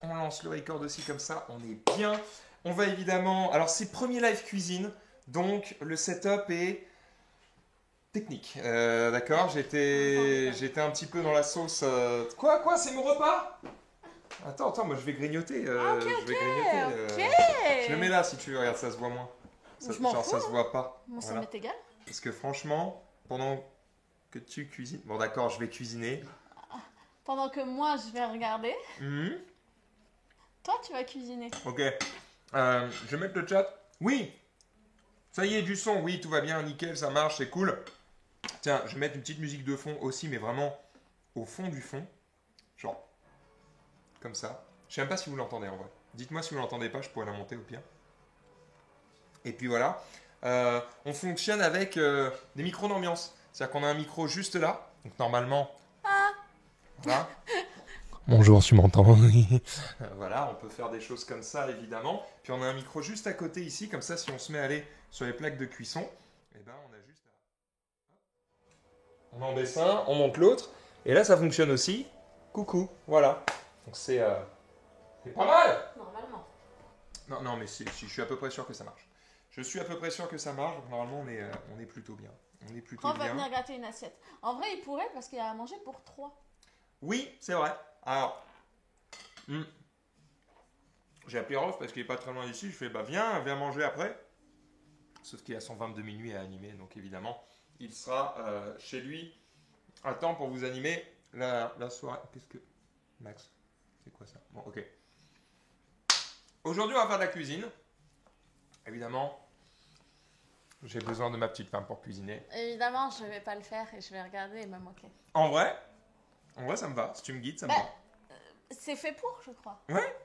On lance le record aussi comme ça, on est bien. On va évidemment... Alors c'est premier live cuisine, donc le setup est technique. D'accord, j'étais un petit peu dans la sauce. Quoi, c'est mon repas? Attends, moi je vais grignoter. Ok, Je vais grignoter. ok. Je le mets là si tu veux, regarde, ça se voit moins. Je m'en fous, ça se voit pas. Moi, ça Voilà. m'est égal. Parce que franchement, pendant que tu cuisines... Bon d'accord, je vais cuisiner. Pendant que moi, je vais regarder, Mhm. toi, tu vas cuisiner. Ok. Je vais mettre le chat. Oui. Ça y est, du son. Oui, tout va bien, nickel, ça marche, c'est cool. Tiens, je vais mettre une petite musique de fond aussi, mais vraiment au fond du fond. Genre, comme ça. Je sais même pas si vous l'entendez en vrai. Dites-moi si vous l'entendez pas, je pourrais la monter au pire. Et puis voilà. On fonctionne avec des micros d'ambiance. C'est-à-dire qu'on a un micro juste là. Donc normalement... Voilà. Bonjour, tu m'entends? Voilà, on peut faire des choses comme ça, évidemment. Puis on a un micro juste à côté ici, comme ça, si on se met à aller sur les plaques de cuisson, eh ben, on a juste à... On en baisse un, on monte l'autre, et là, ça fonctionne aussi. Coucou, voilà. Donc c'est pas mal. Normalement. Non, mais je suis à peu près sûr que ça marche. Je suis à peu près sûr que ça marche, donc normalement, on est plutôt bien. On est plutôt On va bien. venir gâter une assiette. En vrai, il pourrait parce qu'il y a à manger pour 3. Oui, c'est vrai. Alors, j'ai appelé Rolf parce qu'il est pas très loin d'ici. Je fais, bah viens manger après. Sauf qu'il a son 22 minuit à animer, donc évidemment, il sera chez lui à temps pour vous animer la soirée. Qu'est-ce que... Max, c'est quoi ça? Bon, ok. Aujourd'hui, on va faire de la cuisine. Évidemment, j'ai besoin de ma petite femme pour cuisiner. Évidemment, je vais pas le faire et je vais regarder et me moquer. En vrai, ça me va. Si tu me guides, ça me va. C'est fait pour, je crois. Ouais,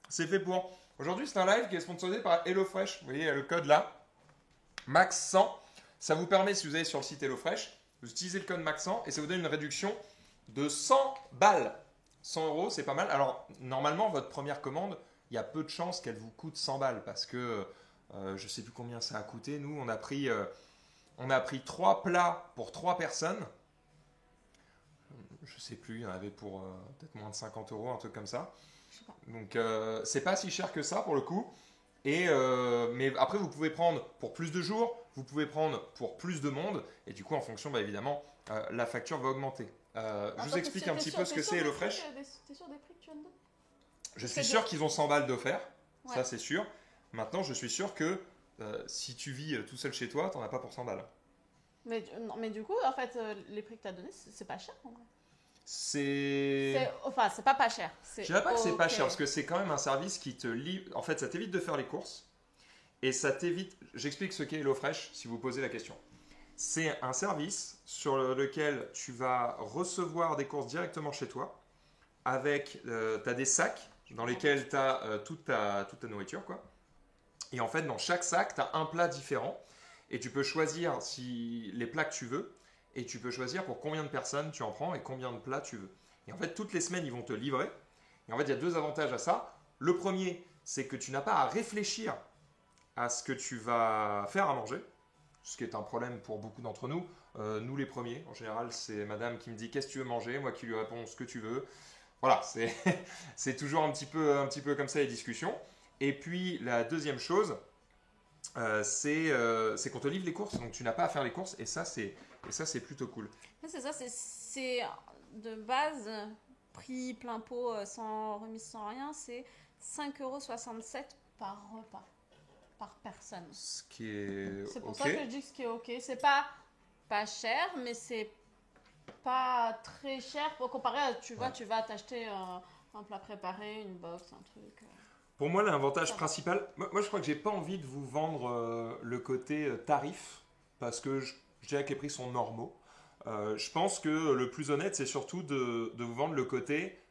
c'est fait pour. Aujourd'hui, c'est un live qui est sponsorisé par HelloFresh. Vous voyez, il y a le code là. Max 100. Ça vous permet, si vous allez sur le site HelloFresh, vous utilisez le code Max 100 et ça vous donne une réduction de 100 balles. 100 euros, c'est pas mal. Alors, normalement, votre première commande, il y a peu de chances qu'elle vous coûte 100 balles parce que je sais plus combien ça a coûté. Nous, on a pris 3 plats pour 3 personnes. Je sais plus, il y en avait pour peut-être moins de 50 euros, un truc comme ça. Donc, c'est pas si cher que ça pour le coup. Mais après, vous pouvez prendre pour plus de jours, vous pouvez prendre pour plus de monde, et du coup, en fonction, bah, évidemment, la facture va augmenter. Je vous explique un petit peu ce que c'est HelloFresh. T'es sûr des prix que tu viens de donner? Je suis sûr qu'ils ont 100 balles d'offert, Ouais. ça c'est sûr. Maintenant, je suis sûr que si tu vis tout seul chez toi, t'en as pas pour 100 balles. Mais du coup, en fait, les prix que t'as donnés, c'est pas cher en vrai. C'est C'est pas cher. Je dirais pas que c'est pas cher, parce que c'est quand même un service qui te livre. En fait, ça t'évite de faire les courses. Et ça t'évite. J'explique ce qu'est HelloFresh si vous posez la question. C'est un service sur lequel tu vas recevoir des courses directement chez toi. Avec. Tu as des sacs dans lesquels tu as toute ta nourriture, quoi. Et en fait, dans chaque sac, tu as un plat différent. Et tu peux choisir les plats que tu veux. Et tu peux choisir pour combien de personnes tu en prends et combien de plats tu veux. Et en fait, toutes les semaines, ils vont te livrer. Et en fait, il y a 2 avantages à ça. Le premier, c'est que tu n'as pas à réfléchir à ce que tu vas faire à manger, ce qui est un problème pour beaucoup d'entre nous. Nous, les premiers, en général, c'est madame qui me dit « Qu'est-ce que tu veux manger ?» Moi qui lui réponds « Ce que tu veux. » Voilà, c'est toujours un petit peu comme ça les discussions. Et puis, la deuxième chose, c'est qu'on te livre les courses. Donc, tu n'as pas à faire les courses. Et ça, c'est plutôt cool. C'est ça, c'est de base, prix plein pot, sans remise, sans rien, c'est 5,67 € par repas, par personne. Ce qui est C'est pour ok. ça que je dis que ce qui est ok. C'est pas cher, mais c'est pas très cher pour comparer à, tu vois, Ouais. tu vas t'acheter un plat préparé, une box, un truc. Pour moi, l'avantage principal, moi je crois que j'ai pas envie de vous vendre le côté tarif, parce que je dirais que les prix sont normaux. Je pense que le plus honnête, c'est surtout de vous vendre le côté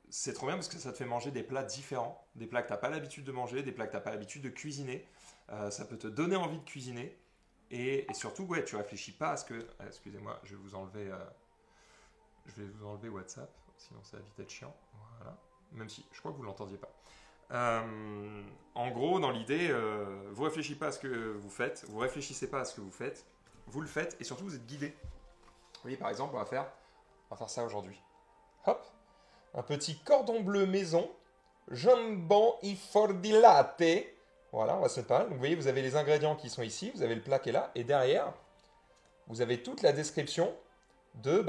c'est trop bien parce que ça te fait manger des plats différents, des plats que tu n'as pas l'habitude de manger, des plats que tu n'as pas l'habitude de cuisiner. Ça peut te donner envie de cuisiner. Et surtout, ouais, tu réfléchis pas à ce que... excusez-moi, je vais vous enlever WhatsApp, sinon ça va vite être chiant. Voilà. Même si, je crois que vous ne l'entendiez pas. En gros, dans l'idée, vous réfléchissez pas à ce que vous faites, vous réfléchissez pas à ce que vous faites, vous le faites et surtout vous êtes guidé. Vous voyez, par exemple, on va faire ça aujourd'hui. Hop, un petit cordon bleu maison, jambon e fordilate. Voilà, on va se mettre pas mal. Donc, vous voyez, vous avez les ingrédients qui sont ici, vous avez le plat qui est là, et derrière, vous avez toute la description de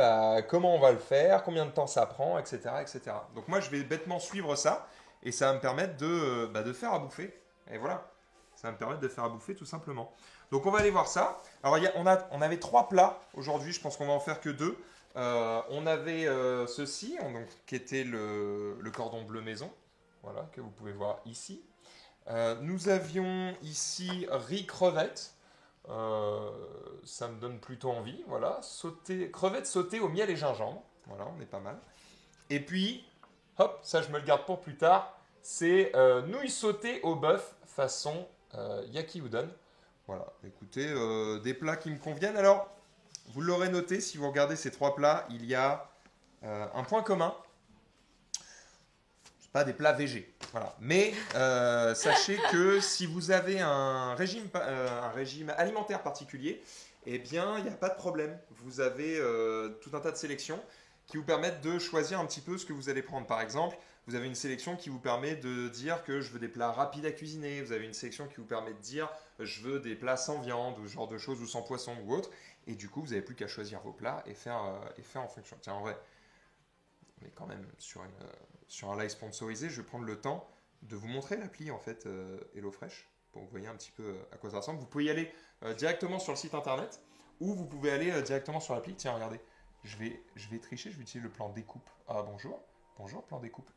comment on va le faire, combien de temps ça prend, etc., etc. Donc moi, je vais bêtement suivre ça, et ça va me permettre de faire à bouffer. Et voilà, ça va me permettre de faire à bouffer tout simplement. Donc on va aller voir ça. Alors on avait 3 plats aujourd'hui, je pense qu'on va en faire que 2. On avait ceci, donc, qui était le cordon bleu maison, voilà, que vous pouvez voir ici. Nous avions ici riz crevette. Ça me donne plutôt envie, voilà. Crevettes sautées au miel et gingembre, voilà, on est pas mal. Et puis, hop, ça je me le garde pour plus tard, c'est nouilles sautées au bœuf façon yaki udon. Voilà, écoutez, des plats qui me conviennent. Alors, vous l'aurez noté, si vous regardez ces 3 plats, il y a un point commun. Pas des plats végés. Voilà. Mais sachez que si vous avez un régime alimentaire particulier, eh bien, il n'y a pas de problème. Vous avez tout un tas de sélections qui vous permettent de choisir un petit peu ce que vous allez prendre. Par exemple, vous avez une sélection qui vous permet de dire que je veux des plats rapides à cuisiner. Vous avez une sélection qui vous permet de dire je veux des plats sans viande, ou ce genre de choses, ou sans poisson ou autre. Et du coup, vous n'avez plus qu'à choisir vos plats et faire en fonction. Tiens, en vrai, on est quand même sur un live sponsorisé, je vais prendre le temps de vous montrer l'appli en fait HelloFresh pour que vous voyez un petit peu à quoi ça ressemble. Vous pouvez y aller directement sur le site internet ou vous pouvez aller directement sur l'appli. Tiens, regardez, je vais tricher, je vais utiliser le plan découpe. Ah bonjour, plan découpe.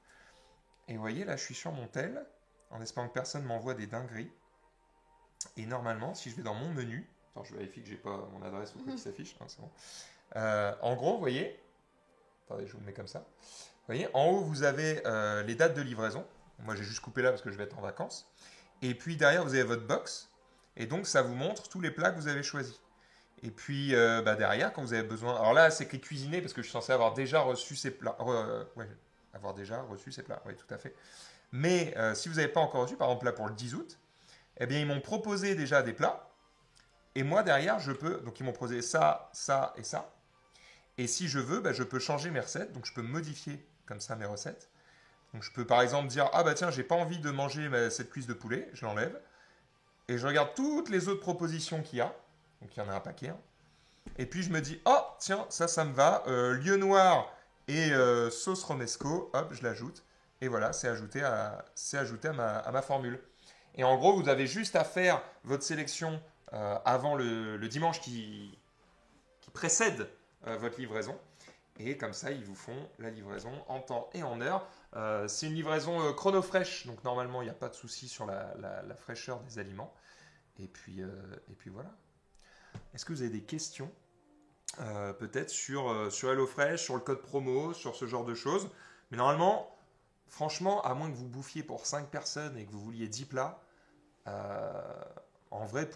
Et vous voyez là, je suis sur mon tel en espérant que personne m'envoie des dingueries. Et normalement, si je vais dans mon menu, attends, je vérifie que j'ai pas mon adresse ou quoi qui s'affiche. Hein, c'est bon. En gros, vous voyez, attendez, je vous le mets comme ça. Vous voyez, en haut, vous avez les dates de livraison. Moi, j'ai juste coupé là parce que je vais être en vacances. Et puis, derrière, vous avez votre box. Et donc, ça vous montre tous les plats que vous avez choisis. Et puis, derrière, quand vous avez besoin... Alors là, c'est écrit cuisiner parce que je suis censé avoir déjà reçu ces plats. Oui, tout à fait. Mais si vous n'avez pas encore reçu, par exemple, là, pour le 10 août, eh bien, ils m'ont proposé déjà des plats. Et moi, derrière, je peux... Donc, ils m'ont proposé ça, ça et ça. Et si je veux, je peux changer mes recettes. Donc, je peux modifier comme ça mes recettes. Donc je peux par exemple dire ah tiens, j'ai pas envie de manger cette cuisse de poulet, je l'enlève et je regarde toutes les autres propositions qu'il y a. Donc il y en a un paquet. Hein. Et puis je me dis oh tiens, ça me va, lieu noir et sauce romesco, hop, je l'ajoute et voilà, c'est ajouté à ma formule. Et en gros, vous avez juste à faire votre sélection avant le dimanche qui précède votre livraison. Et comme ça, ils vous font la livraison en temps et en heure. C'est une livraison chronofresh, donc normalement, il n'y a pas de souci sur la fraîcheur des aliments. Et puis voilà. Est-ce que vous avez des questions peut-être sur HelloFresh, sur le code promo, sur ce genre de choses? Mais normalement, franchement, à moins que vous bouffiez pour 5 personnes et que vous vouliez 10 plats, en vrai,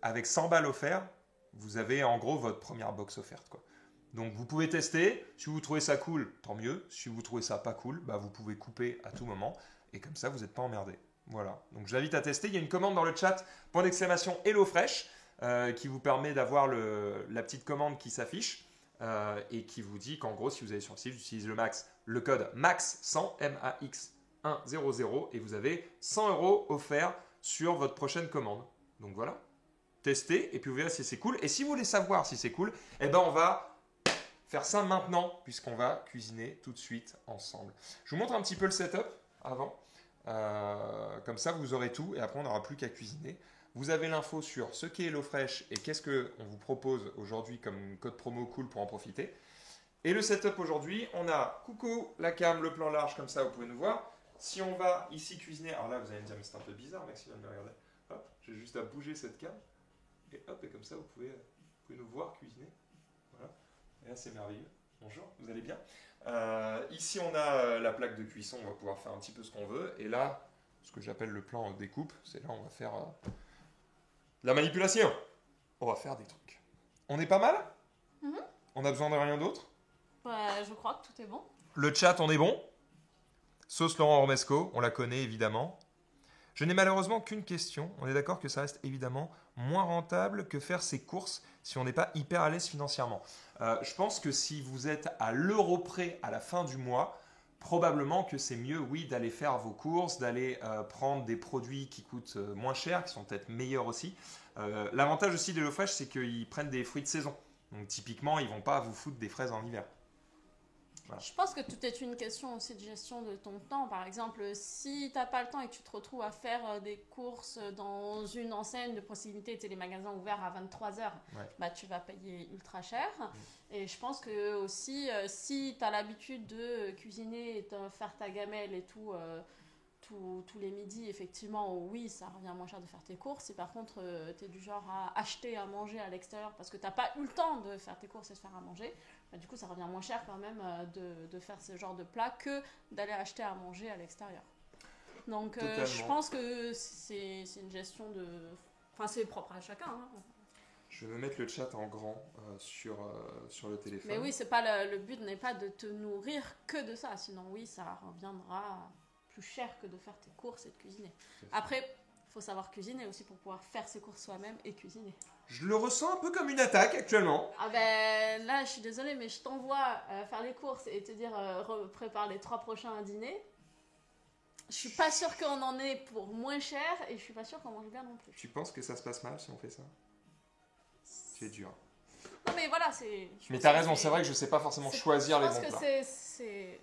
avec 100 balles offertes, vous avez en gros votre première box offerte, quoi. Donc vous pouvez tester, si vous trouvez ça cool, tant mieux. Si vous trouvez ça pas cool, vous pouvez couper à tout moment. Et comme ça, vous n'êtes pas emmerdé. Voilà, donc je vous invite à tester. Il y a une commande dans le chat, ! HelloFresh, qui vous permet d'avoir la petite commande qui s'affiche et qui vous dit qu'en gros, si vous allez sur le site, vous utilisez le code MAX100, MAX 100, et vous avez 100 € offerts sur votre prochaine commande. Donc voilà, testez et puis vous verrez si c'est cool. Et si vous voulez savoir si c'est cool, on va faire ça maintenant, puisqu'on va cuisiner tout de suite ensemble. Je vous montre un petit peu le setup avant. Comme ça, vous aurez tout et après, on n'aura plus qu'à cuisiner. Vous avez l'info sur ce qu'est HelloFresh et qu'est-ce qu'on vous propose aujourd'hui comme code promo cool pour en profiter. Et le setup aujourd'hui, on a coucou, la cam, le plan large, comme ça, vous pouvez nous voir. Si on va ici cuisiner, alors là, vous allez me dire, mais c'est un peu bizarre, Maxime, de me regarder. Hop, j'ai juste à bouger cette cam. Et hop, et comme ça, vous pouvez nous voir cuisiner. Voilà. Et là, c'est merveilleux. Bonjour, vous allez bien? Ici, on a la plaque de cuisson. On va pouvoir faire un petit peu ce qu'on veut. Et là, ce que j'appelle le plan découpe, c'est là on va faire la manipulation. On va faire des trucs. On est pas mal? On a besoin de rien d'autre? Je crois que tout est bon. Le chat, on est bon? Sauce Laurent Romesco, on la connaît évidemment. Je n'ai malheureusement qu'une question. On est d'accord que ça reste évidemment moins rentable que faire ses courses si on n'est pas hyper à l'aise financièrement. Je pense que si vous êtes à l'euro près à la fin du mois, probablement que c'est mieux, oui, d'aller faire vos courses, d'aller prendre des produits qui coûtent moins cher, qui sont peut-être meilleurs aussi. L'avantage aussi de HelloFresh, c'est qu'ils prennent des fruits de saison. Donc typiquement, ils ne vont pas vous foutre des fraises en hiver. Voilà. Je pense que tout est une question aussi de gestion de ton temps. Par exemple, si tu n'as pas le temps et que tu te retrouves à faire des courses dans une enseigne de proximité, tu sais, les magasins ouverts à 23h, bah, tu vas payer ultra cher. Et je pense que aussi, si tu as l'habitude de cuisiner et de faire ta gamelle et tout, tous les midis, effectivement, oui, ça revient moins cher de faire tes courses. Si par contre, tu es du genre à acheter à manger à l'extérieur parce que tu n'as pas eu le temps de faire tes courses et de faire à manger, bah, du coup, ça revient moins cher quand même de faire ce genre de plat que d'aller acheter à manger à l'extérieur. Donc, je pense que c'est une gestion de... Enfin, c'est propre à chacun. Hein. Je vais mettre le chat en grand sur le téléphone. Mais oui, c'est pas le but n'est pas de te nourrir que de ça. Sinon, oui, ça reviendra plus cher que de faire tes courses et de cuisiner. Après, il faut savoir cuisiner aussi pour pouvoir faire ses courses soi-même et cuisiner. Je le ressens un peu comme une attaque actuellement. Ah ben là, je suis désolée, mais je t'envoie faire les courses et te dire prépare les 3 prochains dîners. Je suis pas sûre qu'on en ait pour moins cher et je suis pas sûre qu'on mange bien non plus. Tu penses que ça se passe mal si on fait ça? C'est dur. Non mais voilà, c'est... Mais t'as raison, c'est vrai que je sais pas forcément choisir les bons plats. Je pense que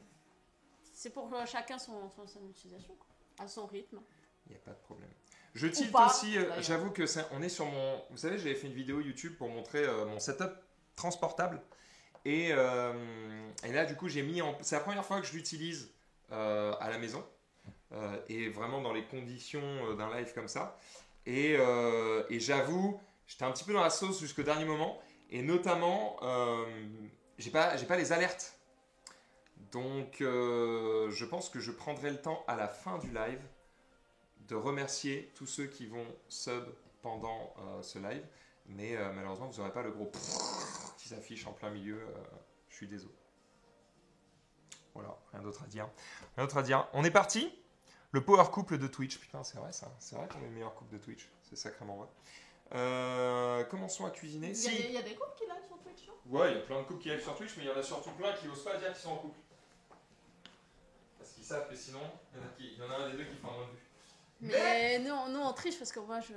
c'est pour chacun son utilisation, quoi, à son rythme. Il n'y a pas de problème. Je tilte aussi, j'avoue que on est sur mon... Vous savez, j'avais fait une vidéo YouTube pour montrer mon setup transportable. Et là, du coup, j'ai mis en... C'est la première fois que je l'utilise à la maison. Et vraiment dans les conditions d'un live comme ça. Et j'avoue, j'étais un petit peu dans la sauce jusqu'au dernier moment. Et notamment, j'ai pas les alertes. Donc, je pense que je prendrai le temps à la fin du live de remercier tous ceux qui vont sub pendant ce live. Mais malheureusement, vous n'aurez pas le gros qui s'affiche en plein milieu. Je suis désolé. Voilà, rien d'autre à dire. On est parti. Le power couple de Twitch. Putain, c'est vrai ça. C'est vrai qu'on est le meilleur couple de Twitch. C'est sacrément vrai. Commençons à cuisiner. Il y a des couples qui live sur Twitch, non? Ouais, il y a plein de couples qui live sur Twitch, mais il y en a surtout plein qui n'osent pas dire qu'ils sont en couple. Parce qu'ils savent que sinon, il y en a un des deux qui fait un moins de vue. Mais nous on triche parce que moi je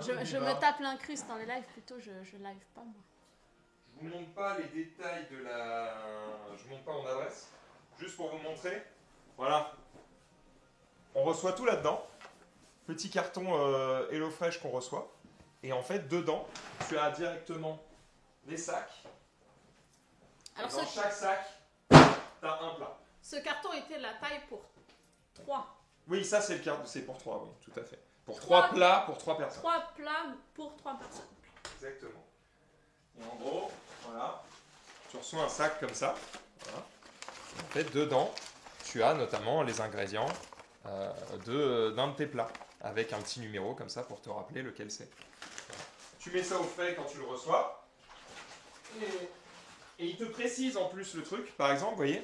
me tape l'incruste dans les lives, plutôt je live pas moi. Je vous montre pas les détails de la... Je vous montre pas mon adresse, juste pour vous montrer. Voilà. On reçoit tout là-dedans. Petit carton HelloFresh qu'on reçoit. Et en fait, dedans, tu as directement les sacs. Alors dans chaque sac, tu as un plat. Ce carton était la taille pour 3. Oui, ça c'est le carton, c'est pour 3, oui, tout à fait. Pour 3 plats, pour 3 personnes. 3 plats pour 3 personnes. Exactement. Et en gros, voilà, tu reçois un sac comme ça. Voilà. En fait, dedans, tu as notamment les ingrédients d'un de tes plats, avec un petit numéro comme ça pour te rappeler lequel c'est. Tu mets ça au frais quand tu le reçois. Et il te précise en plus le truc. Par exemple, vous voyez,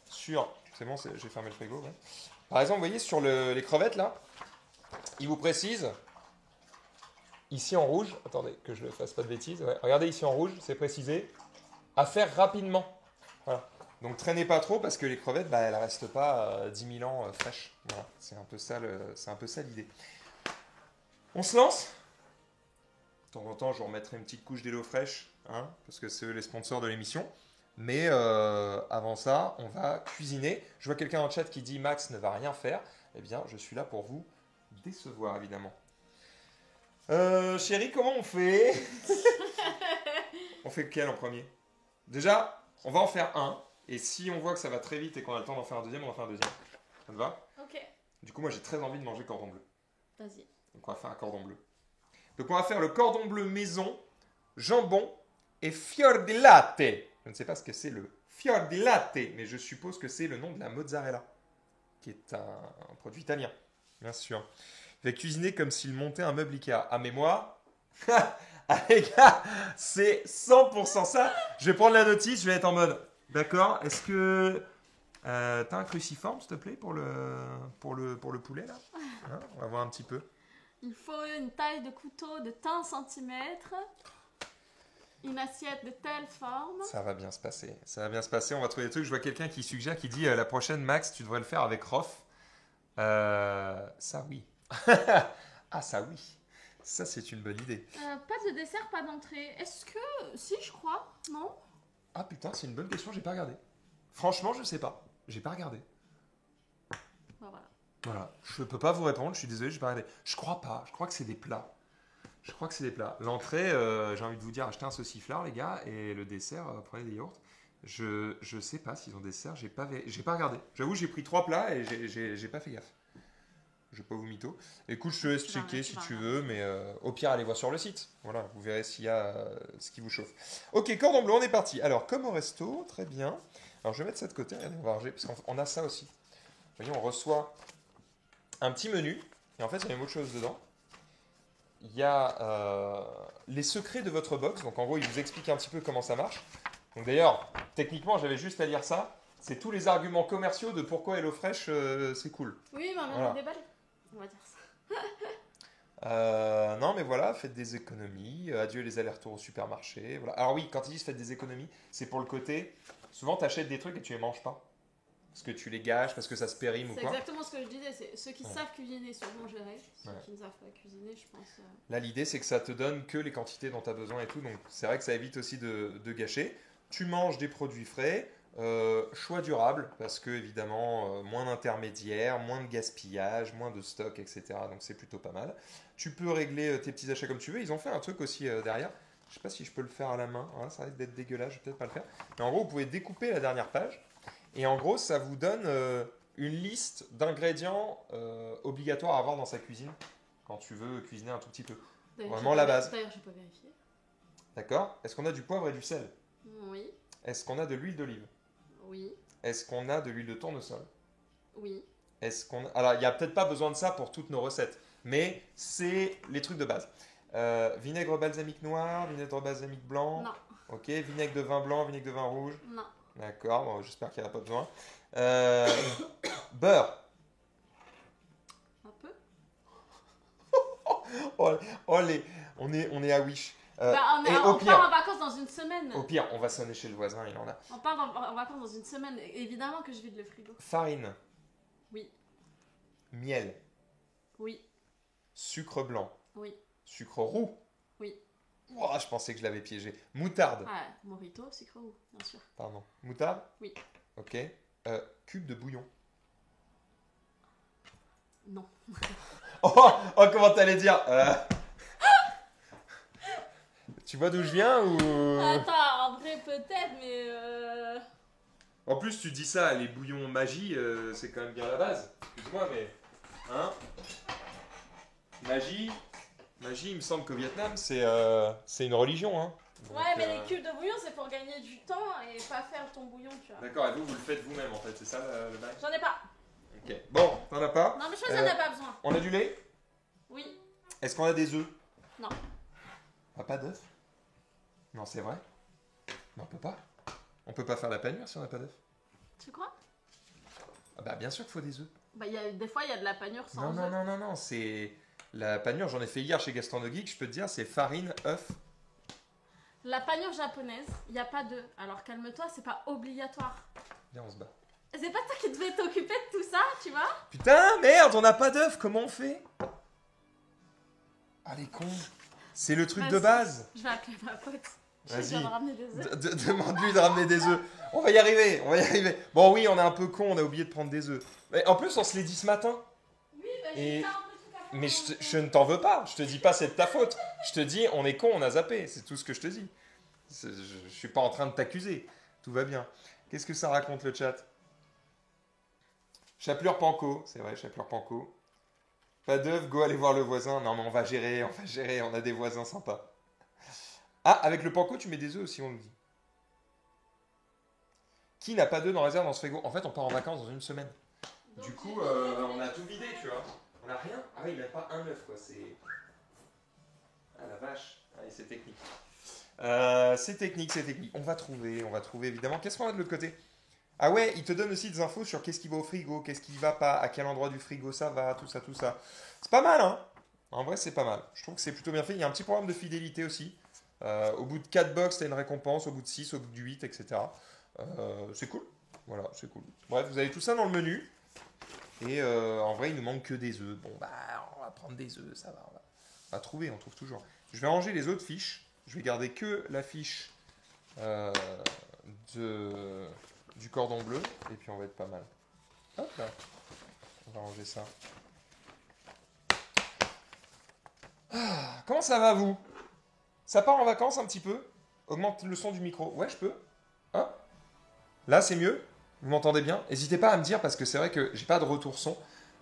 sur... C'est bon, j'ai fermé le frigo. Ouais. Par exemple, vous voyez, sur les crevettes, là, il vous précise, ici en rouge, attendez, que je ne fasse pas de bêtises, ouais, regardez ici en rouge, c'est précisé, à faire rapidement. Voilà. Donc, traînez pas trop, parce que les crevettes, bah, elles ne restent pas 10 000 ans fraîches. Voilà. C'est un peu ça l'idée. On se lance ? De temps en temps, je vous remettrai une petite couche d'HelloFresh, hein, parce que c'est eux les sponsors de l'émission. Mais avant ça, on va cuisiner. Je vois quelqu'un en chat qui dit « Max ne va rien faire ». Eh bien, je suis là pour vous décevoir, évidemment. Chérie, comment on fait? On fait quel en premier? Déjà, on va en faire un. Et si on voit que ça va très vite et qu'on a le temps d'en faire un deuxième, on en fait un deuxième. Ça te va? Ok. Du coup, moi, j'ai très envie de manger cordon bleu. Vas-y. Donc, on va faire un cordon bleu. Donc, on va faire le cordon bleu maison, jambon et fior di latte. Je ne sais pas ce que c'est le fior di latte, mais je suppose que c'est le nom de la mozzarella, qui est un produit italien, bien sûr. Il va cuisiner comme s'il montait un meuble Ikea. Ah, mais moi, les gars, c'est 100% ça. Je vais prendre la notice, je vais être en mode, d'accord, est-ce que t'as un cruciforme, s'il te plaît, pour le poulet, là, hein? On va voir un petit peu. Il faut une taille de couteau de 1 cm. une assiette de telle forme. Ça va bien se passer. Ça va bien se passer. On va trouver des trucs. Je vois quelqu'un qui suggère, qui dit la prochaine, Max, tu devrais le faire avec Rof. Ça, oui. Ah, ça, oui. Ça, c'est une bonne idée. Pas de dessert, pas d'entrée. Est-ce que... Si, je crois. Non? Ah, putain, c'est une bonne question. J'ai pas regardé. Franchement, je sais pas. J'ai pas regardé. Voilà. Voilà. Je peux pas vous répondre. Je suis désolé, j'ai pas regardé. Je crois pas. Je crois que c'est des plats. Je crois que c'est des plats. L'entrée, j'ai envie de vous dire, achetez un sauciflard, les gars, et le dessert, prenez des yaourts. Je sais pas s'ils ont des desserts, j'ai pas regardé. J'avoue, j'ai pris 3 plats et j'ai pas fait gaffe. Je vais pas vous mytho. Écoute, je te laisse checker si tu veux, mais au pire, allez voir sur le site. Voilà, vous verrez s'il y a ce qui vous chauffe. Ok, cordon bleu, on est parti. Alors, comme au resto, très bien. Alors, je vais mettre ça de côté, regardez, on va ranger, parce qu'on a ça aussi. Vous voyez, on reçoit un petit menu, et en fait, il y a même autre chose dedans. Il y a les secrets de votre box. Donc en gros, il vous explique un petit peu comment ça marche. Donc d'ailleurs, techniquement, j'avais juste à lire ça. C'est tous les arguments commerciaux de pourquoi HelloFresh, c'est cool. Oui, mais on vient de déballer. On va dire ça. Non, mais voilà, faites des économies. Adieu les allers-retours au supermarché. Voilà. Alors oui, quand ils disent faites des économies, c'est pour le côté... Souvent, tu achètes des trucs et tu les manges pas. Parce que tu les gâches, parce que ça se périme ou quoi. C'est exactement ce que je disais. C'est ceux qui savent cuisiner sont bons gérés. Ceux qui ne savent pas cuisiner, je pense. Là, l'idée, c'est que ça te donne que les quantités dont tu as besoin et tout. Donc, c'est vrai que ça évite aussi de gâcher. Tu manges des produits frais, choix durable, parce que, évidemment, moins d'intermédiaires, moins de gaspillage, moins de stock, etc. Donc, c'est plutôt pas mal. Tu peux régler tes petits achats comme tu veux. Ils ont fait un truc aussi derrière. Je sais pas si je peux le faire à la main. Voilà, ça risque d'être dégueulasse, je vais peut-être pas le faire. Mais en gros, vous pouvez découper la dernière page. Et en gros, ça vous donne une liste d'ingrédients obligatoires à avoir dans sa cuisine quand tu veux cuisiner un tout petit peu. Vraiment la base. D'ailleurs, je peux vérifier. D'accord. Est-ce qu'on a du poivre et du sel? Oui. Est-ce qu'on a de l'huile d'olive? Oui. Est-ce qu'on a de l'huile de tournesol? Oui. Est-ce qu'on... Alors, il n'y a peut-être pas besoin de ça pour toutes nos recettes, mais c'est les trucs de base. Vinaigre balsamique noir, vinaigre balsamique blanc. Non. Ok. Vinaigre de vin blanc, vinaigre de vin rouge. Non. D'accord, bon, j'espère qu'il n'y en a pas besoin. Beurre. Un peu. On est à Wish. On part en vacances dans une semaine. Au pire, on va sonner chez le voisin, il en a. On part en vacances dans une semaine. Évidemment que je vide le frigo. Farine. Oui. Miel. Oui. Sucre blanc. Oui. Sucre roux. Oui. Oh, je pensais que je l'avais piégé. Moutarde. Ah, Morito, sucre roux, bien sûr. Pardon. Moutarde. Oui. Ok. Cube de bouillon. Non. Oh, comment t'allais dire Tu vois d'où je viens ou... Attends, en vrai peut-être, mais... En plus, tu dis ça, les bouillons magie, c'est quand même bien la base. Excuse-moi, mais... Hein? Magie, il me semble qu'au Vietnam, c'est une religion. Hein. Donc, ouais, mais les cubes de bouillon, c'est pour gagner du temps et pas faire ton bouillon, tu vois. D'accord, et vous le faites vous-même, en fait, c'est ça le bail? J'en ai pas. Ok. Bon, t'en as pas? Non, mais je pense que j'en ai pas besoin. On a du lait? Oui. Est-ce qu'on a des œufs? Non. Ah, pas d'œufs? Non, c'est vrai? Non, on peut pas. On peut pas faire la panure si on n'a pas d'œufs. Tu crois? Ah bah bien sûr qu'il faut des œufs. Bah des fois il y a de la panure sans œufs. Non, c'est... La panure, j'en ai fait hier chez Gaston Geek, je peux te dire, c'est farine, œuf. La panure japonaise, il n'y a pas d'œufs. Alors calme-toi, c'est pas obligatoire. Viens, on se bat. C'est pas toi qui devais t'occuper de tout ça, tu vois? Putain, merde, on n'a pas d'œufs, comment on fait? Ah les cons, c'est le truc de base. Je vais appeler ma pote. Vas-y, ramener des œufs. Demande-lui de ramener des œufs. On va y arriver, Bon oui, on est un peu con, on a oublié de prendre des œufs. Mais en plus, on se les dit ce matin. Oui, bah j'ai ça un peu tout à fait. Mais je ne t'en veux pas, je te dis pas c'est de ta faute. Je te dis, on est con, on a zappé, c'est tout ce que je te dis. Je suis pas en train de t'accuser, tout va bien. Qu'est-ce que ça raconte le chat? Chapelure Panko, c'est vrai, Chapelure Panko. Pas d'œuf, go aller voir le voisin. Non mais on va gérer, on a des voisins sympas. Ah, avec le panko, tu mets des œufs aussi, on nous dit. Qui n'a pas d'œufs dans la réserve dans ce frigo? En fait, on part en vacances dans une semaine. Donc, du coup, on a tout vidé, tu vois. On n'a rien. Ah oui, même pas un œuf, quoi. C'est... Ah la vache. Allez, c'est technique. C'est technique. On va trouver évidemment. Qu'est-ce qu'on a de l'autre côté? Ah ouais, il te donne aussi des infos sur qu'est-ce qui va au frigo, qu'est-ce qui va pas, à quel endroit du frigo ça va, tout ça. C'est pas mal, hein? En vrai, c'est pas mal. Je trouve que c'est plutôt bien fait. Il y a un petit programme de fidélité aussi. Au bout de 4 box, tu as une récompense. Au bout de 6, au bout de 8, etc. C'est cool. Voilà, c'est cool. Bref, vous avez tout ça dans le menu. Et en vrai, il ne manque que des œufs. Bon, bah, on va prendre des œufs, ça va. On va trouver, on trouve toujours. Je vais ranger les autres fiches. Je vais garder que la fiche euh, du cordon bleu. Et puis, on va être pas mal. Hop là. On va ranger ça. Ah, comment ça va, vous? Ça part en vacances un petit peu? Augmente le son du micro. Ouais, je peux. Hop. Là, c'est mieux? Vous m'entendez bien? N'hésitez pas à me dire parce que c'est vrai que j'ai pas de retour son.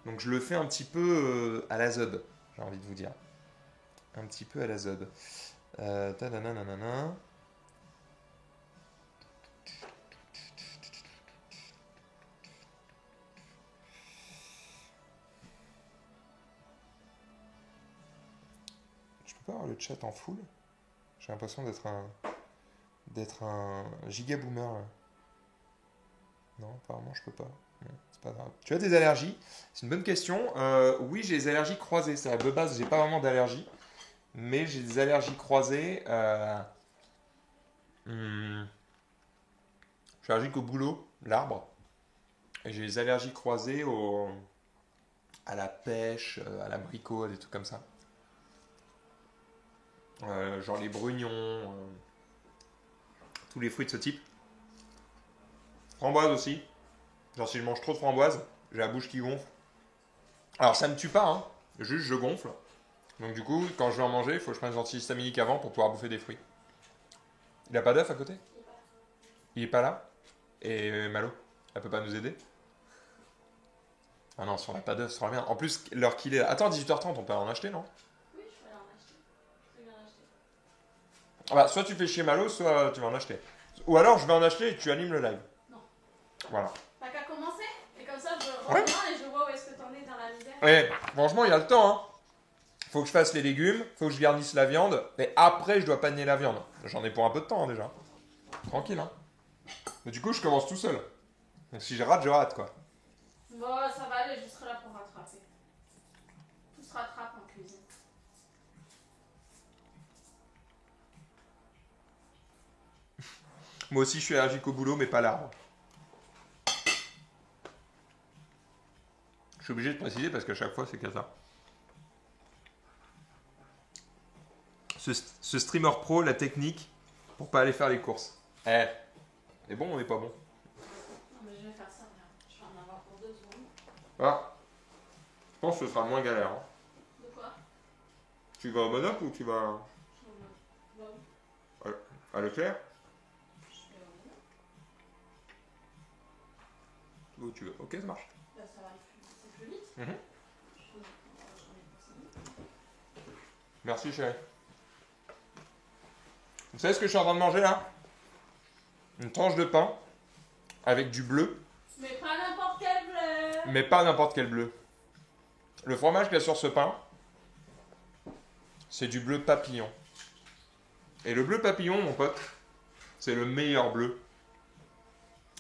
Donc je le fais un petit peu à la Zub, j'ai envie de vous dire. Un petit peu à la Zub. Tadananana. Je peux pas avoir le chat en full? J'ai l'impression d'être un giga boomer. Là. Non, apparemment je peux pas. Non, c'est pas grave. Tu as des allergies? C'est une bonne question. Oui, j'ai des allergies croisées. C'est à de base, j'ai pas vraiment d'allergies. Mais j'ai des allergies croisées. Je suis allergique au bouleau, l'arbre. Et j'ai des allergies croisées à la pêche, à l'abricot, à des trucs comme ça. Genre les brugnons, tous les fruits de ce type. Framboise aussi. Genre si je mange trop de framboises, j'ai la bouche qui gonfle. Alors ça me tue pas, hein. Juste je gonfle. Donc du coup, quand je vais en manger, il faut que je prenne des antihistaminiques avant pour pouvoir bouffer des fruits. Il a pas d'œuf à côté? Il est pas là? Et Malo, elle peut pas nous aider? Ah non, si on n'a pas d'œuf, ça sera bien. En plus, l'heure qu'il est... Attends, 18h30, on peut en acheter, non? Oui, je vais en acheter. Je vais en acheter. Ah bah, soit tu fais chier Malo, soit tu vas en acheter. Ou alors, je vais en acheter et tu animes le live. Non. Voilà. T'as qu'à commencer. Et comme ça, je reviens et je vois où est-ce que t'en es dans la misère. Et franchement, il y a le temps, hein. Faut que je fasse les légumes, faut que je garnisse la viande, et après, je dois panier la viande. J'en ai pour un peu de temps, hein, déjà. Tranquille, hein. Mais du coup, je commence tout seul. Donc si je rate, quoi. Bon, ça va aller, je serai là pour rattraper. Tout se rattrape en cuisine. Moi aussi, je suis allergique au boulot, mais pas l'arbre. Je suis obligé de préciser parce qu'à chaque fois, c'est qu'à ça. Ce streamer pro, la technique, pour pas aller faire les courses. Eh, on est bon ou on n'est pas bon? Non, mais je vais faire ça, regarde. Je vais en avoir pour 2 secondes. Ah, je pense que ce sera moins galère. Hein. De quoi? Tu vas au Monop ou tu vas Bah oui. à Leclerc? Je vais au milieu. Où tu veux. Ok, ça marche. Bah ça va aller plus vite. Mhm. Je peux- j'en ai pour 5 minutes. Merci chérie. Vous savez ce que je suis en train de manger là? Une tranche de pain avec du bleu, Mais pas n'importe quel bleu. mais pas n'importe quel bleu. Le fromage qu'il y a sur ce pain, c'est du bleu papillon. Et le bleu papillon, mon pote, c'est le meilleur bleu.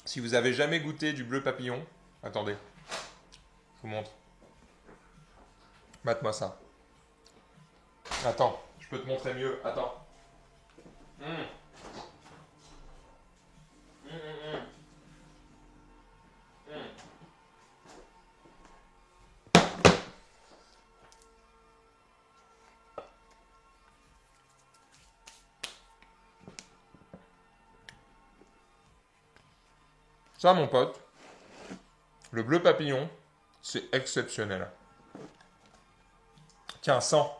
Si vous avez jamais goûté du bleu papillon, attendez, je vous montre. Mate-moi ça. Attends, je peux te montrer mieux. Attends. Ça, mon pote, le bleu papillon, c'est exceptionnel. Tiens, sens.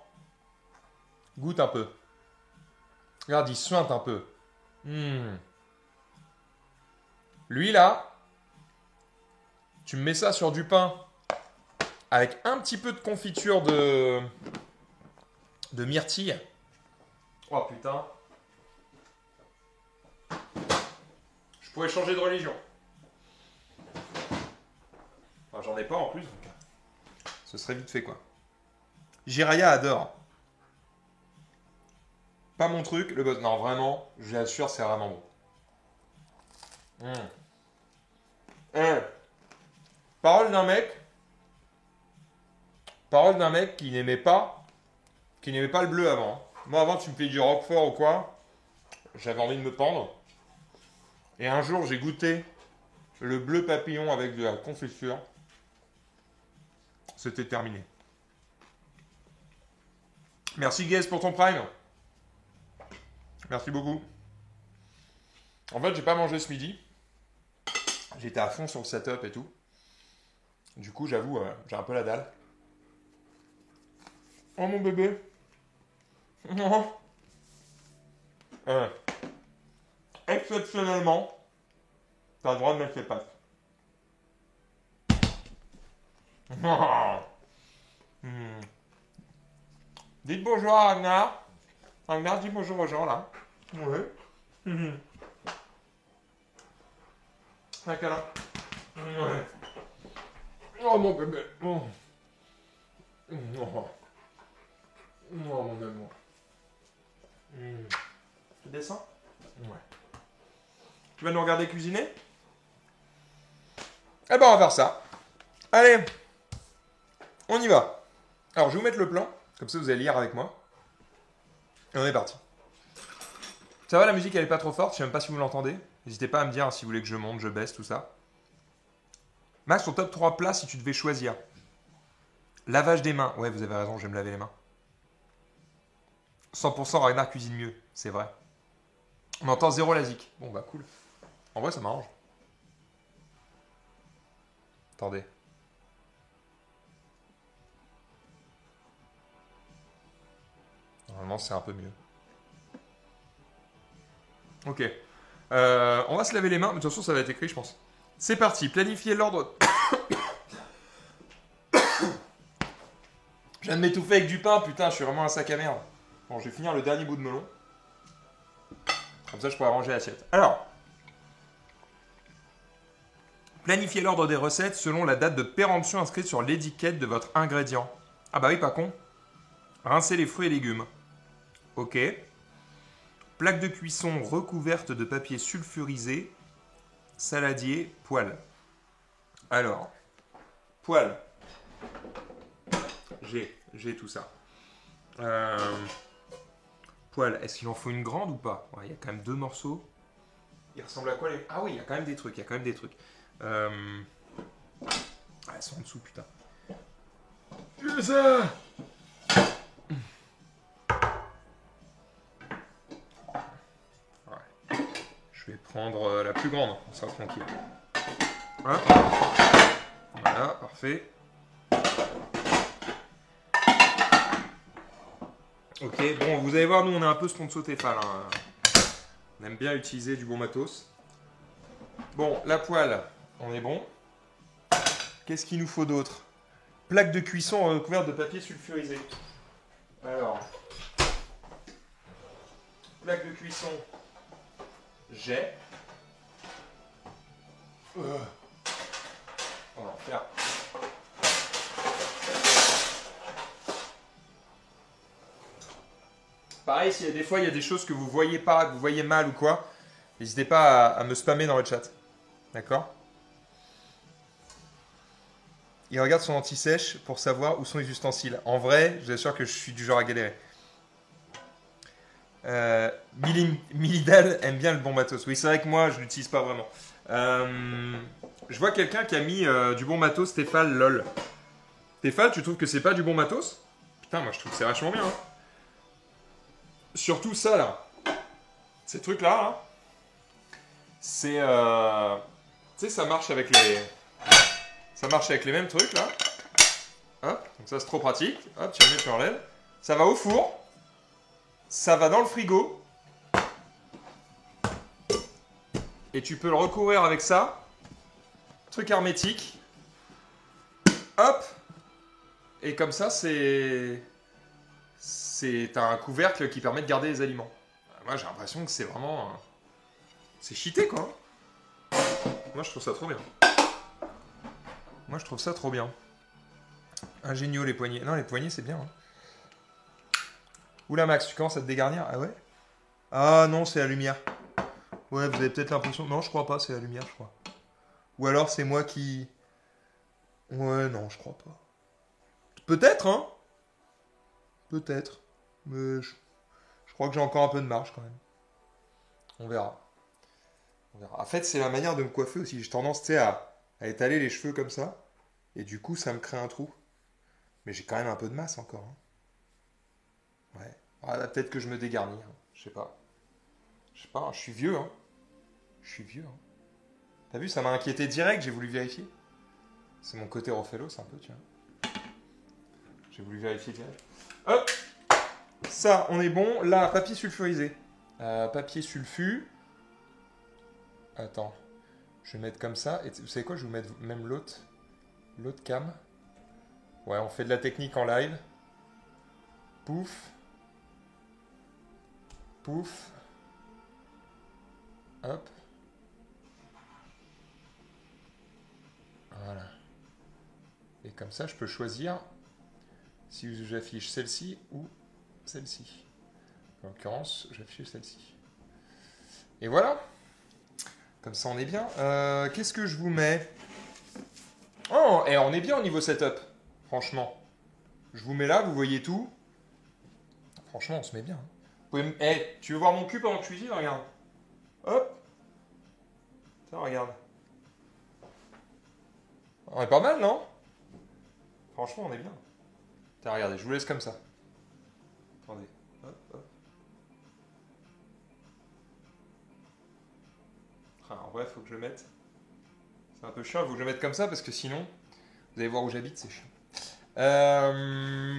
Goûte un peu. Regarde, il suinte un peu. Lui, là, tu me mets ça sur du pain avec un petit peu de confiture de myrtille. Oh putain. Je pourrais changer de religion. Enfin, j'en ai pas en plus, donc ce serait vite fait quoi. Jiraya adore. Pas mon truc, le boss. Non, vraiment, je l'assure, c'est vraiment bon. Parole d'un mec. Parole d'un mec qui n'aimait pas le bleu avant. Moi, avant, tu me fais du roquefort ou quoi, j'avais envie de me pendre. Et un jour, j'ai goûté le bleu papillon avec de la confiture. C'était terminé. Merci Guez pour ton prime. Merci beaucoup. En fait, j'ai pas mangé ce midi. J'étais à fond sur le setup et tout. Du coup, j'avoue, j'ai un peu la dalle. Oh mon bébé. Non. Exceptionnellement, t'as le droit de mettre les pattes. Dites bonjour à Ragnar. Ragnar, dis bonjour aux gens là. Oui. Un câlin. Ouais. Oh mon bébé. Oh. Oh. Oh mon amour. Tu descends? Ouais. Tu vas nous regarder cuisiner? Eh ben on va faire ça. Allez. On y va. Alors je vais vous mettre le plan. Comme ça vous allez lire avec moi. Et on est parti. Ça va, la musique elle est pas trop forte? Je sais même pas si vous l'entendez. N'hésitez pas à me dire si vous voulez que je monte, je baisse, tout ça. Max, ton top 3 plats si tu devais choisir. Lavage des mains. Ouais, vous avez raison, je vais me laver les mains. 100% Ragnar cuisine mieux, c'est vrai. On entend zéro lasique. Bon bah cool. En vrai ça m'arrange. Attendez. Normalement c'est un peu mieux. Ok. On va se laver les mains, mais de toute façon ça va être écrit je pense. C'est parti, planifier l'ordre. Je viens de m'étouffer avec du pain, putain, je suis vraiment un sac à merde. Bon, je vais finir le dernier bout de melon. Comme ça, je pourrai ranger l'assiette. Alors, planifiez l'ordre des recettes selon la date de péremption inscrite sur l'étiquette de votre ingrédient. Ah bah oui, pas con. Rincez les fruits et légumes. Ok. Plaque de cuisson recouverte de papier sulfurisé. Saladier, poêle. Alors, poêle. J'ai tout ça. Poêle, est-ce qu'il en faut une grande ou pas? Ouais, il y a quand même 2 morceaux. Il ressemble à quoi les... Ah oui, il y a quand même des trucs, Ah, elles sont en dessous, putain. C'est ça. Ouais. Je vais prendre la plus grande, on sera tranquille. Hein, voilà, parfait. Ok, bon, vous allez voir, nous on est un peu sponsor Tefal. Hein. On aime bien utiliser du bon matos. Bon, la poêle, on est bon. Qu'est-ce qu'il nous faut d'autre? Plaque de cuisson recouverte de papier sulfurisé. Alors, plaque de cuisson, j'ai. On va en faire. Pareil, s'il y a des fois, il y a des choses que vous voyez pas, que vous voyez mal ou quoi, n'hésitez pas à me spammer dans le chat. D'accord? Il regarde son anti-sèche pour savoir où sont les ustensiles. En vrai, je vous assure que je suis du genre à galérer. Milidal aime bien le bon matos. Oui, c'est vrai que moi, je ne l'utilise pas vraiment. Je vois quelqu'un qui a mis du bon matos, Stéphane, lol. Stéphane, tu trouves que c'est pas du bon matos? Putain, moi je trouve que c'est vachement bien. Hein. Surtout ça là. Ces trucs là, hein. C'est. Tu sais, ça marche avec les. Ça marche avec les mêmes trucs là. Hop, donc ça c'est trop pratique. Hop, tu remets, tu enlèves. Ça va au four. Ça va dans le frigo. Et tu peux le recouvrir avec ça. Truc hermétique. Hop. Et comme ça, c'est un couvercle qui permet de garder les aliments. Moi, j'ai l'impression que c'est vraiment... C'est cheaté, quoi. Moi, je trouve ça trop bien. Moi, je trouve ça trop bien. Ingénieux, les poignets. Non, les poignets, c'est bien. Hein. Oula, Max, tu commences à te dégarnir? Ah ouais? Ah non, c'est la lumière. Ouais, vous avez peut-être l'impression... Non, je crois pas, c'est la lumière, je crois. Ou alors, c'est moi qui... Ouais, non, je crois pas. Peut-être, hein? Peut-être. Mais crois que j'ai encore un peu de marge quand même. On verra. En fait, c'est la manière de me coiffer aussi. J'ai tendance, tu sais, à étaler les cheveux comme ça. Et du coup, ça me crée un trou. Mais j'ai quand même un peu de masse encore. Hein. Ouais. Ah, peut-être que je me dégarnis. Hein. Je sais pas. Hein. Je suis vieux. Hein. Hein. T'as vu, ça m'a inquiété direct. J'ai voulu vérifier. C'est mon côté Roffello, c'est un peu, tiens. J'ai voulu vérifier direct. Hop. Ça, on est bon. Là, papier sulfurisé. Papier sulfu. Attends. Je vais mettre comme ça. Et vous savez quoi? Je vais vous mettre même l'autre cam. Ouais, on fait de la technique en live. Pouf. Pouf. Hop. Voilà. Et comme ça, je peux choisir si j'affiche celle-ci ou celle-ci. En l'occurrence, j'affiche celle-ci. Et voilà. Comme ça, on est bien. Qu'est-ce que je vous mets? Oh, et on est bien au niveau setup. Franchement. Je vous mets là, vous voyez tout. Franchement, on se met bien. Tu veux voir mon cul pendant que je cuisine? Regarde. Hop. Tiens, regarde. On est pas mal, non? Franchement, on est bien. Tiens, regardez, je vous laisse comme ça. Attendez. Hop, hop. En vrai, il faut que je le mette. C'est un peu chiant, il faut que je le mette comme ça parce que sinon, vous allez voir où j'habite, c'est chiant.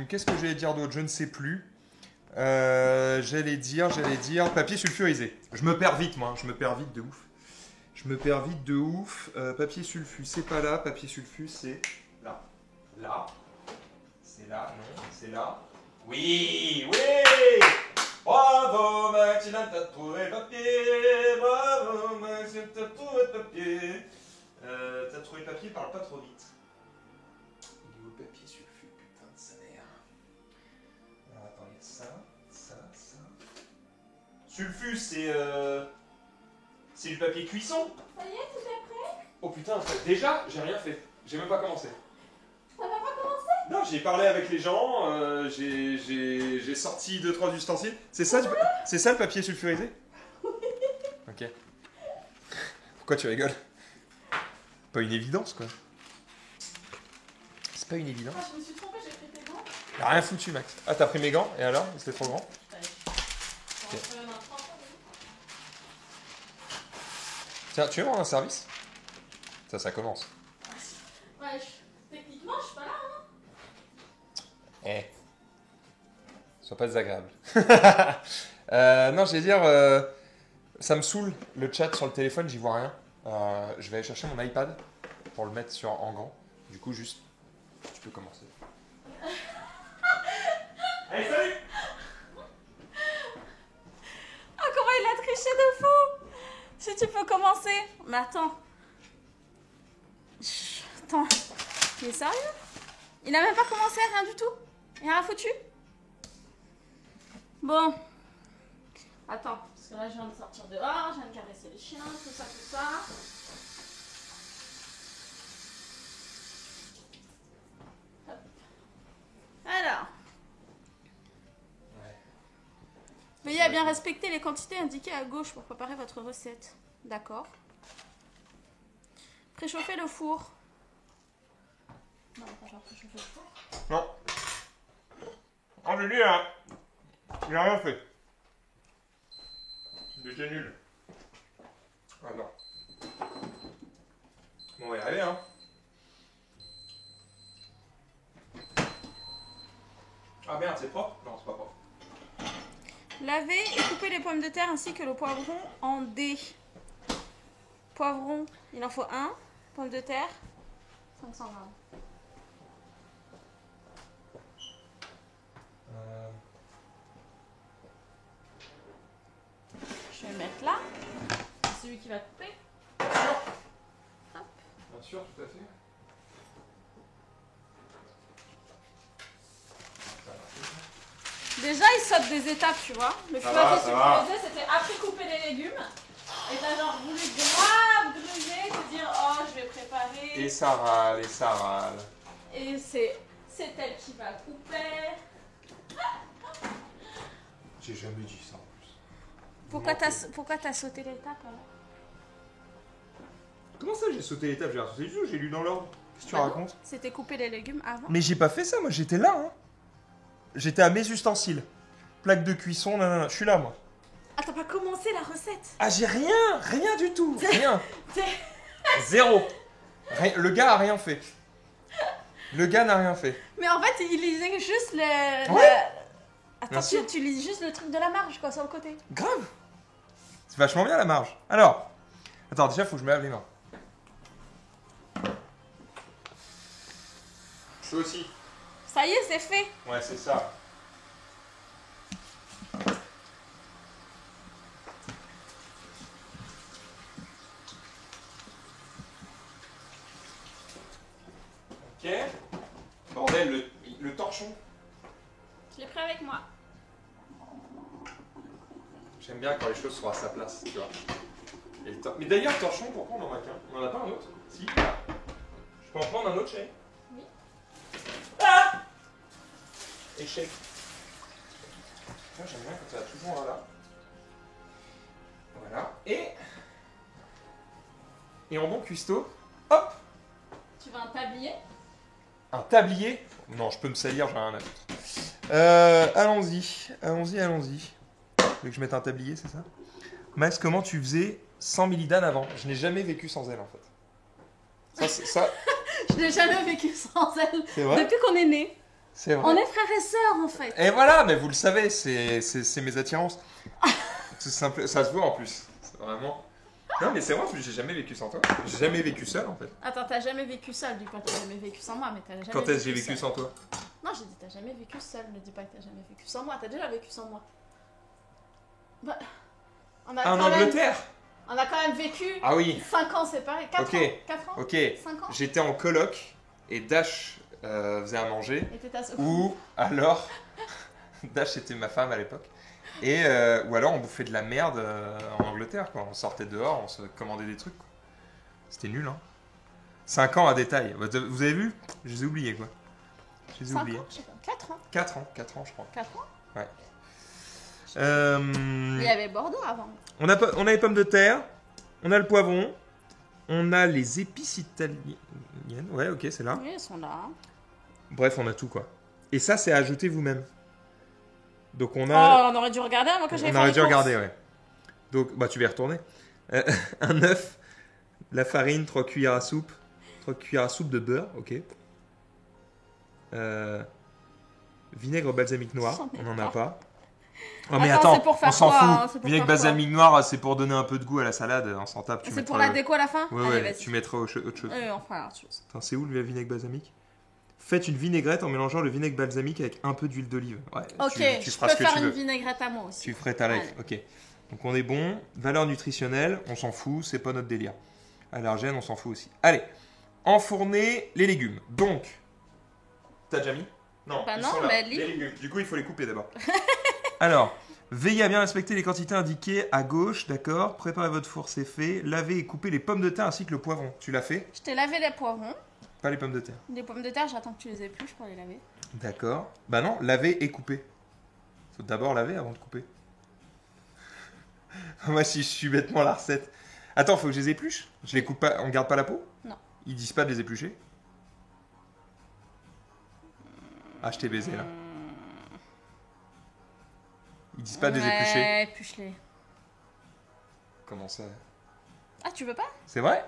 Qu'est-ce que j'allais dire d'autre? Je ne sais plus. J'allais dire papier sulfurisé. Je me perds vite, moi. Je me perds vite de ouf. Papier sulfu, c'est pas là. Papier sulfu, c'est là. Là. C'est là, non. C'est là. Oui. Bravo, Maxime, t'as trouvé le papier. Bravo, Maxime, t'as trouvé le papier. T'as trouvé le papier, parle pas trop vite. Il est où le papier sulfu, putain de sa mère. Alors attends, il y a ça. Sulfu, c'est du papier cuisson. Ça y est, tout est prêt? Oh putain, déjà, j'ai rien fait. J'ai même pas commencé. Ça va pas commencer? Non, j'ai parlé avec les gens, j'ai sorti 2-3 ustensiles. C'est ça le papier sulfurisé? Oui. Ok. Pourquoi tu rigoles? Pas une évidence, quoi. C'est pas une évidence. Ah, je me suis trompée, j'ai pris tes gants. Y'a rien foutu, Max. Ah, t'as pris mes gants? Et alors? C'était trop grand? Okay. Tiens, tu veux voir un service? Ça commence. Ouais, techniquement, je suis pas là, hein. Sois pas désagréable. Non, je vais dire, ça me saoule le chat sur le téléphone, j'y vois rien. Je vais aller chercher mon iPad pour le mettre en grand. Du coup, juste, tu peux commencer. Allez, salut! Oh, comment il a triché de fou! Si tu peux commencer. Mais attends. Attends. Il est sérieux? Il a même pas commencé, rien du tout? Il a rien foutu? Bon. Attends, parce que là je viens de sortir dehors, je viens de caresser les chiens, tout ça. Hop. Alors. Veuillez à bien respecter les quantités indiquées à gauche pour préparer votre recette. D'accord. Préchauffer le four. Non, pas genre préchauffer le four. Non. Oh, je dis, hein. Il a rien fait. J'étais nul. Ah non. Bon, on va y arriver, hein. Ah merde, c'est propre? Non, c'est pas propre. Lavez et coupez les pommes de terre ainsi que le poivron en dés. Poivron, il en faut 1. Pommes de terre, 500 grammes. Je vais le mettre là. C'est celui qui va couper. Hop. Bien sûr, tout à fait. Déjà, il saute des étapes, tu vois. Le plus facile c'était après couper les légumes. Et t'as genre voulu grave gruger, te dire oh je vais préparer. Et ça râle. Et c'est elle qui va couper. J'ai jamais dit ça en plus. Pourquoi t'as sauté l'étape alors? Comment ça j'ai sauté l'étape? J'ai rien sauté du tout, j'ai lu dans l'ordre. Qu'est-ce que tu racontes? C'était couper les légumes avant. Mais j'ai pas fait ça, moi j'étais là. Hein. J'étais à mes ustensiles. Plaque de cuisson, nanana. Je suis là moi. Ah, t'as pas commencé la recette? Ah, j'ai rien du tout. Rien. Zéro. Le gars a rien fait. Le gars n'a rien fait. Mais en fait, il lisait juste le. Ouais. Attends, tu lis juste le truc de la marge, quoi, sur le côté. Grave. C'est vachement bien la marge. Alors, attends, déjà, faut que je me lave les mains. Je aussi. Ça y est, c'est fait. Ouais, c'est ça. Ok. Bordel, le torchon. Je l'ai pris avec moi. J'aime bien quand les choses sont à sa place, tu vois. Mais d'ailleurs, torchon, pourquoi on en a qu'un? On en a pas un autre? Si. Je peux en prendre un autre, chérie? Oui. Ah! Échec. Moi, j'aime bien quand ça va toujours là. Voilà. Et en bon cuistot, hop! Tu veux un tablier? Un tablier? Non, je peux me salir, j'en ai rien à foutre. Allons-y. Tu veux que je mette un tablier, c'est ça? Max, comment tu faisais sans Milidane avant? Je n'ai jamais vécu sans elle, en fait. Ça... Je n'ai jamais vécu sans elle. C'est vrai? Depuis qu'on est nés. C'est vrai. On est frères et sœurs, en fait. Et voilà, mais vous le savez, c'est mes attirances. C'est simple, ça se voit en plus. C'est vraiment... Non, mais c'est vrai, en plus, j'ai jamais vécu sans toi. J'ai jamais vécu seul, en fait. Attends, t'as jamais vécu seul, dis pas que t'as jamais vécu sans moi, mais t'as jamais Quand est-ce que j'ai vécu seul. sans toi? Non, j'ai dit t'as jamais vécu seul, ne dis pas que t'as jamais vécu sans moi, t'as déjà vécu sans moi. Bah, on a En quand même- Angleterre? On a quand même vécu Ah oui. 5 ans séparés, 4 Ok. ans, 4 ans, Ok. 5 ans. J'étais en coloc et Dash faisait à manger. Et t'étais à Ou alors, Dash était ma femme à l'époque. Et ou alors on bouffait de la merde en Angleterre, quoi. On sortait dehors, on se commandait des trucs, quoi. C'était nul, hein. 5 ans à détail. Vous avez vu? Je les ai oubliés, quoi. Je les ai 5 oubliés. ans, je sais pas, 4 ans. 4 ans, je crois. 4 ans. Ouais. Il y avait Bordeaux avant. On a les pommes de terre, on a le poivron, on a les épices italiennes. Ouais, ok, c'est là. Oui, ils sont là. Bref, on a tout, quoi. Et ça, c'est à ajouter vous-même. Donc on Oh, a... on aurait dû regarder avant que j'aille On faire aurait les dû courses. regarder, ouais. Donc, bah, tu vas y retourner. Un œuf, la farine, 3 cuillères à soupe. 3 cuillères à soupe de beurre, ok. Vinaigre balsamique noir, J'en ai on n'en a pas. pas. Oh, mais Attends, c'est attends, pour faire on s'en quoi, hein, fout. c'est pour Vinaigre faire quoi balsamique noir, c'est pour donner un peu de goût à la salade, on s'en tape. Tu C'est mettras pour la le- déco à la fin. Ouais, Allez, ouais, vas-y. tu mettras autre chose. On fera autre chose. Attends, c'est où le vinaigre balsamique? Faites une vinaigrette en mélangeant le vinaigre balsamique avec un peu d'huile d'olive. Ouais, Ok, tu je feras peux ce que faire tu une veux. vinaigrette à moi aussi. Tu ferais ta life, Allez. ok. Donc on est bon. Valeur nutritionnelle, on s'en fout, c'est pas notre délire. Allergène, on s'en fout aussi. Allez, enfourner les légumes. Donc, t'as déjà mis? Non, Bah ils non, sont là, mais les légumes. Du coup, il faut les couper d'abord. Alors, veillez à bien respecter les quantités indiquées à gauche, d'accord. Préparez votre four, c'est fait. Lavez et coupez les pommes de terre ainsi que le poivron. Tu l'as fait? Je t'ai lavé les poivrons. Pas les pommes de terre. Les pommes de terre, j'attends que tu les épluches pour les laver. D'accord. Bah non, laver et couper. Faut d'abord laver avant de couper. Moi, si je suis bêtement la recette. Attends, faut que je les épluche? Je les coupe pas, on garde pas la peau? Non. Ils disent pas de les éplucher? Ah, je t'ai baisé là. Ils disent pas de les éplucher? Ouais, épluche-les. Comment ça? Ah, tu veux pas? C'est vrai?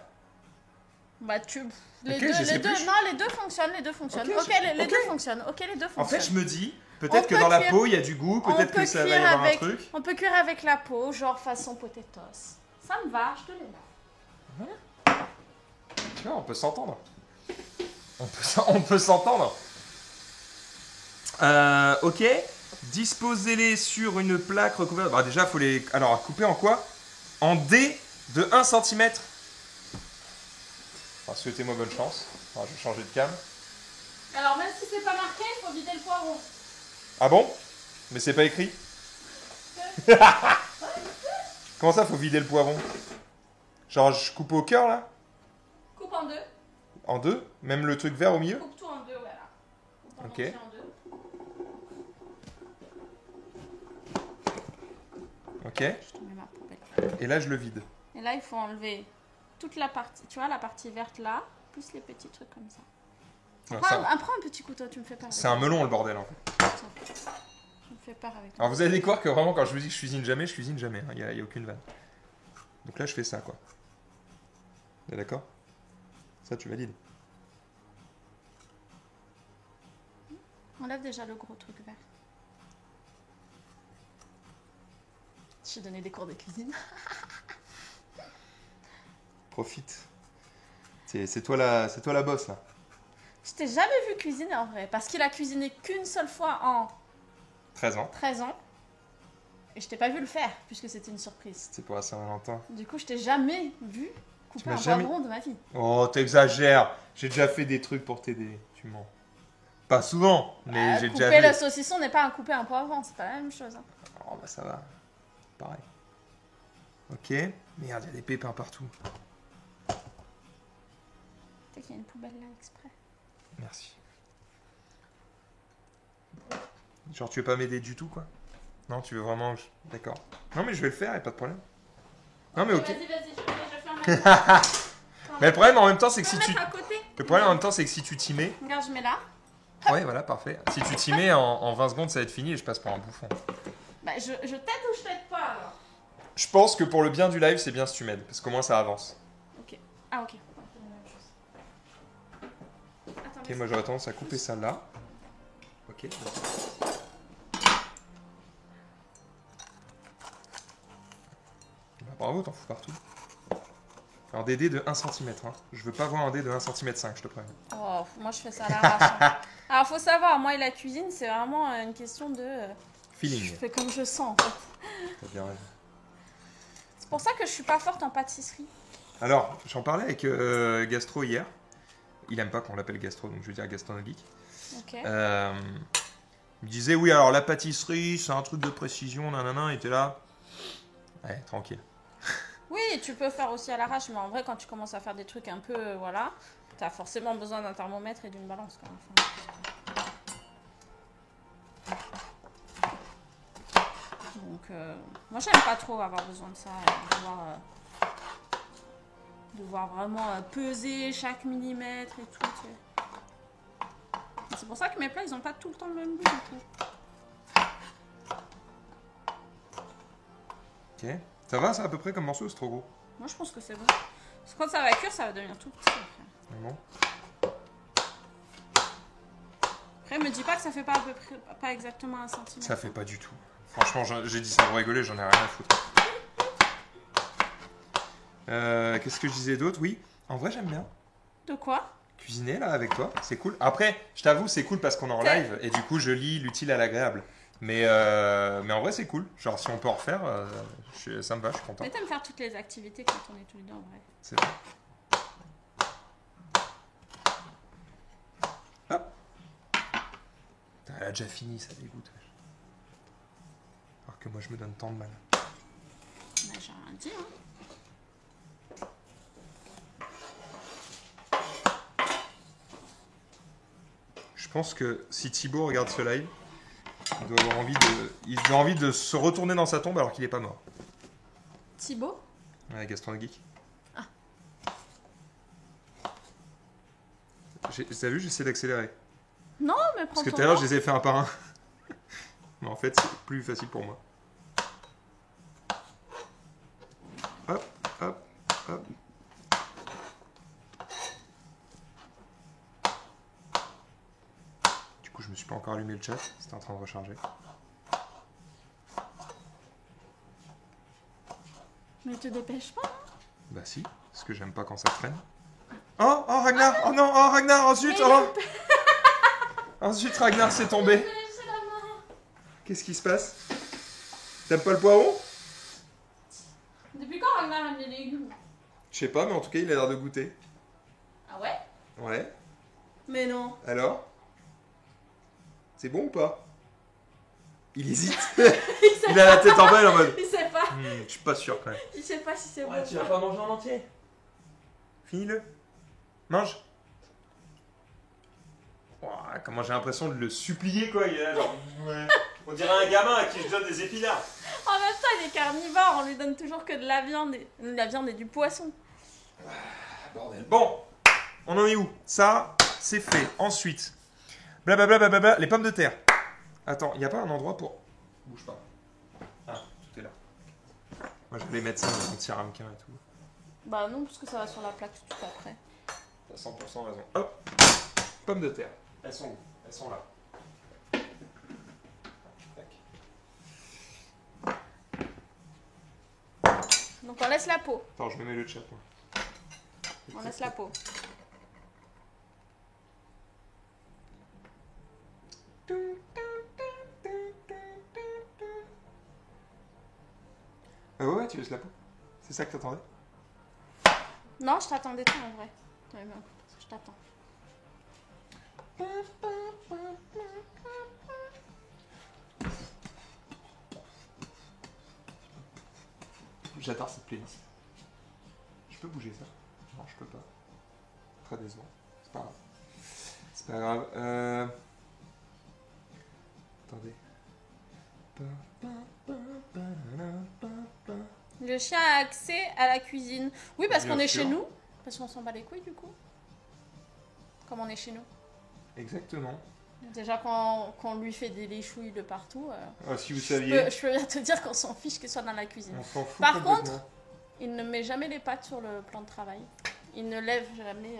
Bah, tu. Ok, je les épluche. Non, les deux fonctionnent, les deux fonctionnent. Ok, Ok, les ok. deux fonctionnent. Ok, les deux En fait, je fonctionnent. me dis, peut-être On que peut dans la cuire- peau, il y a du goût, On peut-être peut que ça va y cuire avoir avec- un truc. On peut cuire avec la peau, genre façon potatoes. Ça me va, je te les lave. Tu vois, on peut s'entendre. On peut s'entendre. Ok. Disposez-les sur une plaque recouverte. Bah, déjà, faut les. Alors, couper en quoi? En dés de 1 cm. Enfin, souhaitez-moi bonne chance. Alors, je vais changer de cam. Alors, même si c'est pas marqué, il faut vider le poivron. Ah bon? Mais c'est pas écrit. Comment ça, faut vider le poivron? Genre, je coupe au cœur là? Coupe en deux. En deux? Même le truc vert au milieu? Coupe tout en deux, voilà. Coupe en Ok. entier en deux. Ok. Je te mets ma poubelle. Et là, je le vide. Et là, il faut enlever toute la partie, tu vois, la partie verte là, plus les petits trucs comme ça. Prends un petit couteau, tu me fais peur. C'est un melon, le bordel, en fait. Tu me fais peur avec toi. Alors, vous allez découvrir que vraiment, quand je vous dis que je cuisine jamais, hein. Il n'y a aucune vanne. Donc là, je fais ça, quoi. T'es d'accord? Ça, tu valides. Enlève déjà le gros truc vert. J'ai donné des cours de cuisine. Profite. C'est toi la boss, là. Je t'ai jamais vu cuisiner en vrai, parce qu'il a cuisiné qu'une seule fois en 13 ans. 13 ans. Et je t'ai pas vu le faire, puisque c'était une surprise. C'est pour la Saint-Valentin. Du coup, je t'ai jamais vu couper un poivron de ma vie. Oh, t'exagères. J'ai déjà fait des trucs pour t'aider. Tu mens. Pas souvent, mais j'ai déjà vu. Couper le saucisson n'est pas couper un poivron, c'est pas la même chose. Hein. Oh, bah ça va. Pareil. Ok. Merde, il y a des pépins partout. Peut-être qu'il y a une poubelle là exprès. Merci. Genre, tu veux pas m'aider du tout, quoi? Non, tu veux vraiment... D'accord. Non, mais je vais le faire, y a pas de problème. Non, mais ok. Vas-y, je ferme. Mais le problème en même temps, c'est que si tu... Le problème en même temps, c'est que si tu t'y mets... Regarde, je mets là. Ouais, voilà, parfait. Si tu t'y mets, en 20 secondes, ça va être fini et je passe pour un bouffon. Bah, je t'aide ou je t'aide pas, alors? Je pense que pour le bien du live, c'est bien si tu m'aides, parce qu'au moins ça avance. Ok. Ah, ok. Attends, Ok, moi j'aurais tendance à couper ça là. Ok. Bah, bravo, t'en fous partout. Alors des dés de 1 cm. Hein. Je veux pas voir un dé de 1 cm 5, je te préviens. Oh, moi je fais ça à l'arrache. Hein. Alors faut savoir, moi et la cuisine, c'est vraiment une question de... Feeling. Je fais comme je sens, en fait. T'as bien raison. C'est pour ça que je suis pas forte en pâtisserie. Alors, j'en parlais avec Gastro hier. Il aime pas qu'on l'appelle Gastro, donc je veux dire Gastronomique. Ok. Il me disait, oui, alors la pâtisserie, c'est un truc de précision, nanana, il était là. Ouais, tranquille. Oui, tu peux faire aussi à l'arrache, mais en vrai, quand tu commences à faire des trucs un peu, voilà, t'as forcément besoin d'un thermomètre et d'une balance, quand même. Donc, moi, j'aime pas trop avoir besoin de ça, devoir vraiment peser chaque millimètre et tout. Tu sais. C'est pour ça que mes plats, ils ont pas tout le temps le même goût, du coup. Ok. Ça va, ça, à peu près comme morceau, c'est trop gros? Moi, je pense que c'est bon. Parce que quand ça va cuire, ça va devenir tout petit. Bon. Après, me dis pas que ça fait pas à peu près, pas exactement 1 centimètre. Ça fait pas du tout. Franchement, j'ai dit ça pour rigoler, j'en ai rien à foutre. Qu'est-ce que je disais d'autre? Oui, en vrai, j'aime bien. De quoi? Cuisiner, là, avec toi, c'est cool. Après, je t'avoue, c'est cool parce qu'on est en live et du coup, je lis l'utile à l'agréable. Mais en vrai, c'est cool. Genre, si on peut en refaire, ça me va, je suis content. Mais t'aimes faire toutes les activités quand on est tous les deux, en vrai. C'est vrai. Hop. Putain, elle a déjà fini, ça dégoûte. Alors que moi, je me donne tant de mal. Bah, j'ai rien dit, hein. Je pense que si Thibaut regarde ce live, il doit avoir envie de se retourner dans sa tombe alors qu'il est pas mort. Thibaut? Ouais, Gaston le Geek. Ah. T'as vu, j'essaie d'accélérer. Non, mais prends Parce que ton tout à l'heure, temps. je les ai fait un par un. Mais en fait, c'est plus facile pour moi. Hop, hop, hop. Du coup, je me suis pas encore allumé le chat. C'était en train de recharger. Mais te dépêche pas. Bah si, parce que j'aime pas quand ça traîne. Oh, oh Ragnar, oh non, oh Ragnar, oh zut, oh. Oh zut, Ragnar, c'est tombé. Qu'est-ce qui se passe? T'aimes pas le poireau? Depuis quand Ragnar aime les légumes? Je sais pas, mais en tout cas, il a l'air de goûter. Ah ouais? Ouais. Mais non. Alors? C'est bon ou pas? Il hésite. Il a la tête en bas, en mode. Il sait pas. Je suis pas sûr quand même. Il sait pas si c'est bon. Tu vas pas manger en entier? Finis-le. Mange. Ouah, comment j'ai l'impression de le supplier, quoi. Il est là, genre. Ouais. On dirait un gamin à qui je donne des épinards. En même temps, il est carnivore, on lui donne toujours que de la viande et du poisson. Bordel. Bon, on en est où? Ça, c'est fait. Ensuite, blablabla, les pommes de terre. Attends, il n'y a pas un endroit pour... Bouge pas. Ah, tout est là. Moi, je vais les mettre ça dans un petit ramequin et tout. Bah non, parce que ça va sur la plaque tout après. T'as 100% raison. Hop, pommes de terre. Elles sont où? Elles sont là. Donc on laisse la peau. Attends, je me mets le chat, moi. On laisse la peau. Ouais, tu laisses la peau. C'est ça que t'attendais? Non, je t'attendais toi en vrai. Ouais, bon, je t'attends. J'adore cette playlist. Je peux bouger ça? Non, je peux pas. Très décevant. C'est pas grave. C'est pas grave. Attendez. Le chien a accès à la cuisine. Oui, parce Bien qu'on est sûr. chez nous. Parce qu'on s'en bat les couilles du coup. Comme on est chez nous. Exactement. Déjà qu'on lui fait des léchouilles de partout. Ah, si vous saviez. Je peux bien te dire qu'on s'en fiche qu'il soit dans la cuisine. On s'en fout Par complètement. contre, il ne met jamais les pattes sur le plan de travail. Il ne lève jamais.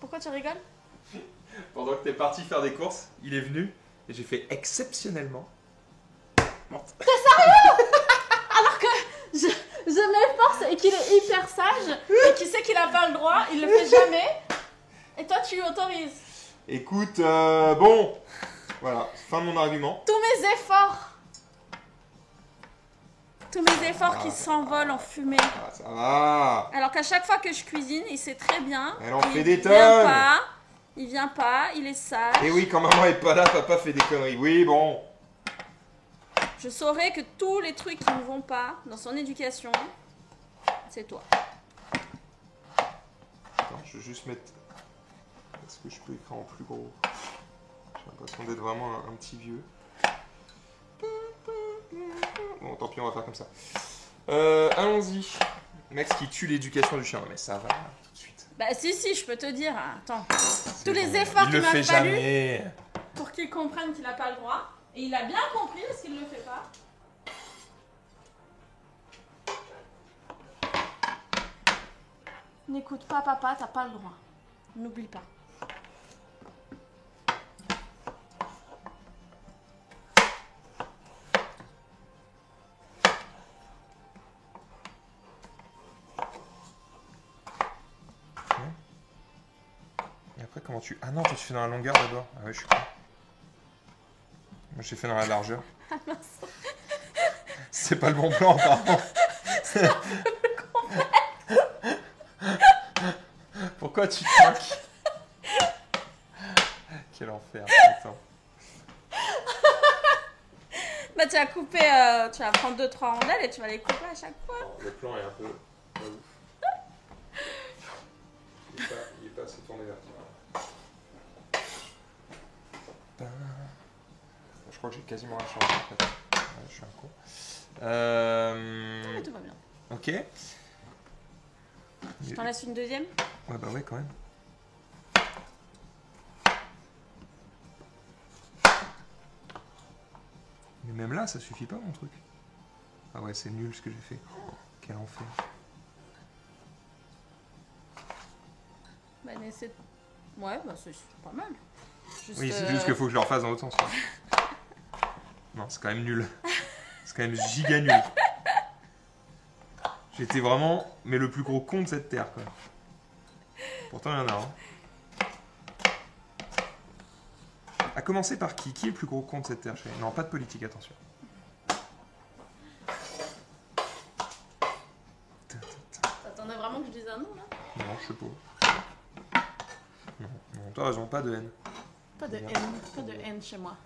Pourquoi tu rigoles? Pendant que t'es parti faire des courses, il est venu et j'ai fait exceptionnellement. Alors que je m'efforce et qu'il est hyper sage et qu'il sait qu'il n'a pas le droit, il le fait jamais. Et toi, tu lui autorises. Écoute, bon. Voilà, fin de mon argument. Tous mes efforts qui s'envolent en fumée. Ah, ça va. Alors qu'à chaque fois que je cuisine, il sait très bien. Elle en fait des vient tonnes. pas, il vient pas, il est sage. Et oui, quand maman est pas là, papa fait des conneries. Oui, bon. Je saurais que tous les trucs qui ne vont pas dans son éducation, c'est toi. Attends, je vais juste mettre... Est-ce que je peux écrire en plus gros? J'ai l'impression d'être vraiment un petit vieux. Bon, tant pis, on va faire comme ça. Allons-y. Max qui tue l'éducation du chien. Mais ça va, tout de suite. Bah si, je peux te dire. Attends. C'est Tous les bon. efforts Il qu'il le m'a fait fallu jamais. pour qu'il comprenne qu'il n'a pas le droit. Et il a bien compris parce qu'il ne le fait pas. N'écoute pas papa, t'as pas le droit. N'oublie pas. Et après, comment tu... Ah non, toi, tu fais dans la longueur d'abord. Ah ouais, je suis con. Moi, j'ai fait dans la largeur. C'est pas le bon plan, apparemment. Pourquoi tu trinques? Quel enfer. Attends. Bah tu vas couper, tu vas prendre 2-3 rondelles et tu vas les couper à chaque fois. Non, le plan est un peu... pas ouf. Il est pas assez tourné vers toi. Je crois que j'ai quasiment un changement en fait. Ouais, je suis un con. Mais tout va bien. Ok. Je t'en laisse une deuxième. Ouais, bah ouais, quand même. Mais même là, ça suffit pas mon truc. Ah ouais, c'est nul ce que j'ai fait. Oh, quel enfer. Bah essaie. Ouais, bah c'est pas mal. Juste, Oui, c'est juste qu'il faut que je le refasse dans l'autre sens. Ouais. Non, c'est quand même nul. C'est quand même giga nul. J'étais vraiment, mais le plus gros con de cette terre, quoi. Pourtant, il y en a un. À commencer par qui? Qui est le plus gros con de cette terre, chérie? Non, pas de politique, attention. T'attendais vraiment que je dise un nom là? Non, je sais pas. Non, non, t'as raison, pas de haine. Pas de haine, pas de haine chez moi.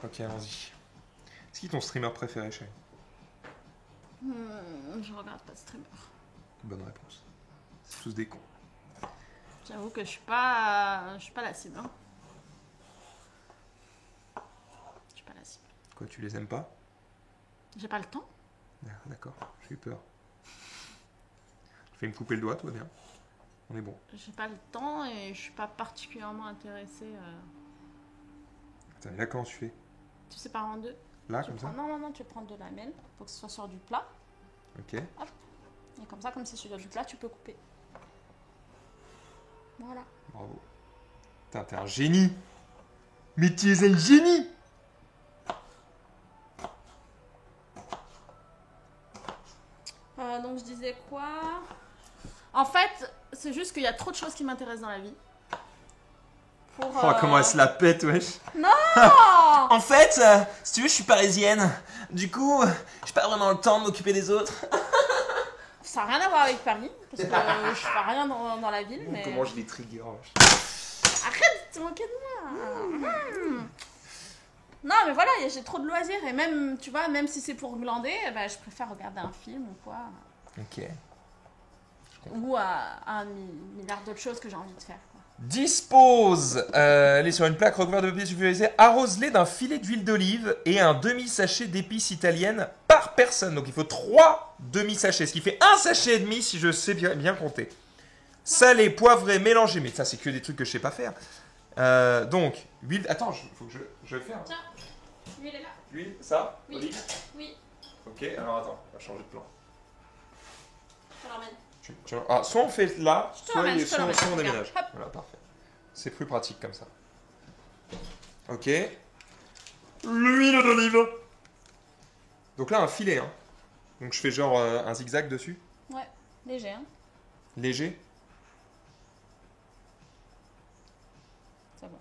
Ok, allons-y. C'est qui ton streamer préféré, chérie? Je regarde pas de streamer. Bonne réponse. C'est tous des cons. J'avoue que je suis pas la cible. Hein. Je suis pas la cible. Quoi, tu les aimes pas? J'ai pas le temps. D'accord, j'ai eu peur. Tu fais me couper le doigt, toi, bien. On est bon. J'ai pas le temps et je suis pas particulièrement intéressée. Attends, mais là, comment tu fais? Tu sépares en deux. Là, comme ça? Non, tu prends de la lamelle pour que ce soit sur du plat. Ok. Hop. Et comme ça, comme c'est sur du plat, tu peux couper. Voilà. Bravo. Putain, t'es un génie. Mais tu es un génie. Donc je disais quoi? En fait, c'est juste qu'il y a trop de choses qui m'intéressent dans la vie. Pour, Oh, comment elle se la pète, wesh. Non. En fait, si tu veux, je suis parisienne. Du coup, j'ai pas vraiment le temps de m'occuper des autres. Ça n'a rien à voir avec Paris, parce que je fais rien dans la ville. Mais... Comment je les trigger, wesh. Arrête de te moquer de moi. Non, mais voilà, j'ai trop de loisirs. Et même, tu vois, même si c'est pour glander, bah, je préfère regarder un film ou quoi. Ok. Ou un milliard d'autres choses que j'ai envie de faire. Quoi. Dispose, elle est sur une plaque recouverte de papier sulfurisé, arrose-les d'un filet d'huile d'olive et un demi-sachet d'épices italiennes par personne. Donc il faut 3 demi-sachets, ce qui fait un sachet et demi si je sais bien compter. Salé, poivré, mélangé, mais ça c'est que des trucs que je sais pas faire. Donc, huile... Attends, faut que je le fasse. Tiens, l'huile est là. L'huile, ça? Oui. Olive. Oui, Ok, alors attends, on va changer de plan. je te l'emmène. Soit on fait là, Je te l'emmène. soit on Regarde, déménage. hop. Voilà, parfait. C'est plus pratique comme ça. Ok. L'huile d'olive. Donc là, un filet. Hein. Donc je fais genre un zigzag dessus. Ouais, léger. Hein. Léger. C'est bon.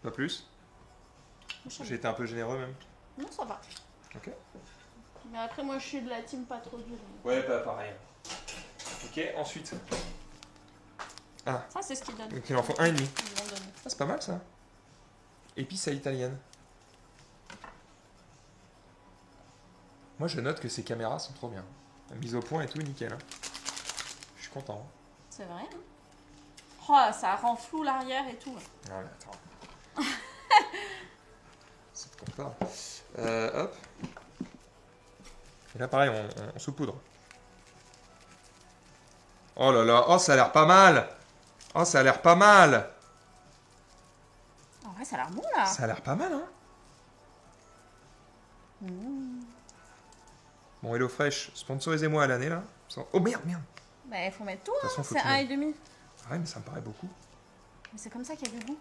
Pas plus. Ça J'ai été un peu généreux même. Non, ça va. Ok. Mais après, moi, je suis de la team pas trop dure. Ouais, pas pareil. Ok, ensuite. Ça, c'est ce qu'ils donnent. Donc il en faut un et demi. Ils vont donner. Ah, c'est pas mal ça. Épices à l'italienne. Moi je note que ces caméras sont trop bien. La mise au point et tout, nickel. Hein. Je suis content. Hein. C'est vrai. Hein. Oh, ça rend flou l'arrière et tout. Ah mais attends. C'est de quoi on parle. Hop. Et là pareil, on saupoudre. Oh là là, oh ça a l'air pas mal. Oh ça a l'air pas mal. En vrai, ça a l'air bon là. Ça a l'air pas mal, hein. Bon, HelloFresh, sponsorisez-moi à l'année là. Oh merde. Bah, il faut mettre tout, De toute hein. façon, faut C'est tout 1,5. Ouais, mais ça me paraît beaucoup. Mais c'est comme ça qu'il y a du goût.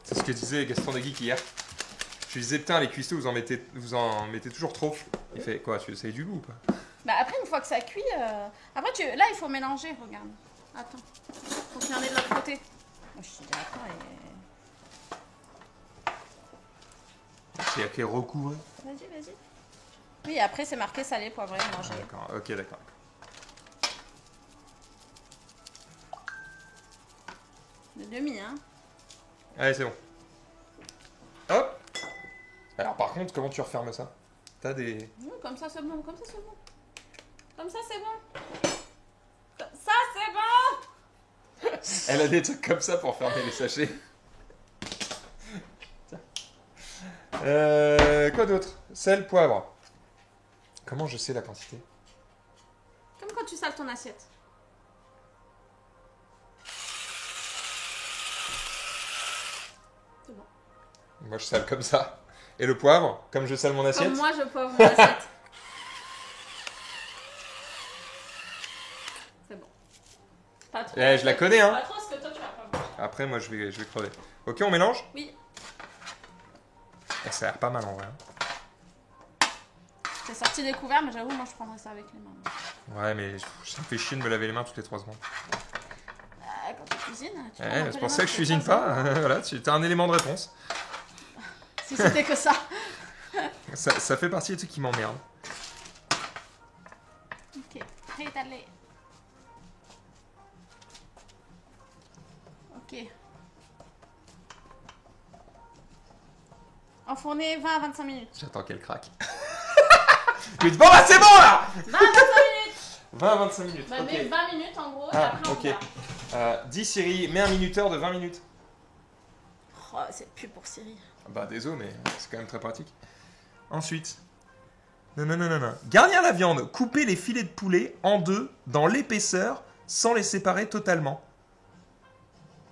C'est ce que disait Gaston de Geek hier. Je lui disais, putain, les cuistots, vous en mettez toujours trop. Il fait, quoi, tu essayes du goût ou pas? Bah, après, une fois que ça cuit, après, là, il faut mélanger, regarde. Attends. Faut qu'il y en ait de l'autre côté. Moi, je suis d'accord et... C'est à quel recouvre? Vas-y. Oui, après, c'est marqué salé, poivré, mélangé. D'accord, ok, d'accord. De demi, hein. Allez, c'est bon. Hop. Alors, par contre, comment tu refermes ça? T'as des... Comme ça, c'est bon. Comme ça, c'est bon. Comme ça, c'est bon. Ça, c'est bon. Elle a des trucs comme ça pour fermer les sachets. Quoi d'autre? Sel, poivre. Comment je sais la quantité? Comme quand tu sales ton assiette. C'est bon. Moi, je sale comme ça. Et le poivre, comme je sale mon assiette? Comme moi, je poivre mon assiette. C'est bon. Pas trop. Je la connais, hein. Pas trop, parce que toi, tu vas pas manger. Après, moi, je vais crever. Ok, on mélange? Oui. Ça a l'air pas mal en vrai. C'est sorti des couverts, mais j'avoue, moi, je prendrais ça avec les mains. Ouais, mais ça me fait chier de me laver les mains toutes les 3 secondes. Quand tu cuisines, tu prends un peu C'est les pour mains ça que je toutes les cuisine 3 pas. Voilà, tu as un élément de réponse. Si c'était que ça. Ça fait partie des trucs qui m'emmerdent. Ok, réétaler. Ok. Enfourner 20 à 25 minutes. J'attends qu'elle craque. Je lui dis, bon bah c'est bon là. 20 à 25 minutes. 20 à 25 minutes. Bah, Ok. mets 20 minutes en gros, et Ah, après on ok. regarde. Dis Siri, mets un minuteur de 20 minutes. Oh, c'est plus pour Siri. Bah désolé, mais c'est quand même très pratique. Ensuite. Non. Garnir la viande. Coupez les filets de poulet en deux dans l'épaisseur sans les séparer totalement.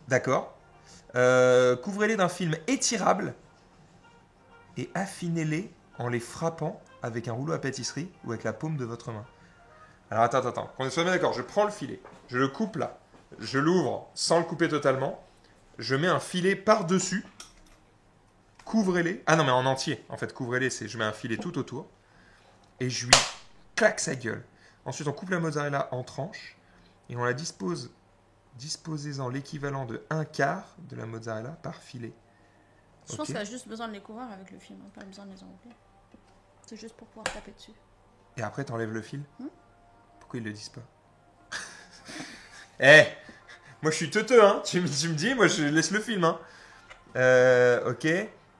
D'accord. Couvrez-les d'un film étirable et affinez-les en les frappant avec un rouleau à pâtisserie ou avec la paume de votre main. Alors attends. Qu'on soit bien d'accord, je prends le filet, je le coupe là, je l'ouvre sans le couper totalement, je mets un filet par-dessus, couvrez-les. Ah non, mais en entier, en fait, couvrez-les, c'est je mets un filet tout autour et je lui claque sa gueule. Ensuite, on coupe la mozzarella en tranches et on la disposez-en l'équivalent de 1/4 de la mozzarella par filet. Je pense qu'il a juste besoin de les couvrir avec le film, pas besoin de les enlever. C'est juste pour pouvoir taper dessus. Et après, t'enlèves le fil. Hmm. Pourquoi ils le disent pas? Eh, moi je suis teuteux, hein. Tu me dis, moi je laisse le film, hein. Ok.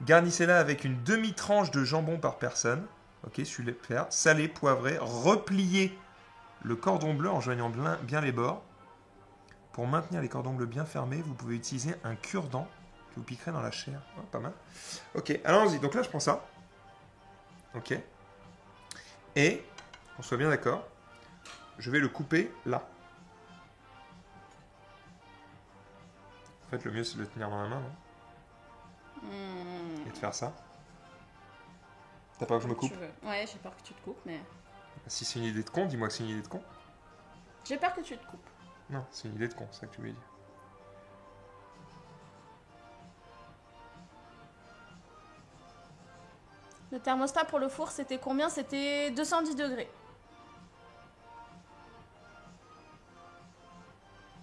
Garnissez-la avec une demi-tranche de jambon par personne. Ok, super. Salé, poivré. Repliez le cordon bleu en joignant bien les bords. Pour maintenir les cordons bleus bien fermés, vous pouvez utiliser un cure-dent que vous piquerez dans la chair. Oh, pas mal. Ok, allons-y. Donc là, je prends ça. Ok. Et, on soit bien d'accord, je vais le couper là. En fait, le mieux, c'est de le tenir dans la main, non? Et de faire ça. T'as peur que je me coupe? Ouais, j'ai peur que tu te coupes, mais... Si c'est une idée de con, dis-moi que c'est une idée de con. J'ai peur que tu te coupes. Non, c'est une idée de con, c'est ça que tu voulais dire. Le thermostat pour le four, c'était combien? C'était 210 degrés.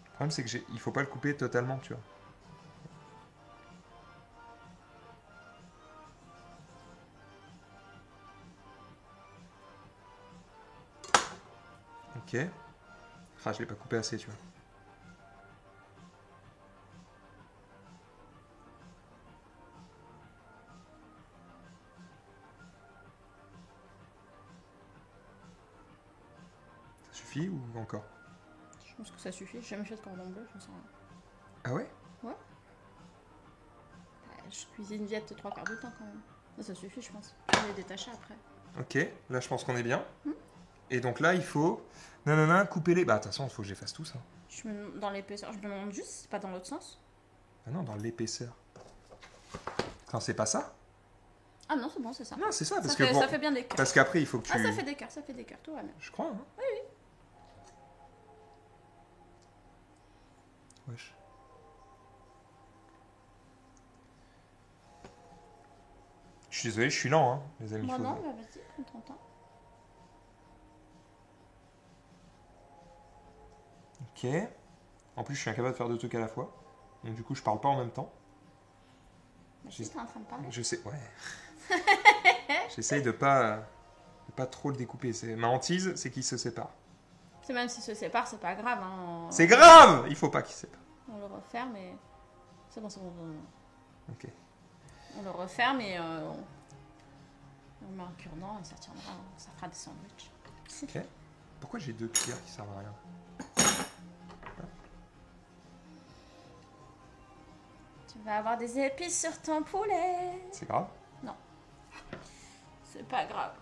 Le problème, c'est que il faut pas le couper totalement, tu vois. Ok. Ah, je l'ai pas coupé assez, tu vois. Ça suffit ou encore? Je pense que ça suffit. J'ai jamais fait de cordon bleu, je me sens rien. Ah ouais? Ouais. Je cuisine vite 3/4 du temps quand même. Ça suffit, je pense. Je vais les détacher après. Ok, là je pense qu'on est bien. Et donc là, il faut... Non, couper les... Bah, de toute façon, il faut que j'efface tout ça. Je me... Dans l'épaisseur, je me demande juste si c'est pas dans l'autre sens. Ah non, dans l'épaisseur. Quand c'est pas ça? Ah non, c'est bon, c'est ça. Non, c'est ça, parce Ça que... fait, bon, ça fait bien des cœurs. parce qu'après, il faut que tu... Ah, ça fait des cœurs, tout va bien. Je crois, hein. Oui. Wesh. Je suis désolé, je suis lent, hein, les amis. Moi faut- non, bah vas-y, prends ton temps. Ok. En plus, je suis incapable de faire deux trucs à la fois. Donc du coup, je parle pas en même temps. Bah si, t'es en train de parler. Je sais, ouais. J'essaye de pas trop le découper. Ma hantise, c'est qu'il se sépare. C'est même s'ils se séparent, c'est pas grave. Hein. C'est grave! Il faut pas qu'il se sépare. On le referme et... C'est bon, c'est bon. Ok. On le referme et on met un cure-dent et ça tiendra. Ça fera des sandwichs. Ok. Pourquoi j'ai deux cuillères qui servent à rien? Tu vas avoir des épices sur ton poulet. C'est grave? Non. C'est pas grave.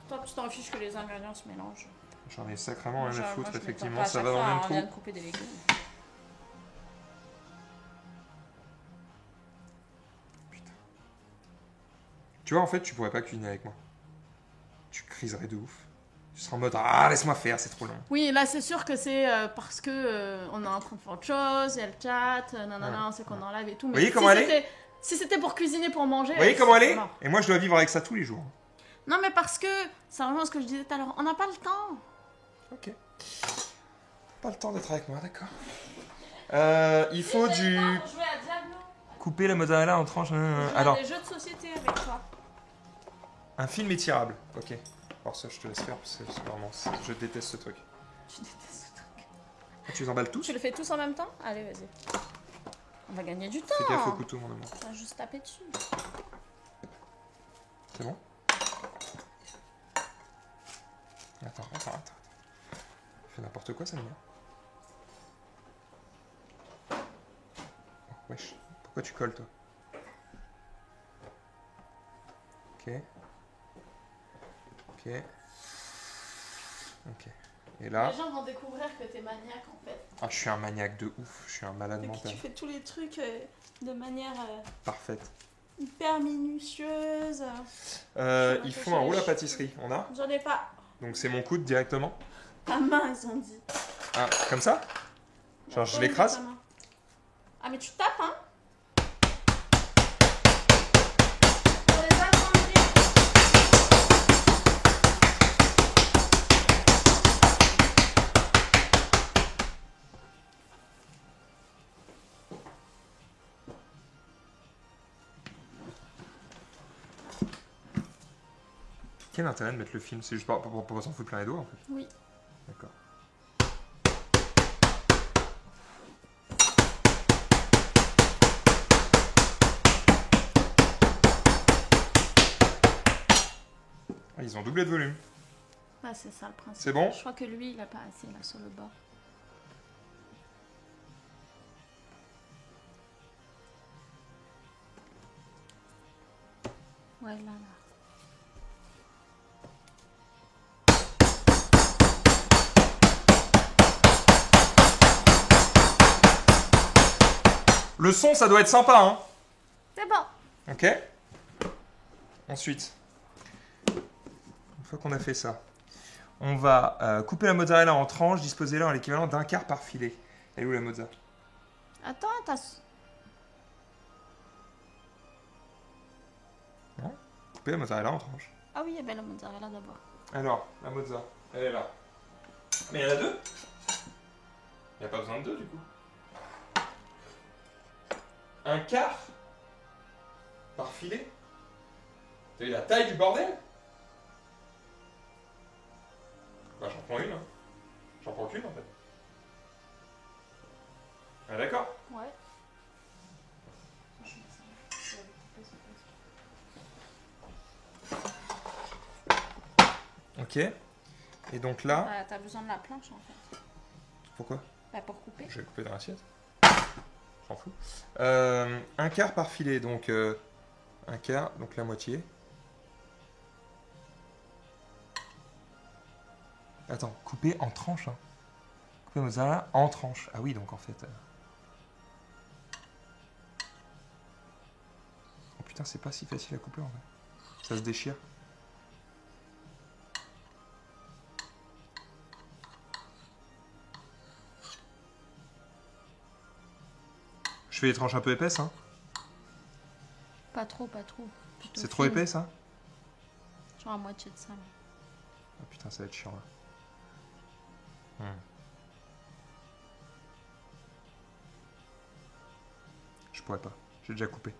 Toi, tu t'en fiches que les ingrédients se mélangent. J'en ai sacrément rien à Moi, foutre, je m'étonne effectivement. pas à Ça chaque va dans fois, le même on vient trou. de couper des légumes. Tu vois, en fait, tu pourrais pas cuisiner avec moi. Tu criserais de ouf. Tu seras en mode, ah, laisse-moi faire, c'est trop long. Oui, là, c'est sûr que c'est parce que on est en train de faire autre chose, il y a le chat, on sait qu'on est en live et tout. Mais voyez comment elle est? Si c'était pour cuisiner, pour manger... Vous voyez comment elle est? mort. Et moi, je dois vivre avec ça tous les jours. Non, mais parce que, ça rejoint ce que je disais tout à l'heure, on n'a pas le temps. Ok. Pas le temps d'être avec moi, d'accord. Il faut du... Jouer à Diablo. Couper la mozzarella en tranches. Alors, Alors, des jeux de société avec toi. un film étirable. Ok. Alors ça, je te laisse faire, parce que c'est vraiment... Je déteste ce truc. Tu détestes ce truc. Ah, tu les emballes tous? Tu le fais tous en même temps? Allez, vas-y. On va gagner du temps. Fais gaffe au couteau, mon amour. On va juste taper dessus. C'est bon? Attends. Fais n'importe quoi, ça m'énerve. Oh, wesh. Pourquoi tu colles, toi? Ok. Et là... Les gens vont découvrir que t'es maniaque, en fait. Ah, je suis un maniaque de ouf. Je suis un malade Et que mental. tu fais tous les trucs de manière Parfaite. hyper minutieuse. Il faut un roule à pâtisserie. On a? J'en ai pas. Donc c'est mon coude directement. Ta main, ils ont dit. Ah, comme ça? Genre je l'écrase? Ah, mais tu tapes, hein? Pour les attendrir. Quel intérêt de mettre le film? C'est juste pour s'en foutre plein les doigts en fait. Oui. D'accord. Ah, ils ont doublé de volume. Bah, c'est ça le principe. C'est bon? Je crois que lui, il a pas assez là sur le bord. Ouais, là. Le son, ça doit être sympa, hein? C'est bon. Ok. Ensuite, une fois qu'on a fait ça, on va couper la mozzarella en tranches, disposer-la en l'équivalent d'un quart par filet. Elle est où la mozza? Attends, Non? Couper la mozzarella en tranches. Ah oui, il y avait la mozzarella d'abord. Alors, la mozza, elle est là. Mais il y en a deux? Il n'y a pas besoin de deux du coup. Un quart par filet? T'as vu la taille du bordel? Bah j'en prends une, hein. J'en prends qu'une en fait. Ah d'accord? Ouais. Ok. Et donc là... T'as besoin de la planche en fait. Pourquoi? Bah, pour couper. Je vais couper dans l'assiette. J'en fous. Un quart par filet, donc un quart, donc la moitié. Attends, couper en tranches. Hein. Couper mozzarella en tranches. Ah oui, donc en fait... Oh putain, c'est pas si facile à couper en fait. Ça se déchire. Je fais les tranches un peu épaisses, hein. Pas trop, pas trop. C'est trop épais, ça? Genre à moitié de ça. Là. Ah putain, ça va être chiant, là. Je pourrais pas. J'ai déjà coupé.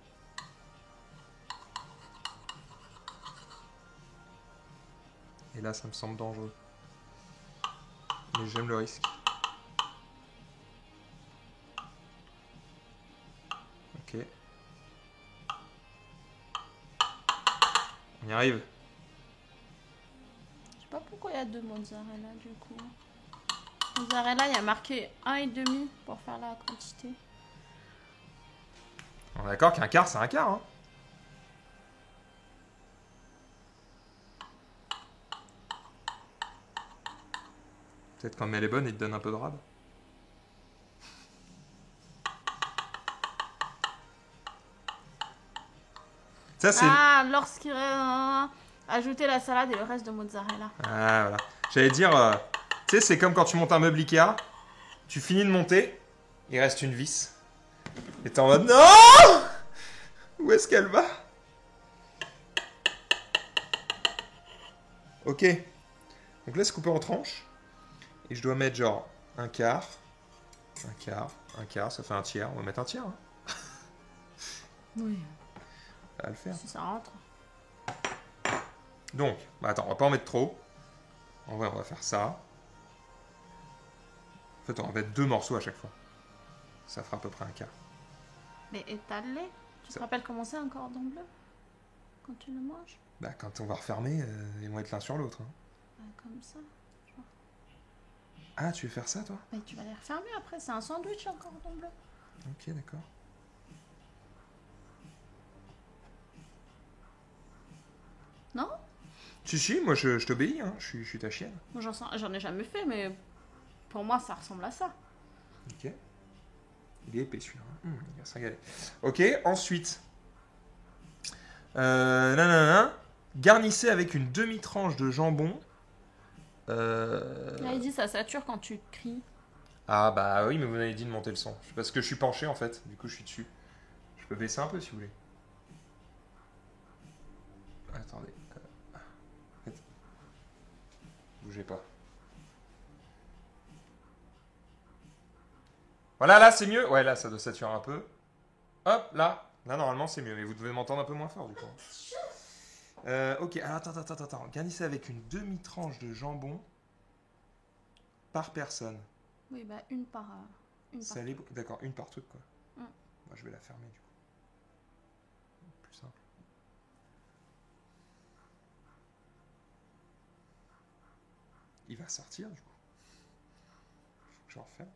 Et là, ça me semble dangereux. Mais j'aime le risque. Ok. On y arrive. Je sais pas pourquoi il y a deux mozzarella du coup. Mozzarella, il y a marqué 1,5 pour faire la quantité. On est d'accord qu'un quart, c'est un quart, hein. Peut-être quand elle est bonne, il te donne un peu de rab. Ça, c'est... Ah, lorsqu'il ajouter la salade et le reste de mozzarella. Ah, voilà. J'allais dire, tu sais, c'est comme quand tu montes un meuble Ikea, tu finis de monter, il reste une vis. Et t'es en mode, non! Où est-ce qu'elle va? Ok. Donc là, c'est coupé en tranches. Et je dois mettre genre un quart, ça fait un tiers. On va mettre un tiers. Hein. Oui. Ça va le faire. Si ça rentre. Donc, bah attends, on va pas en mettre trop. En vrai, on va faire ça. En fait, on va mettre 2 morceaux à chaque fois. Ça fera à peu près un quart. Mais étale-les. Tu te rappelles comment c'est un cordon bleu quand tu le manges? Bah, quand on va refermer, ils vont être l'un sur l'autre. Hein. Comme ça. Ah, tu veux faire ça, toi? Mais tu vas les refermer après, c'est un sandwich en cordon bleu. Ok, d'accord. Non? Si, moi je t'obéis, hein. Je suis ta chienne. Moi, j'en ai jamais fait, mais pour moi, ça ressemble à ça. Ok. Il est épais celui-là. Il va se régaler. Ok, ensuite. Nanana. Garnissez avec une demi-tranche de jambon. Là, il dit ça sature quand tu cries. Ah bah oui, mais vous m'avez dit de monter le son. Parce que je suis penché en fait, du coup je suis dessus. Je peux baisser un peu si vous voulez. Attendez. Bougez pas. Voilà, là c'est mieux. Ouais, là ça doit saturer un peu. Hop, là. Là normalement c'est mieux, mais vous devez m'entendre un peu moins fort du coup. Ok, alors attends. Garnissez avec une demi-tranche de jambon par personne. Oui, bah une par. D'accord, une par truc quoi. Mm. Moi je vais la fermer du coup. Plus simple. Il va sortir du coup. Faut que je referme.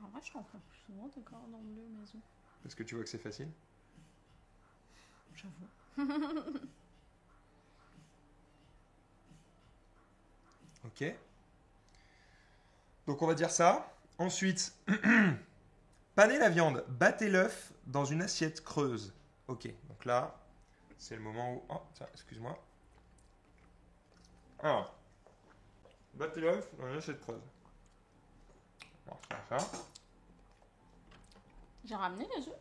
En vrai, je rencontre plus souvent des cordons bleus maison. Parce que tu vois que c'est facile. J'avoue. Ok. Donc on va dire ça. Ensuite, panez la viande, battez l'œuf dans une assiette creuse. Ok, donc là, c'est le moment où... Oh, tiens, excuse-moi. Alors, battez l'œuf dans une assiette creuse. On va faire ça. J'ai ramené les œufs.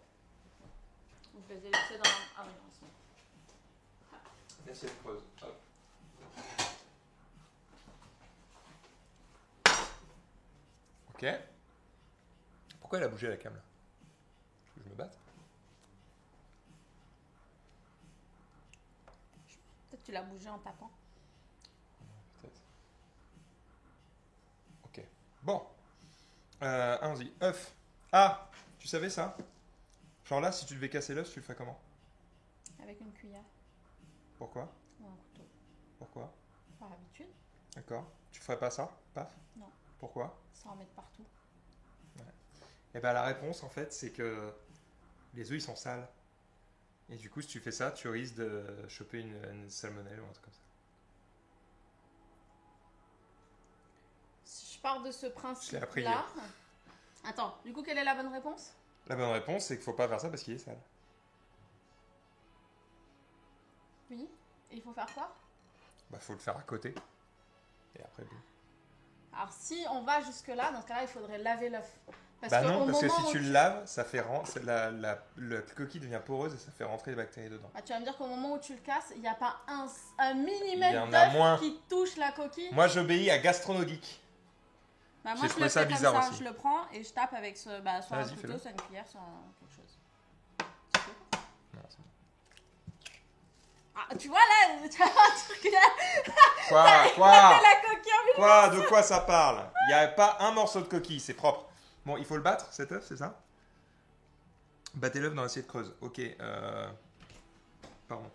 Donc, je les ai laissés dans. Ah oui, non, c'est bon. Assiette creuse. Hop. Ok. Pourquoi elle a bougé la cam là? Je me batte. Peut-être que tu l'as bougé en tapant. Peut-être. Ok. Bon. Allons-y. œuf. Ah, tu savais ça? Genre là, si tu devais casser l'œuf, tu le ferais comment? Avec une cuillère Pourquoi? ou un couteau. Pourquoi? Par habitude, D'accord. Tu ferais pas ça? Paf? Non. Pourquoi? sans en mettre partout. Et ben la réponse en fait, c'est que les œufs ils sont sales. Et du coup, si tu fais ça, tu risques de choper une salmonelle ou un truc comme ça. Si je pars de ce Je l'ai appris principe-là. Attends, du coup, quelle est la bonne réponse? La bonne réponse, c'est qu'il faut pas faire ça parce qu'il est sale. Oui. Et il faut faire quoi? Bah, faut le faire à côté. Et après, boum. Alors, si on va jusque-là, dans ce cas-là, il faudrait laver l'œuf. Bah non, qu'au parce que moment si où tu le laves, ça fait la coquille devient poreuse et ça fait rentrer les bactéries dedans. Bah, tu vas me dire qu'au moment où tu le casses, il n'y a pas un Il y millimètre en a moins. d'œuf qui touche la coquille. Moi, j'obéis à Gastronogeek. Bah, J'ai moi, je trouvé le ça fais comme bizarre ça. aussi. Je le prends et je tape avec soit un Vas-y, couteau, fais-le. soit une cuillère, soit quelque chose. Non, c'est bon. Ah, tu vois là, tu as un truc là. Quoi La coquille en Quoi? De quoi ça parle? Il n'y a pas un morceau de coquille, c'est propre. Bon, il faut le battre, cet œuf, c'est ça? Battez l'œuf dans l'assiette creuse. Ok. Pardon.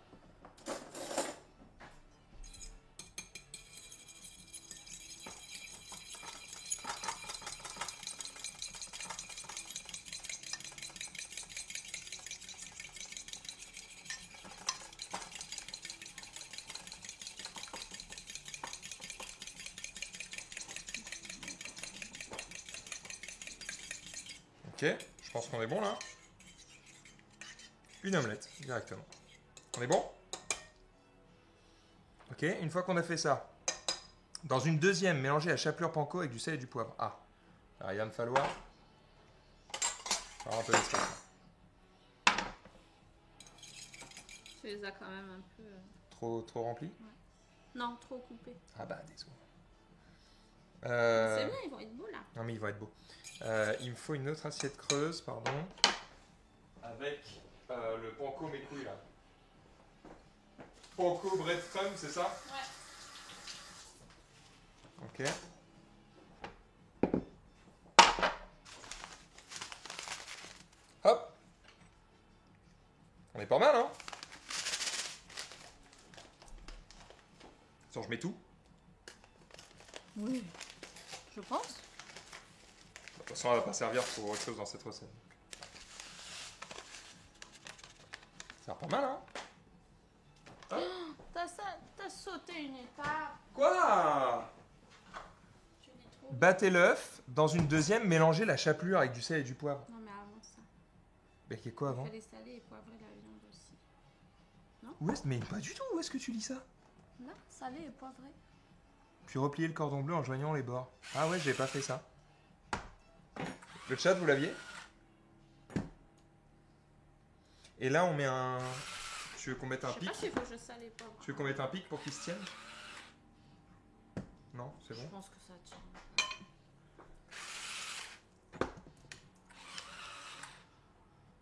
Ok, je pense qu'on est bon là. Une omelette, directement. On est bon? Ok, une fois qu'on a fait ça, dans une deuxième, mélangez la chapelure panko avec du sel et du poivre. Ah, alors il va me falloir faire un peu d'espace. Tu les as quand même un peu. Trop rempli? Non, trop coupés. Ah bah, désolé. C'est bien, ils vont être beaux là. Non mais ils vont être beaux. Il me faut une autre assiette creuse, pardon. Avec le panko mes couilles là. Panko breadcrumb, c'est ça? Ouais. Ok. Hop. On est pas mal, hein? Oui. Je pense. De toute façon, elle va pas servir pour autre chose dans cette recette. Ça a l'air pas mal, hein? T'as sauté une étape. Quoi? Tu dis trop. Battez l'œuf. Dans une deuxième, mélangez la chapelure avec du sel et du poivre. Non, mais avant ça. Mais qu'est quoi avant? Il fallait saler et poivrer la viande aussi. Où est-ce... Mais pas du tout, où est-ce que tu lis ça? Là, salé et poivré. Puis replier le cordon bleu en joignant les bords. Ah ouais, j'ai pas fait ça. Le chat, vous l'aviez? Et là, on met un... Tu veux qu'on mette un Je sais pic? pas s'il faut que je sale et poivre. Tu veux qu'on mette un pic pour qu'il se tienne? Non, c'est Je bon. pense que ça tient.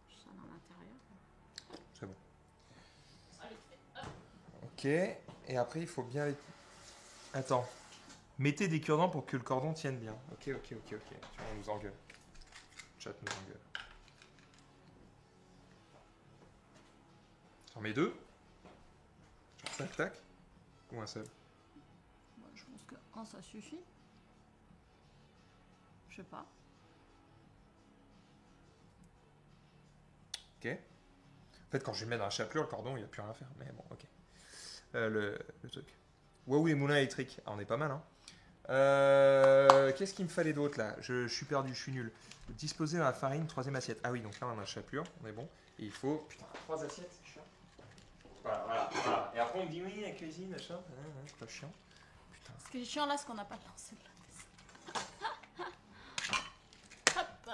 Je sale à l'intérieur. C'est bon. Ça vite fait. Hop. Ok, et après, il faut bien les... Attends. Mettez des cure-dents pour que le cordon tienne bien. Ok. Tu vois, on nous engueule. Le chat nous engueule. J'en mets deux? Genre tac tac? Ou un seul? Bon, je pense que un ça suffit. Je sais pas. Ok. En fait, quand je mets dans la chapelure, le cordon, il n'y a plus rien à faire. Mais bon, ok. Le truc. Waouh, les moulins électriques. Ah, on est pas mal, hein. Qu'est-ce qu'il me fallait d'autre là? Je suis perdu, je suis nul. Disposer dans la farine, troisième assiette. Ah oui, donc là on a la chapelure, on est bon. Et il faut. Putain, trois assiettes, c'est chiant. Voilà. Et après on me dit oui, la cuisine, machin. C'est pas chiant. Putain. Ce qui est chiant là, c'est qu'on n'a pas lancé de la Hop.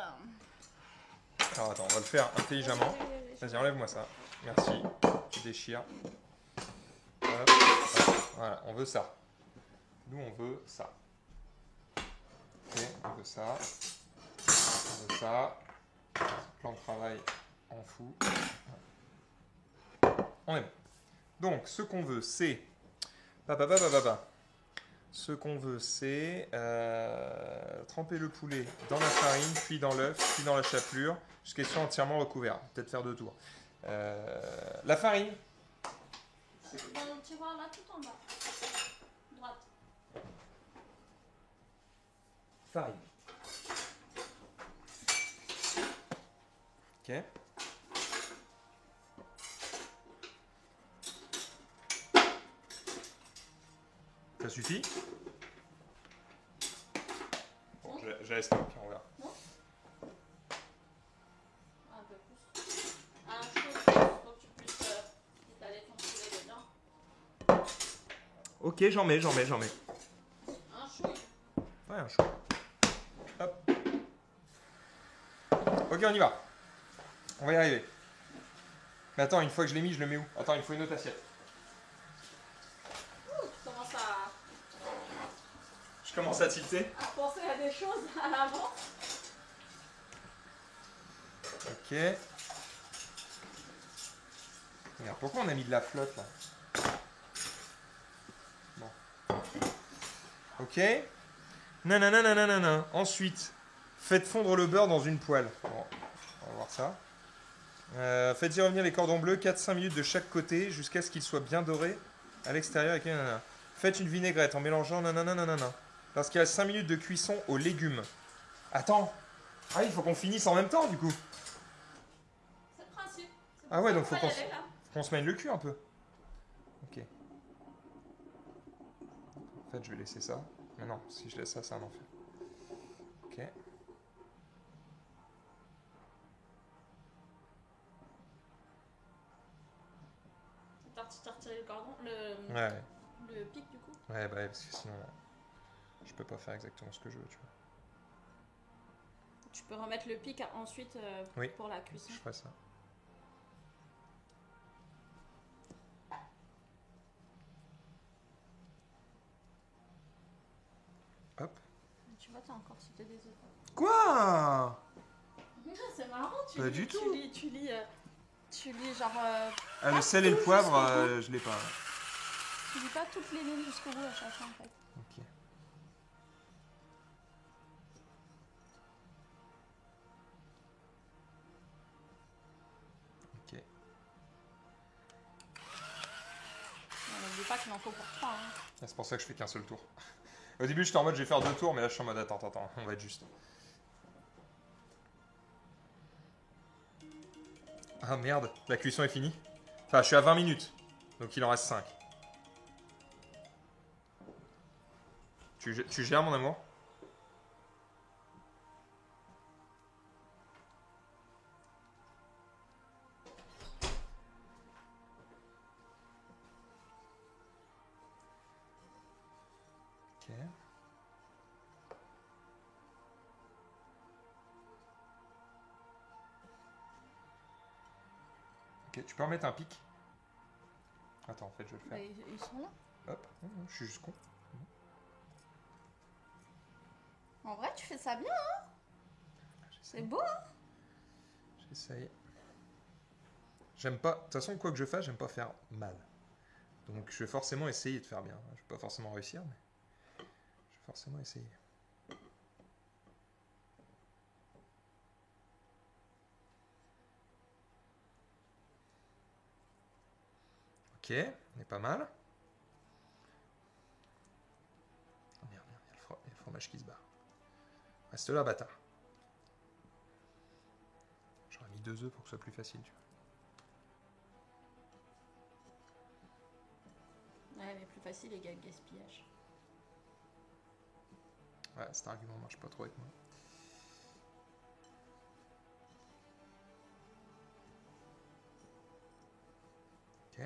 Alors attends, on va le faire intelligemment. Vas-y, enlève-moi ça. Merci. Tu déchires. Hop. Voilà, on veut ça. Nous, on veut ça. Ok, on veut ça. On veut ça. Plan de travail, on fout. On est bon. Donc, ce qu'on veut, c'est... Ce qu'on veut, c'est tremper le poulet dans la farine, puis dans l'œuf, puis dans la chapelure, jusqu'à ce qu'il soit entièrement recouvert. Peut-être faire deux tours. La farine. Dans le tiroir là, tout en bas. Droite. Farine. Ok. Ça suffit? Bon, je laisse là, puis on verra. Un peu plus. Un chaud pour que tu puisses étaler ton poulet dedans. Ok, j'en mets. Un chaud. Ouais, un chaud. Hop. Ok, on y va. On va y arriver. Mais attends, une fois que je l'ai mis, je le mets où? Attends, il me faut une autre assiette. Tu commences à Je commence à tilter. penser à des choses à l'avance. Ok. Regarde, pourquoi on a mis de la flotte là? Bon. Ok. Nanana. Ensuite, faites fondre le beurre dans une poêle. Bon, on va voir ça. Faites-y revenir les cordons bleus 4-5 minutes de chaque côté jusqu'à ce qu'ils soient bien dorés à l'extérieur avec nanana. Faites une vinaigrette en mélangeant nanana. Lorsqu'il y a 5 minutes de cuisson aux légumes. Attends. Ah, il faut qu'on finisse en même temps du coup. C'est le principe. Ah ouais, donc faut y qu'on aller, là. qu'on se mène le cul un peu. Ok. En fait, je vais laisser ça. Mais non, si je laisse ça, c'est un enfer. Ok. T'as retiré le cordon, Ouais. le pic du coup. Ouais, bah ouais, parce que sinon, je peux pas faire exactement ce que je veux, tu vois. Tu peux remettre le pic ensuite Oui. pour la cuisson. Je ferai ça. Hop. Tu vois, t'as encore sauté des œufs. Quoi? C'est marrant, Pas du tout. Tu lis genre. Ah, le sel et le poivre, je l'ai pas. Tu lis pas toutes les lignes jusqu'au bout à chaque fois en fait. Ok. Ok. On n'oublie pas qu'il en faut pour 3. Hein. Ah, c'est pour ça que je fais qu'un seul tour. Au début, j'étais en mode je vais faire 2 tours, mais là, je suis en mode attends, on va être juste. Ah merde, la cuisson est finie. Enfin, je suis à 20 minutes, donc il en reste 5. Tu gères, mon amour? Ok. Ok, tu peux remettre un pic? Attends, en fait, je vais le faire. Ils sont là. Hop, je suis juste con. En vrai, tu fais ça bien, hein? C'est beau, hein? J'essaye. J'aime pas... De toute façon, quoi que je fasse, j'aime pas faire mal. Donc, je vais forcément essayer de faire bien. Je vais pas forcément réussir, mais... Je vais forcément essayer. Ok, on est pas mal. Oh merde, il y a le fromage qui se barre. Reste là, bâtard. J'aurais mis 2 œufs pour que ce soit plus facile, tu Ouais, mais plus facile, les gars, le gaspillage. vois. Ouais, cet argument marche pas trop avec moi. Ok.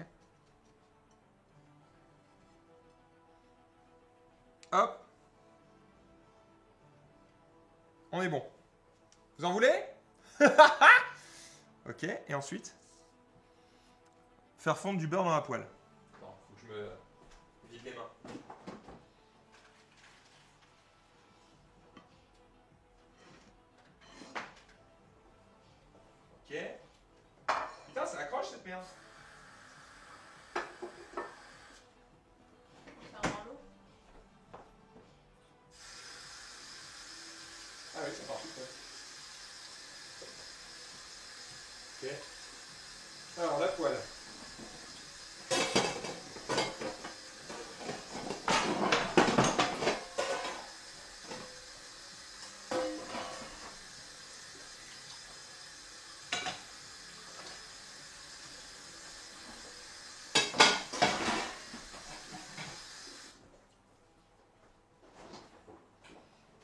Hop. On est bon. Vous en voulez? Ok, et ensuite faire fondre du beurre dans la poêle. Attends, faut que je me vide les mains. Ok. Putain, ça accroche cette merde. Faire dans l'eau. Ah oui, ça marche tout ouais. Ok. Alors la poêle.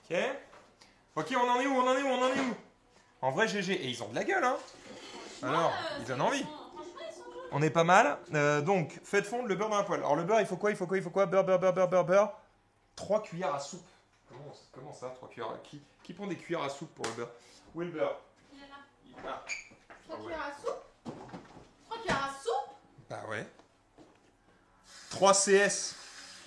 Ok. Ok, on en est où? En vrai, GG. Et ils ont de la gueule, hein. Alors, ils donnent envie. On est pas mal. Donc, faites fondre le beurre dans la poêle. Alors, le beurre, il faut quoi? Beurre. 3 cuillères à soupe. Comment ça, 3 cuillères? Qui prend des cuillères à soupe pour le beurre? Où est le beurre? Il est là. Ah. 3 cuillères à soupe? 3 cuillères à soupe? Bah ouais. 3 CS.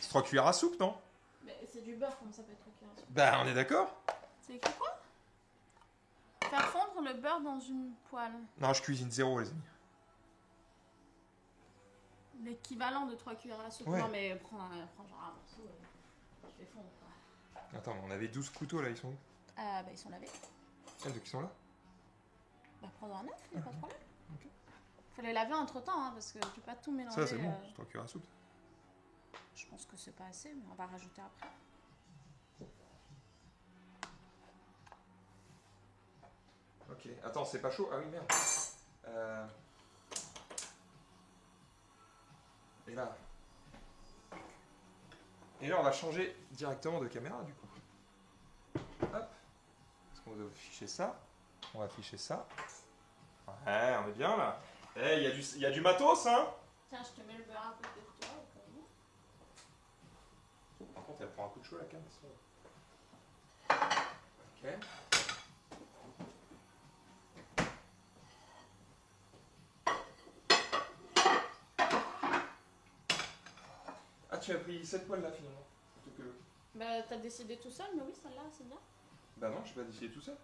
C'est 3 cuillères à soupe, non? Mais c'est du beurre, comment ça peut être 3 cuillères à soupe? Bah, on est d'accord? C'est écrit quoi? Faire fondre le beurre dans une poêle. Non, je cuisine 0, les amis. L'équivalent de 3 cuillères à soupe. Ouais. Non, mais prends genre un morceau et tu fais fondre, quoi. Attends, on avait 12 couteaux là, ils sont où? Bah, ils sont lavés. Ah, donc ils sont là? Bah, prends un œuf, il n'y a pas de problème. Ok. Faut les laver entre temps, hein, parce que tu peux pas tout mélanger. Ça, c'est bon, c'est 3 cuillères à soupe. Je pense que c'est pas assez, mais on va rajouter après. Ok, attends, c'est pas chaud? Ah oui, merde. Et là. Et là, on va changer directement de caméra, du coup. Hop. Parce qu'on va afficher ça. On va afficher ça. Ouais, on est bien là. Eh, il y a du matos, hein? Tiens, je te mets le beurre à côté de toi. Par contre, elle prend un coup de chaud la cam. Ok. Ah, tu as pris cette poêle là finalement plutôt que l'autre. Bah, t'as décidé tout seul, mais oui, celle-là, c'est bien. Bah non, j'ai pas décidé tout seul.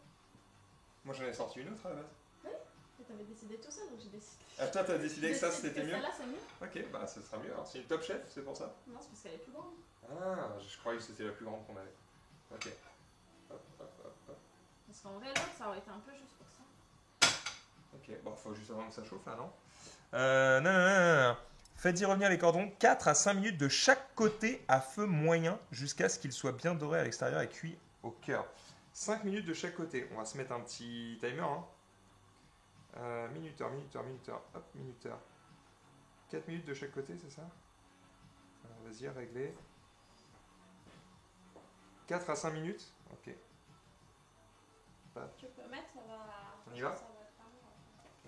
Moi j'en ai sorti une autre à la base. Oui, mais t'avais décidé tout seul, donc j'ai décidé. Ah, toi t'as décidé que ça c'était mieux? Celle-là, c'est mieux. Ok, bah ça sera mieux. Alors, c'est une top chef, c'est pour ça? Non, c'est parce qu'elle est plus grande. Ah, je croyais que c'était la plus grande qu'on avait. Ok. Hop, hop, hop, hop. Parce qu'en vrai, l'autre, ça aurait été un peu juste pour ça. Ok, bon, faut juste attendre que ça chauffe là, non? Non. Faites-y revenir les cordons 4 à 5 minutes de chaque côté à feu moyen jusqu'à ce qu'ils soient bien dorés à l'extérieur et cuits au cœur. 5 minutes de chaque côté. On va se mettre un petit timer. Minuteur. Hop, minuteur. 4 minutes de chaque côté, c'est ça? Alors, vas-y, régler. 4 à 5 minutes? Ok. Tu peux mettre, ça va. On y va? Ça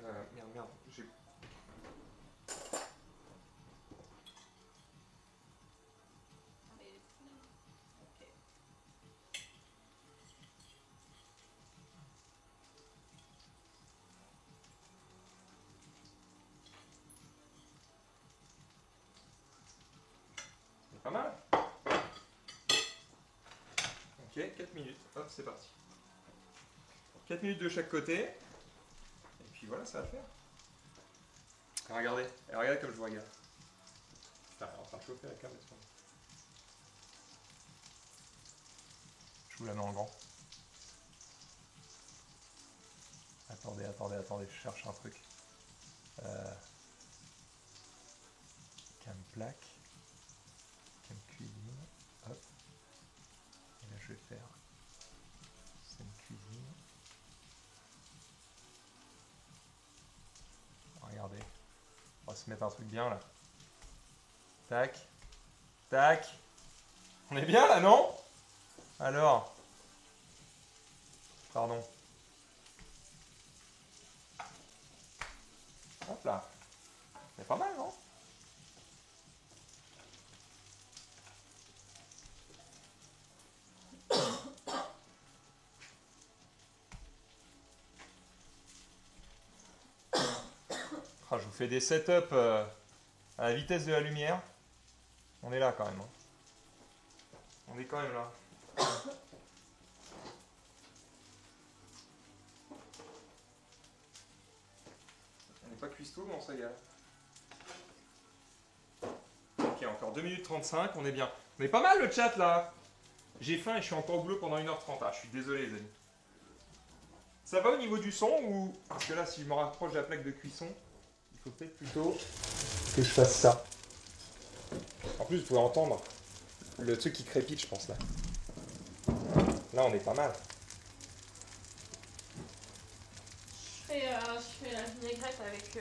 va être Merde. Ok. C'est pas mal. Ok, 4 minutes. Hop, c'est parti. 4 minutes de chaque côté. Et puis voilà, ça va le faire. Regardez comme je vous regarde. Putain, elle est en train de chauffer la carte. Je vous la mets en grand. Attendez, je cherche un truc. Cam plaque. Cam cuisine. Hop. Et là, je vais faire scène cuisine. Regardez. On va se mettre un truc bien là. Tac. Tac. On est bien là, non? Alors. Pardon. Hop là. C'est pas mal, non? Ah, je vous fais des setups à la vitesse de la lumière. On est là quand même. On est quand même là. On n'est pas cuistot, mais on se régale. Ok, encore 2 minutes 35, on est bien. On est pas mal le chat là. J'ai faim et je suis encore au boulot pendant 1h30. Ah, je suis désolé les amis. Ça va au niveau du son ou... Parce que là, si je me rapproche de la plaque de cuisson, il faut peut-être plutôt que je fasse ça. En plus, vous pouvez entendre le truc qui crépite, je pense là. Là, on est pas mal. Je fais la vinaigrette avec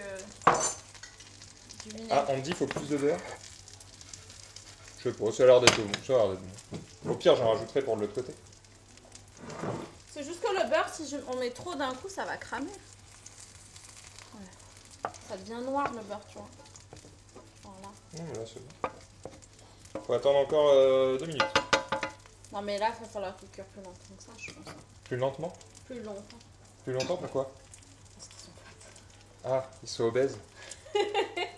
du vinaigre. Ah, on me dit qu'il faut plus de beurre. Je sais pas, ça a l'air d'être bon. Au pire, j'en rajouterai pour de l'autre côté. C'est juste que le beurre, si on met trop d'un coup, ça va cramer. Ouais. Ça devient noir le beurre, tu vois. Voilà. Non, mais là, c'est bon. Faut attendre encore 2 minutes. Non, mais là, il va falloir qu'il cure plus longtemps que ça, je pense. Plus lentement? Plus longtemps. Plus longtemps, pourquoi? Parce qu'ils sont plates. Ah, ils sont obèses.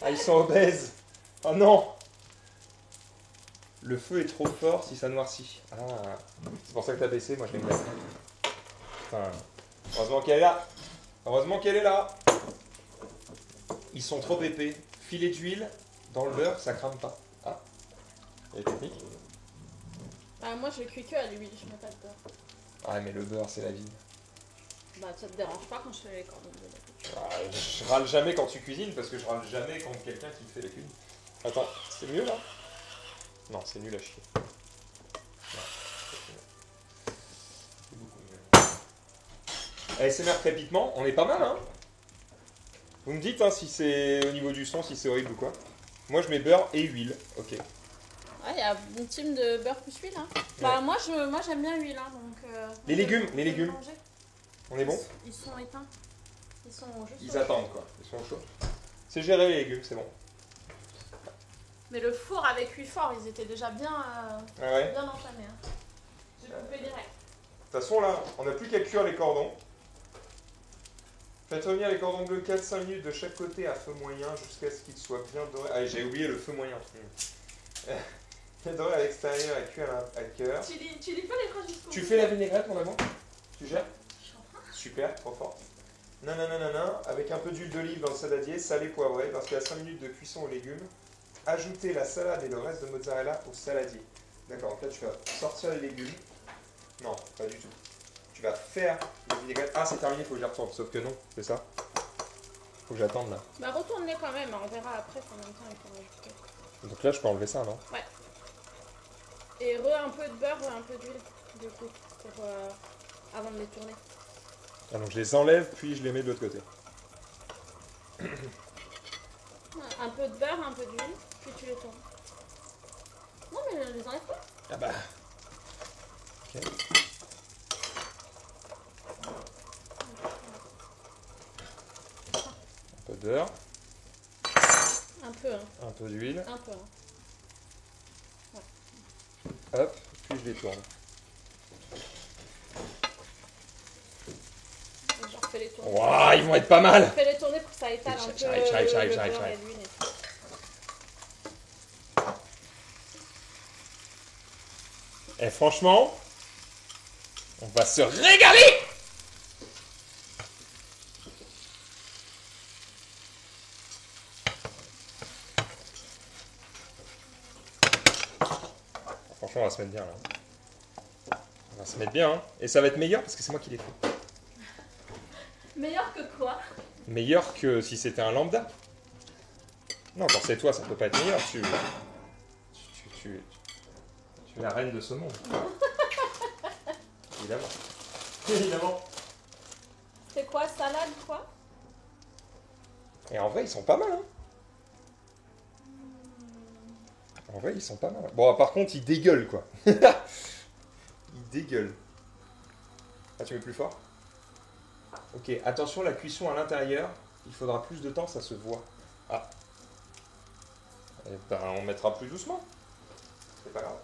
Ah, ils sont obèses. Oh non! Le feu est trop fort si ça noircit. Ah, c'est pour ça que t'as baissé, moi je l'ai mis. Putain. Heureusement qu'elle est là. Heureusement qu'elle est là. Ils sont trop épais. Filet d'huile dans le beurre, ça crame pas. Ah, il y a la technique. Bah, moi, je cuis que à l'huile, je mets pas de beurre. Ah, mais le beurre, c'est la vie. Bah, ça te dérange pas quand je fais les cordons bleu. Ah, je râle jamais quand tu cuisines parce que je râle jamais contre quelqu'un qui me fait la cuisine. Attends, c'est mieux là? Non, c'est nul à chier. C'est beaucoup mieux. ASMR crépitement, on est pas mal, hein? Vous me dites hein, si c'est au niveau du son, si c'est horrible ou quoi. Moi, je mets beurre et huile. Ok. Ah, il y a une team de beurre plus huile, hein. Bah, moi, j'aime bien l'huile, hein, donc... Les légumes. On est bon? Ils sont éteints. Ils sont juste... Ils attendent, quoi. Ils sont chauds. C'est géré, les légumes, c'est bon. Mais le four avec cuit fort, ils étaient déjà bien, Ah ouais? bien enflammés, hein. J'ai coupé direct. De toute façon, là, on n'a plus qu'à cuire les cordons. Faites revenir les cordons bleus 4-5 minutes de chaque côté à feu moyen jusqu'à ce qu'ils soient bien dorés. Ah, j'ai oublié le feu moyen. Bien doré à l'extérieur et cuit à cœur. Tu lis pas les phrases jusqu'au bout. Tu fais la vinaigrette, mon amour? Tu gères? Super, trop fort. Non, avec un peu d'huile d'olive dans le saladier, salé, poivré, parce qu'il y a 5 minutes de cuisson aux légumes. Ajoutez la salade et le reste de mozzarella au saladier. D'accord, donc là tu vas sortir les légumes. Non, pas du tout. Tu vas faire la vinaigrette. Ah, c'est terminé, il faut que je la retourne. Sauf que non, c'est ça. Faut Faut que j'attende là. Bah retourne-les quand même, on verra après combien de temps il faut rajouter. Donc là, je peux enlever ça, non? Ouais. Et un peu de beurre, un peu d'huile, du coup, pour, avant de les tourner. Ah, donc je les enlève, puis je les mets de l'autre côté. Un peu de beurre, un peu d'huile, puis tu les tournes. Non mais je les enlève pas. Ah bah. Ok. Un peu de beurre, Un peu, hein. un peu d'huile, Un peu, hein. hop, puis je les tourne. Genre fais les tourner. Waouh, ils vont être pas mal! Fais les tourner pour que ça étale un peu J'arrive, le beurre et l'huile et tout. Et franchement, on va se régaler! Franchement, on va se mettre bien là. On va se mettre bien, hein. Et ça va être meilleur parce que c'est moi qui l'ai fait. Meilleur que quoi? Meilleur que si c'était un lambda. Non, quand c'est toi, ça peut pas être meilleur. Tu es la reine de ce monde. Évidemment. Évidemment. C'est quoi, salade quoi? Et en vrai, ils sont pas mal, hein. En vrai, ils sont pas mal. Bon, par contre, ils dégueulent, quoi. Ils dégueulent. Ah, tu mets plus fort? Ok, attention, la cuisson à l'intérieur, il faudra plus de temps, ça se voit. Ah. Eh ben, on mettra plus doucement. C'est pas grave.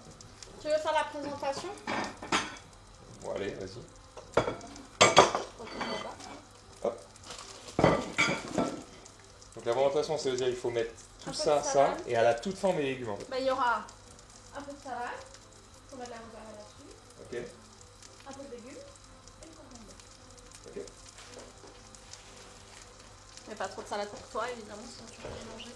Tu veux faire la présentation? Bon, allez, vas-y. Donc la présentation, ça veut dire qu'il faut mettre tout ça, ça, et à la toute fin, mes légumes, en fait. Bah, il y aura un peu de salade, on va de la mozzarella là-dessus, Ok. un peu de légumes et le cordon bleu. Ok. Mais pas trop de salade pour toi, évidemment, sinon tu vas les manger.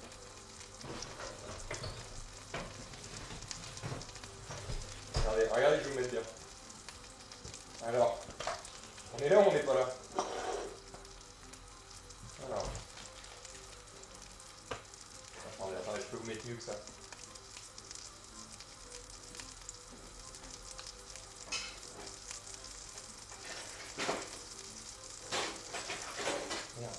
Regardez, je vais vous mettre bien. Alors, on est là ou on n'est pas là? Alors. Attendez, je peux vous mettre mieux que ça. Merde.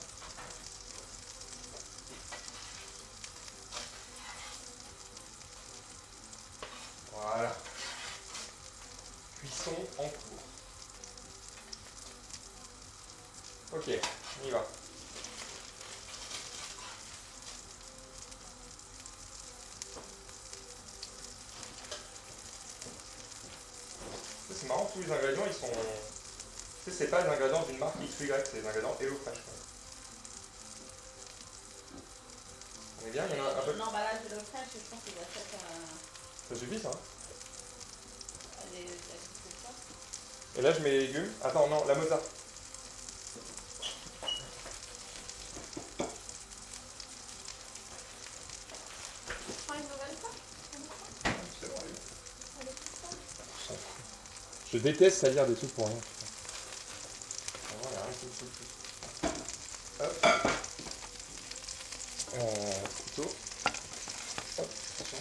Voilà. Cuisson en cours. Ok, on y va. C'est marrant, tous les ingrédients, ils sont... Tu sais, c'est pas les ingrédients d'une marque X ou Y, c'est les ingrédients HelloFresh. On est bien, il y en a un peu... L'emballage de l'eau fraîche, je pense qu'il va faire... Ça suffit, ça, hein? Allez, Et là, je mets les légumes. Attends, non, la mozza. C'est bon, allez. Je déteste salir des trucs pour rien. Vraiment, il y a rien qui me fout le plus. Hop. Couteau. Hop, attention.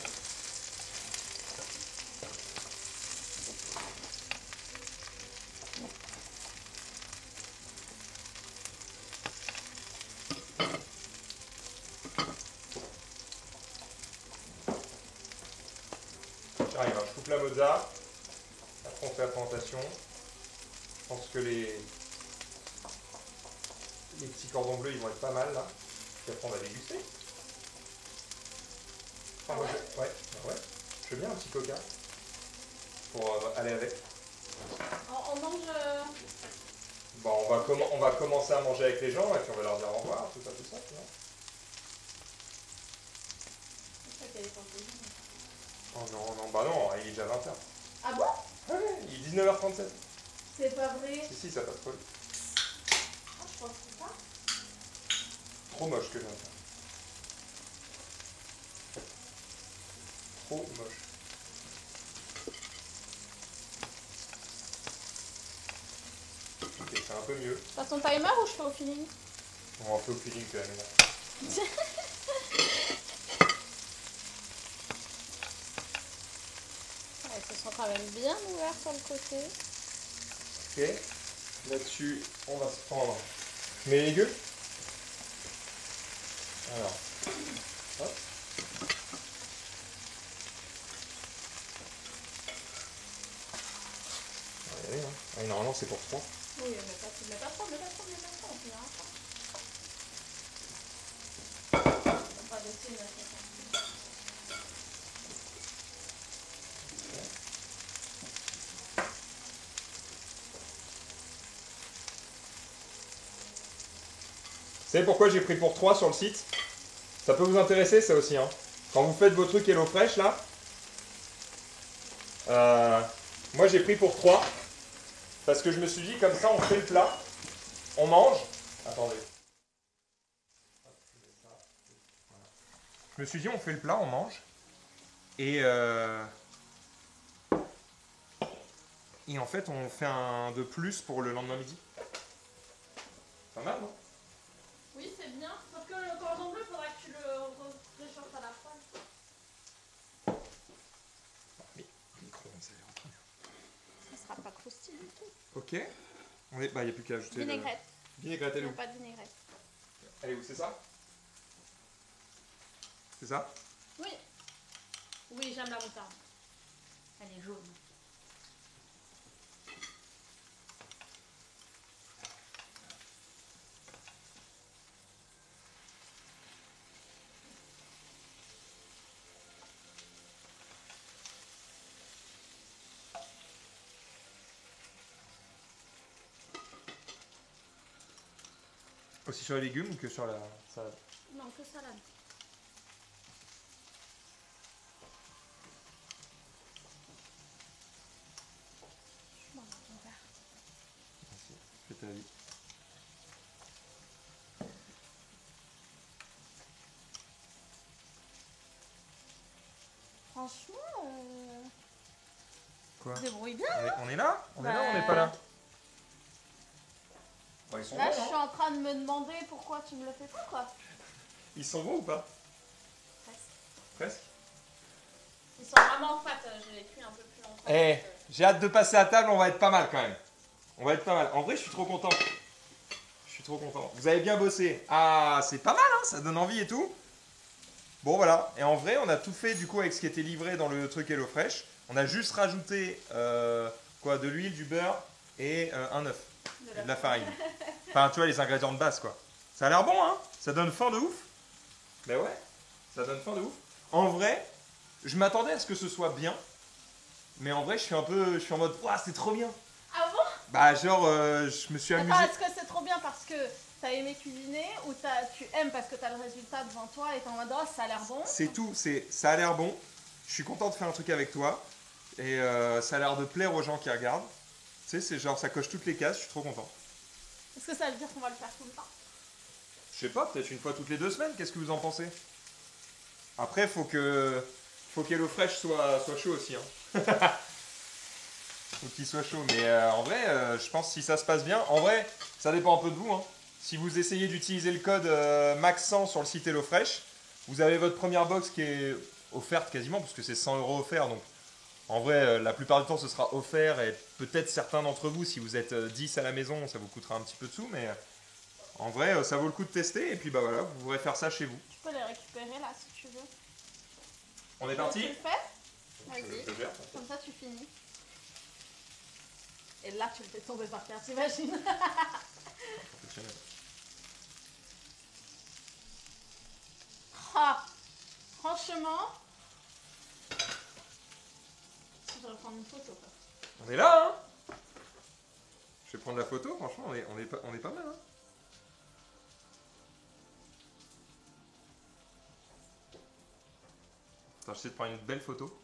J'arrive, hein. Je coupe la mozza. Après, on fait la présentation. Je pense que les petits cordons bleus, ils vont être pas mal là. Puis après, on va déguster. Ah, moi, ouais. Je veux bien un petit coca pour aller avec. On mange... Bon, on va commencer à manger avec les gens et puis on va leur dire au revoir, tout ça, tu vois. Oh non, non, bah non, il est déjà 20h. Ah bon? Ouais, il est 19h37. C'est pas vrai. Si, ça passe pas. Ah, je pense pas. Trop moche que j'ai fait. Trop moche. Ok, c'est un peu mieux. T'as ton timer ou je fais au feeling? On va un peu au feeling quand même. Ouais, ils se sont quand même bien ouverts sur le côté. Ok. Là-dessus, on va se prendre. Je mets les légumes. Alors. Hop. On va y aller, hein. Ah, normalement, c'est pour 3. Oui, mais pas trop, on finira pas. On va laisser une assiette. Vous savez pourquoi j'ai pris pour 3 sur le site? Ça peut vous intéresser, ça aussi, hein. Quand vous faites vos trucs HelloFresh, là, moi j'ai pris pour 3 parce que je me suis dit, comme ça, on fait le plat, on mange. Attendez. Je me suis dit, on fait le plat, on mange. Et en fait, on fait un de plus pour le lendemain midi. Pas mal, non? Oui, c'est bien. Sauf que le cordon bleu, il faudra que tu le réchauffe à la poêle. Mais micro-ondes, ça a l'air très bien. Ça sera pas croustillant du tout. Ok. Il n'y a plus qu'à ajouter Vinaigrette. Vinaigrette, elle Il est n'y où? a pas de vinaigrette. Elle est où, c'est ça? C'est ça? Oui. Oui, j'aime la moutarde. Elle est jaune. Aussi sur les légumes ou que sur la salade? Non, que salade. Je m'en vais ton verre. Merci. Fais ta vie. Franchement, Quoi? tu te débrouilles bien. On est là? On est là ou on Bah, n'est pas là? Bon, ils sont Là, bons, je hein? suis en train de me demander pourquoi tu me le fais pas, quoi. Ils sont bons ou pas? Presque. Presque. Ils sont vraiment fat, je les cuis un peu plus longtemps. Eh, j'ai hâte de passer à table, on va être pas mal quand même. On va être pas mal. En vrai, je suis trop content. Je suis trop content. Vous avez bien bossé. Ah, c'est pas mal, hein, ça donne envie et tout. Bon, voilà. Et en vrai, on a tout fait du coup avec ce qui était livré dans le truc HelloFresh. On a juste rajouté de l'huile, du beurre et un œuf. Et de la farine. Enfin, tu vois, les ingrédients de base, quoi. Ça a l'air bon, hein? Ça donne faim de ouf. Ben ouais, ça donne faim de ouf. En vrai, je m'attendais à ce que ce soit bien. Mais en vrai, je suis en mode, ouah, c'est trop bien. Ah bon? Bah, genre, je me suis amusé. Attends, est-ce que c'est trop bien parce que t'as aimé cuisiner ou tu aimes parce que t'as le résultat devant toi et t'es en mode, oh, ça a l'air bon? C'est tout, ça a l'air bon. Je suis content de faire un truc avec toi. Et ça a l'air de plaire aux gens qui regardent. Tu sais, c'est genre, ça coche toutes les cases, je suis trop content. Est-ce que ça veut dire qu'on va le faire tout le temps? Je sais pas, peut-être une fois toutes les 2 semaines, qu'est-ce que vous en pensez? Après, faut qu'HelloFresh soit chaud aussi. Hein. Faut qu'il soit chaud. Mais en vrai, je pense que si ça se passe bien, en vrai, ça dépend un peu de vous. Hein. Si vous essayez d'utiliser le code MAX100 sur le site HelloFresh, vous avez votre première box qui est offerte quasiment, parce que c'est 100 € offert. Donc en vrai, la plupart du temps, ce sera offert. Et peut-être certains d'entre vous, si vous êtes 10 à la maison, ça vous coûtera un petit peu de sous. Mais en vrai, ça vaut le coup de tester. Et puis bah voilà, vous pourrez faire ça chez vous. Tu peux les récupérer là si tu veux. On est Tu parti? le fais? Je Vas-y. le gère. Comme ça, tu finis. Et là, tu le fais tomber par terre, t'imagines? Professionnel. Ah, franchement, je voudrais prendre une photo. Quoi. On est là, hein? Je vais prendre la photo, franchement, on est pas mal, hein? Attends, j'essaie de prendre une belle photo.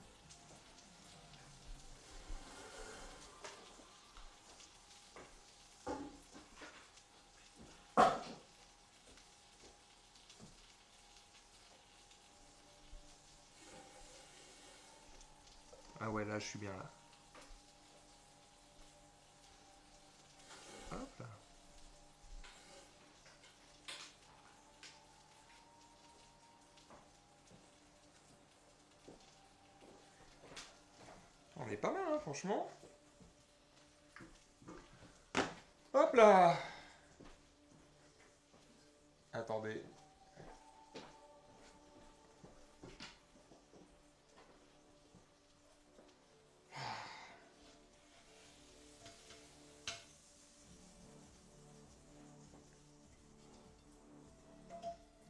Ah ouais, là, je suis bien, là. Hop là. franchement. Hop là. Attendez.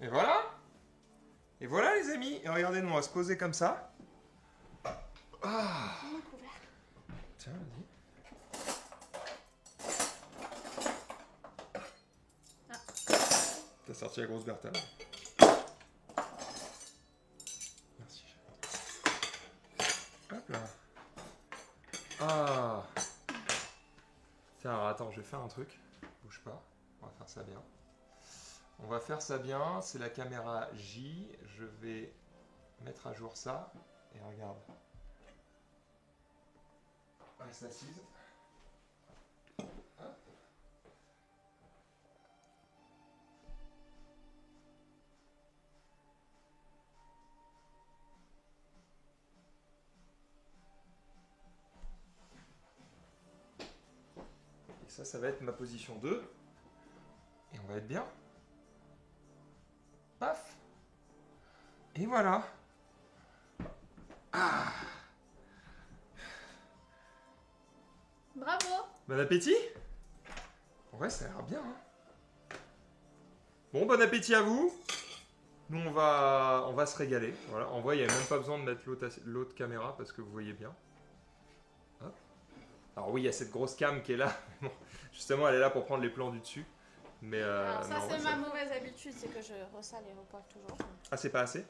Et voilà. Et voilà les amis. Et regardez, nous on va se poser comme ça. Ah. Tiens, vas-y. T'as sorti la grosse Bertha. Merci. Hop là. Ah. Tiens, alors attends, je vais faire un truc. Bouge pas. On va faire ça bien. On va faire ça bien. C'est la caméra J. Je vais mettre à jour ça. Et regarde. Reste assise. Hop. Et ça va être ma position 2. Et on va être bien. Paf. Et voilà. Ah. Bravo. Bon appétit. Ouais, ça a l'air bien. Hein. Bon, bon appétit à vous. Nous, on va se régaler. Voilà. En vrai, il n'y a même pas besoin de mettre l'autre caméra parce que vous voyez bien. Hop. Alors oui, il y a cette grosse cam qui est là. Bon, justement, elle est là pour prendre les plans du dessus. Mais alors ça, mais c'est ma mauvaise habitude, c'est que je ressale les repas toujours. Ah, c'est pas assez?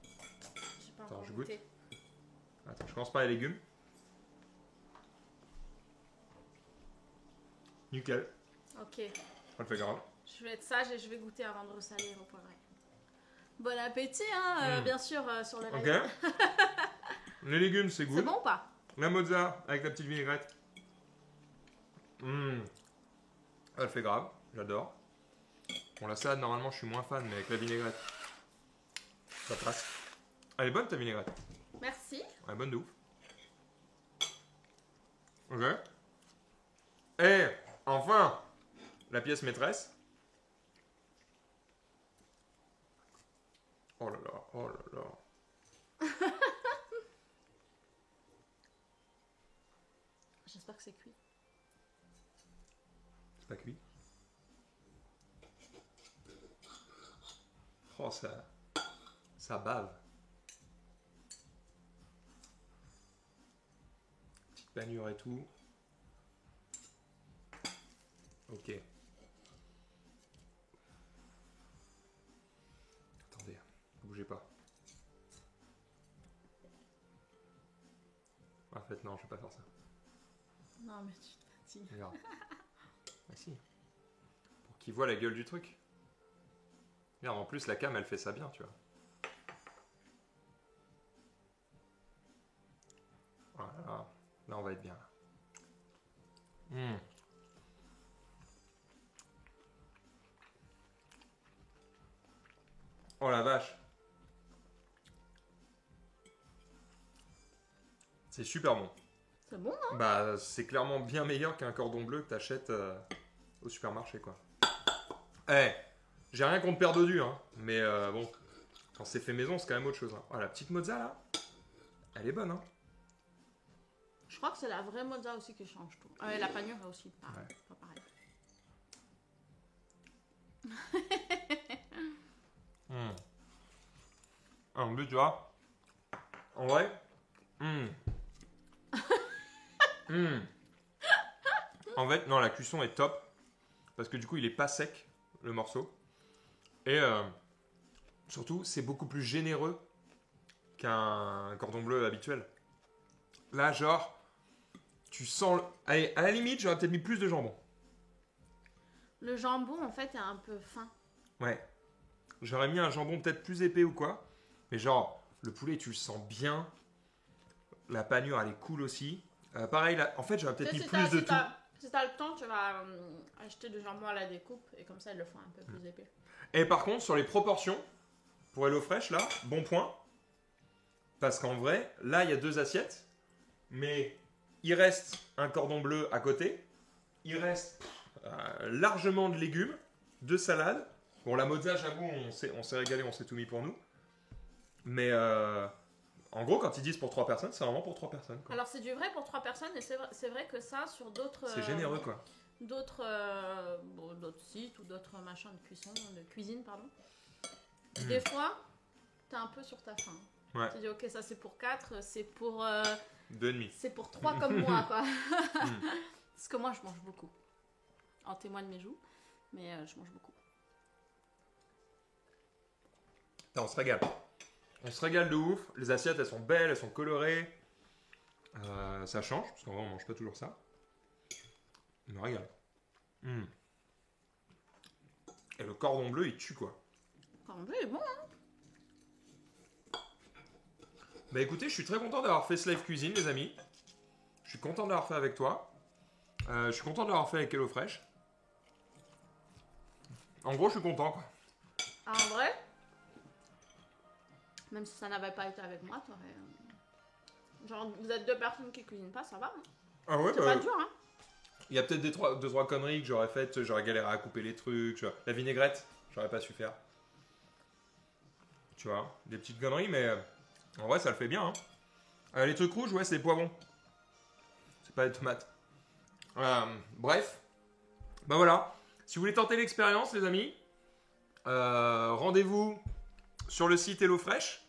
J'ai pas Attends, encore je goûte. goûté. Attends, je commence par les légumes. Nickel. Ok. On le fait grave. Je vais être sage et je vais goûter avant de ressaler et repoivrer. Bon appétit, hein, bien sûr, sur le live. Ok. Les légumes, c'est good. C'est bon ou pas? La mozza avec la petite vinaigrette. Elle fait grave, j'adore. Bon, la salade, normalement, je suis moins fan, mais avec la vinaigrette, ça passe. Elle est bonne ta vinaigrette. Merci. Elle est bonne de ouf. Ok. Et enfin, la pièce maîtresse. Oh là là, oh là là. J'espère que c'est cuit. C'est pas cuit. Oh, ça bave. Petite panure et tout. Ok. Attendez, bougez pas. En fait, non, je vais pas faire ça. Non, mais tu te fatigues. Regarde. Ah si. Pour qu'ils voient la gueule du truc. Regarde, en plus, la cam, elle fait ça bien, tu vois. Voilà. Là, on va être bien. Oh la vache. C'est super bon. C'est bon, hein? Bah, c'est clairement bien meilleur qu'un cordon bleu que t'achètes au supermarché, quoi. Eh, j'ai rien contre Père Dodu, hein. Mais bon, quand c'est fait maison, c'est quand même autre chose. Hein. Oh, la petite mozza, là, elle est bonne, hein. Je crois que c'est la vraie mozza aussi qui change tout. La panure est aussi pas pareil. En plus, tu vois, en vrai, en fait, non, la cuisson est top. Parce que du coup, il est pas sec, le morceau. Et surtout, c'est beaucoup plus généreux qu'un cordon bleu habituel. Là, genre, tu sens... Allez, à la limite, j'aurais peut-être mis plus de jambon. Le jambon, en fait, est un peu fin. Ouais. J'aurais mis un jambon peut-être plus épais ou quoi. Mais genre, le poulet, tu le sens bien. La panure, elle est cool aussi. Pareil, là, en fait, j'aurais peut-être mis plus de tout. Si t'as le temps, tu vas acheter du jambon à la découpe. Et comme ça, ils le font un peu plus épais. Et par contre, sur les proportions, pour HelloFresh, là, bon point. Parce qu'en vrai, là, il y a 2 assiettes. Mais Il reste un cordon bleu à côté. Il reste largement de légumes, de salade. Bon, la mozza, j'avoue, on s'est régalé, on s'est tout mis pour nous. Mais en gros, quand ils disent pour 3 personnes, c'est vraiment pour 3 personnes. Quoi. Alors, c'est du vrai pour 3 personnes, et c'est vrai que ça, sur d'autres... C'est généreux, quoi. D'autres sites ou d'autres machins de cuisine, pardon. Des fois, t'es un peu sur ta faim. Ouais. Tu dis, ok, ça c'est pour 4, c'est pour... 2,5. C'est pour 3 comme moi, quoi. Parce que moi, je mange beaucoup. En témoigne mes joues, mais je mange beaucoup. On se régale. On se régale de ouf. Les assiettes, elles sont belles, elles sont colorées. Ça change, parce qu'en vrai, on mange pas toujours ça. On me régale. Et le cordon bleu, il tue, quoi. Le cordon bleu est bon, hein. Bah écoutez, je suis très content d'avoir fait ce live cuisine, les amis. Je suis content de l'avoir fait avec toi. Je suis content de l'avoir fait avec HelloFresh. En gros, je suis content, quoi. Ah, en vrai, même si ça n'avait pas été avec moi, t'aurais... Genre, vous êtes 2 personnes qui cuisinent pas, ça va, hein. Ah ouais, c'est pas dur, hein. Il y a peut-être 2-3 conneries que j'aurais faites. J'aurais galéré à couper les trucs. La vinaigrette, j'aurais pas su faire. Tu vois, des petites conneries, mais en vrai, ça le fait bien. Hein. Les trucs rouges, ouais, c'est des poivrons. C'est pas des tomates. Bref. Ben voilà. Si vous voulez tenter l'expérience, les amis, rendez-vous sur le site HelloFresh.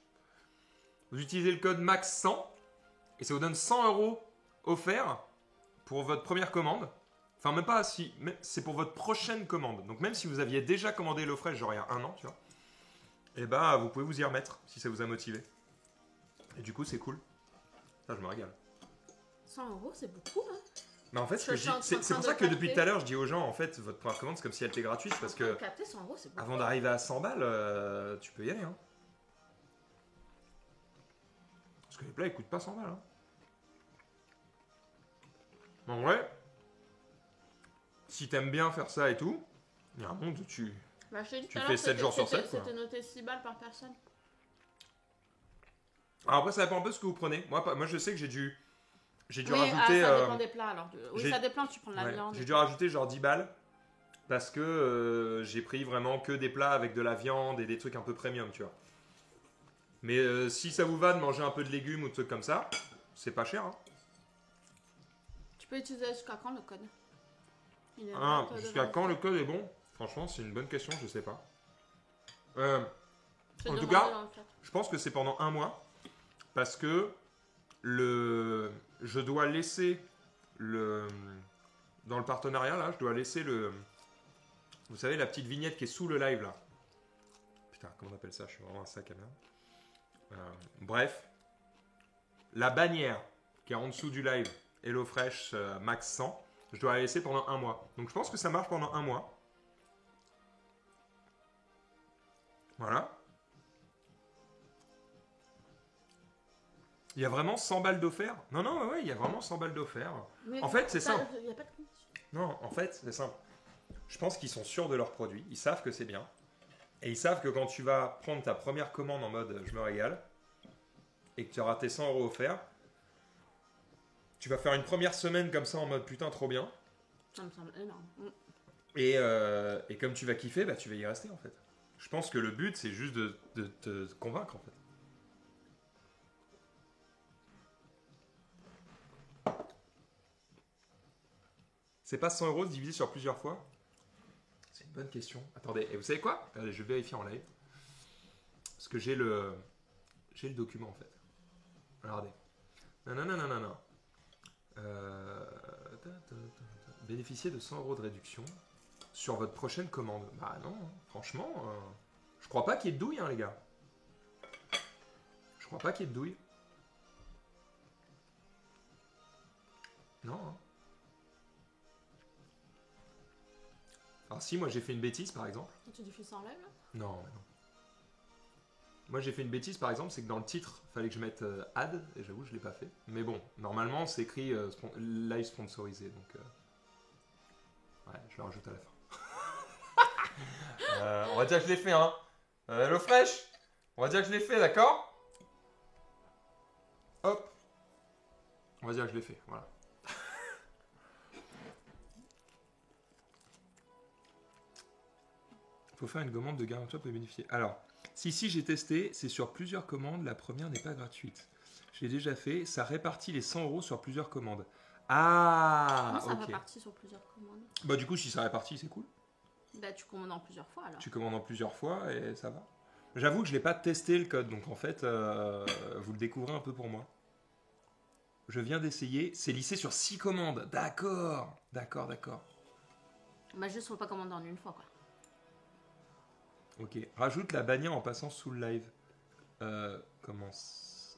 Vous utilisez le code MAX100 et ça vous donne 100 € offerts pour votre première commande. Enfin, même pas si. C'est pour votre prochaine commande. Donc, même si vous aviez déjà commandé HelloFresh, genre il y a 1 an, tu vois, et bah, vous pouvez vous y remettre si ça vous a motivé. Et du coup, c'est cool. Ça, je me régale. 100 €, c'est beaucoup, hein. Mais en fait, c'est pour ça que depuis tout à l'heure, je dis aux gens, en fait, votre première commande, c'est comme si elle était gratuite. Parce que capter 100 €, c'est beaucoup. avant d'arriver à 100 balles, tu peux y aller. Hein. Parce que les plats, ils coûtent pas 100 balles. Hein. En vrai, si t'aimes bien faire ça et tout, il y a un monde où tu fais 7 jours sur 7. C'était noté 6 balles par personne. Alors après, ça dépend un peu de ce que vous prenez. Moi je sais que j'ai dû oui, rajouter... ça dépend des plats alors. Oui, ça dépend, tu prends de la viande. J'ai dû rajouter genre 10 balles parce que j'ai pris vraiment que des plats avec de la viande et des trucs un peu premium, tu vois. Mais si ça vous va de manger un peu de légumes ou de trucs comme ça, c'est pas cher. Hein. Tu peux utiliser jusqu'à quand le code? Jusqu'à quand le code est bon? Franchement, c'est une bonne question, je sais pas. En tout cas, je pense que c'est pendant 1 mois parce que je dois laisser dans le partenariat là, je dois laisser vous savez, la petite vignette qui est sous le live là. Putain, comment on appelle ça? Je suis vraiment un sac à main. Bref, la bannière qui est en dessous du live HelloFresh Max 100, je dois la laisser pendant 1 mois. Donc je pense que ça marche pendant 1 mois. Voilà. Il y a vraiment 100 balles d'offert? Non, ouais, il y a vraiment 100 balles d'offert. En fait, c'est simple. Il n'y a pas de condition. Non, en fait, c'est simple. Je pense qu'ils sont sûrs de leurs produits. Ils savent que c'est bien. Et ils savent que quand tu vas prendre ta première commande en mode je me régale et que tu auras tes 100 € offerts, tu vas faire une première semaine comme ça en mode putain, trop bien. Ça me semble énorme. Et comme tu vas kiffer, bah, tu vas y rester en fait. Je pense que le but, c'est juste de te convaincre en fait. C'est pas 100 € divisé sur plusieurs fois? C'est une bonne question. Attendez, et vous savez quoi? Allez, je vais vérifier en live. Parce que j'ai le document en fait. Regardez. Non. Bénéficier de 100 € de réduction sur votre prochaine commande. Bah non, franchement, je crois pas qu'il y ait de douille, hein, les gars. Je crois pas qu'il y ait de douille. Non, hein. Alors si, moi j'ai fait une bêtise par exemple. Tu diffuses ça en live là? Non, mais non. Moi j'ai fait une bêtise par exemple, c'est que dans le titre, fallait que je mette ad, et j'avoue je l'ai pas fait. Mais bon, normalement c'est écrit live sponsorisé, donc ouais, je le rajoute à la fin. On va dire que je l'ai fait, hein. HelloFresh, on va dire que je l'ai fait, d'accord? Hop. On va dire que je l'ai fait, voilà. Faut faire une commande de garantie pour bénéficier. Alors, si j'ai testé, c'est sur plusieurs commandes, la première n'est pas gratuite. Je l'ai déjà fait, ça répartit les 100 € sur plusieurs commandes. Ah, Comment ça ok. répartit sur plusieurs commandes? Bah du coup, si ça répartit, c'est cool. Bah tu commandes en plusieurs fois alors. Tu commandes en plusieurs fois et ça va. J'avoue que je l'ai pas testé le code, donc en fait, vous le découvrez un peu pour moi. Je viens d'essayer, c'est lissé sur 6 commandes. D'accord. Bah juste faut pas commander en une fois quoi. Ok. Rajoute la bannière en passant sous le live.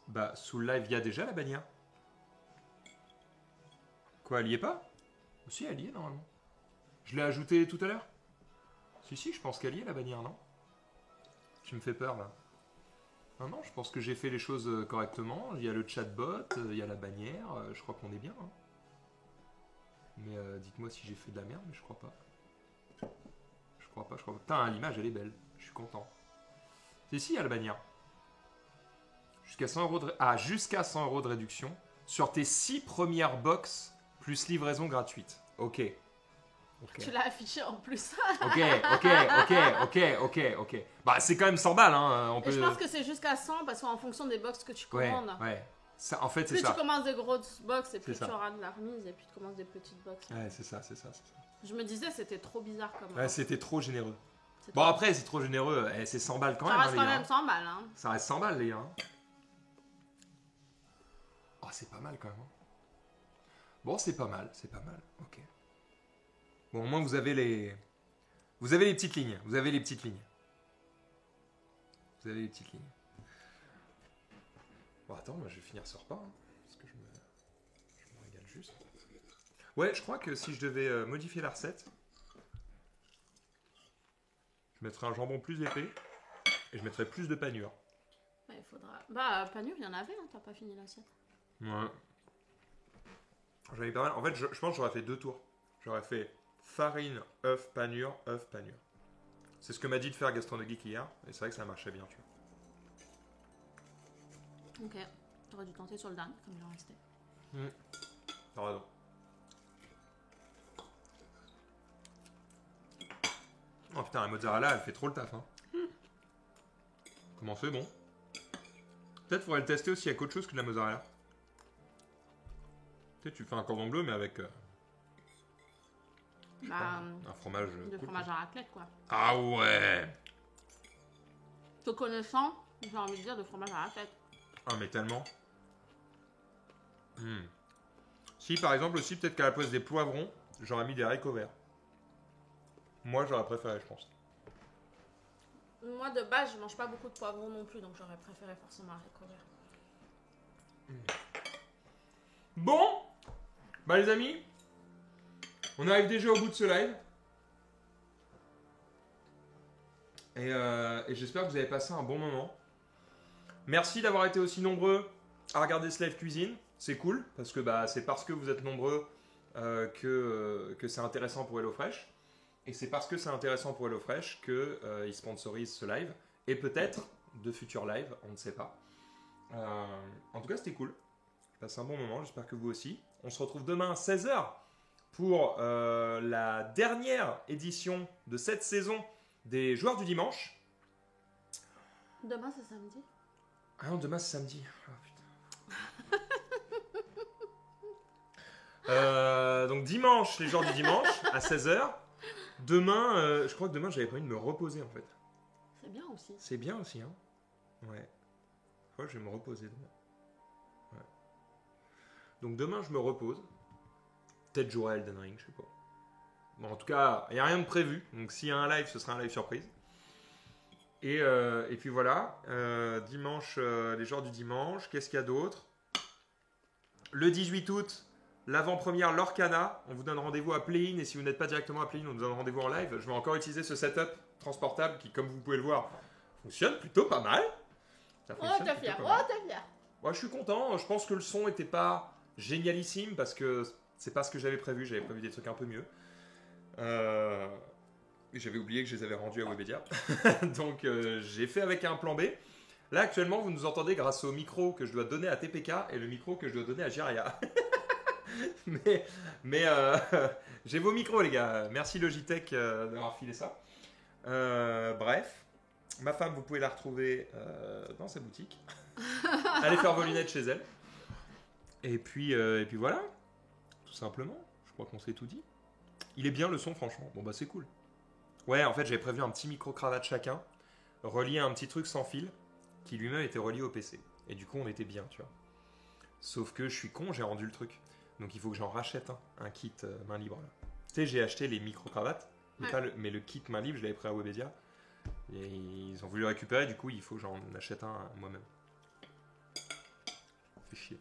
Bah sous le live, il y a déjà la bannière. Quoi, elle y est pas? Si, elle y est normalement. Je l'ai ajoutée tout à l'heure. Si, je pense qu'elle y est la bannière, non? Tu me fais peur là. Non, je pense que j'ai fait les choses correctement. Il y a le chatbot, il y a la bannière. Je crois qu'on est bien. Hein. Mais dites-moi si j'ai fait de la merde, mais je crois pas. Je crois pas. Putain, l'image elle est belle. Je suis content. Si, il y a la bannière. Jusqu'à 100 € jusqu'à 100 € de réduction sur tes 6 premières box plus livraison gratuite. Ok. Tu l'as affiché en plus. Ok. Bah, c'est quand même 100 balles. Hein. Et je pense que c'est jusqu'à 100 parce qu'en fonction des box que tu commandes. Ouais. Ça, en fait, c'est plus ça. tu commences des grosses box et plus C'est tu ça. auras de la remise et puis tu commences des petites box. Ouais, c'est ça. Je me disais c'était trop bizarre comme. Ouais, c'était trop généreux. C'est Bon, trop- après, c'est trop généreux. C'est 100 balles quand ça même, reste les quand gars. même 100 balles. Hein. Ça reste 100 balles, les gars. Oh, c'est pas mal quand même. Bon, c'est pas mal. Ok. Bon, au moins, vous avez les petites lignes. Bon, attends, moi, je vais finir ce repas. Hein, parce que je me régale juste. Ouais, je crois que si je devais modifier la recette, je mettrais un jambon plus épais et je mettrais plus de panure. Ouais, il faudra. Bah, panure, il y en avait, hein, t'as pas fini l'assiette. Ouais. J'en ai pas mal. En fait, je pense que j'aurais fait 2 tours. J'aurais fait farine, œuf, panure, œuf, panure. C'est ce que m'a dit de faire Gastronogeek hier. Et c'est vrai que ça marchait bien, tu vois. Ok, t'aurais dû tenter sur le dernier, comme il en restait. T'as raison. Oh putain, la mozzarella, elle fait trop le taf. Hein. Comment c'est bon? Peut-être faudrait le tester aussi avec autre chose que de la mozzarella. Tu sais, tu fais un cordon bleu, mais avec un fromage. De fromage à raclette, quoi. Ah ouais! Te connaissant, j'ai envie de dire de fromage à raclette. Ah, mais tellement. Si, par exemple, aussi, peut-être qu'à la place des poivrons, j'aurais mis des haricots verts. Moi, j'aurais préféré, je pense. Moi, de base, je mange pas beaucoup de poivrons non plus, donc j'aurais préféré forcément haricots verts. Bon! Bah, les amis, on arrive déjà au bout de ce live. Et j'espère que vous avez passé un bon moment. Merci d'avoir été aussi nombreux à regarder ce live cuisine. C'est cool, parce que c'est parce que vous êtes nombreux que c'est intéressant pour HelloFresh. Et c'est parce que c'est intéressant pour HelloFresh qu'ils sponsorisent ce live. Et peut-être de futurs lives, on ne sait pas. En tout cas, c'était cool. J'ai passé un bon moment, j'espère que vous aussi. On se retrouve demain à 16h pour la dernière édition de cette saison des Joueurs du Dimanche. Demain, c'est samedi. Ah non, demain c'est samedi. Oh, putain. Donc dimanche, les Joueurs du Dimanche, à 16h. Demain, je crois que demain j'avais prévu de me reposer en fait. C'est bien aussi. C'est bien aussi, hein. Ouais. Je crois que je vais me reposer demain. Ouais. Donc demain je me repose. Peut-être jouer à Elden Ring, je sais pas. Bon, en tout cas, il n'y a rien de prévu. Donc s'il y a un live, ce sera un live surprise. Et puis voilà. Dimanche, les Joueurs du Dimanche. Qu'est-ce qu'il y a d'autre? Le 18 août, l'avant-première Lorcana. On vous donne rendez-vous à Play-in. Et si vous n'êtes pas directement à Play-in, on vous donne rendez-vous en live. Je vais encore utiliser ce setup transportable qui, comme vous pouvez le voir, fonctionne plutôt pas mal. Ça Oh, fonctionne t'es plutôt fier. pas Oh, mal. t'es fier. Ouais, je suis content. Je pense que le son n'était pas génialissime parce que c'est pas ce que j'avais prévu. J'avais prévu des trucs un peu mieux. Et j'avais oublié que je les avais rendus à Webedia. Donc j'ai fait avec un plan B. Là actuellement vous nous entendez grâce au micro que je dois donner à TPK et le micro que je dois donner à Jiria. mais j'ai vos micros les gars. Merci Logitech d'avoir filé ça. Bref, ma femme, vous pouvez la retrouver dans sa boutique. Allez faire vos lunettes chez elle. Et puis voilà, tout simplement. Je crois qu'on s'est tout dit. Il est bien le son, franchement. Bon, bah, c'est cool. Ouais, en fait, j'avais prévu un petit micro-cravate chacun, relié à un petit truc sans fil, qui lui-même était relié au PC. Et du coup, on était bien, tu vois. Sauf que je suis con, j'ai rendu le truc. Donc, il faut que j'en rachète un kit main libre. Là. Tu sais, j'ai acheté les micro-cravates, mais le kit main libre, je l'avais pris à Webedia. Et ils ont voulu le récupérer, du coup, il faut que j'en achète un moi-même. Ça fait chier.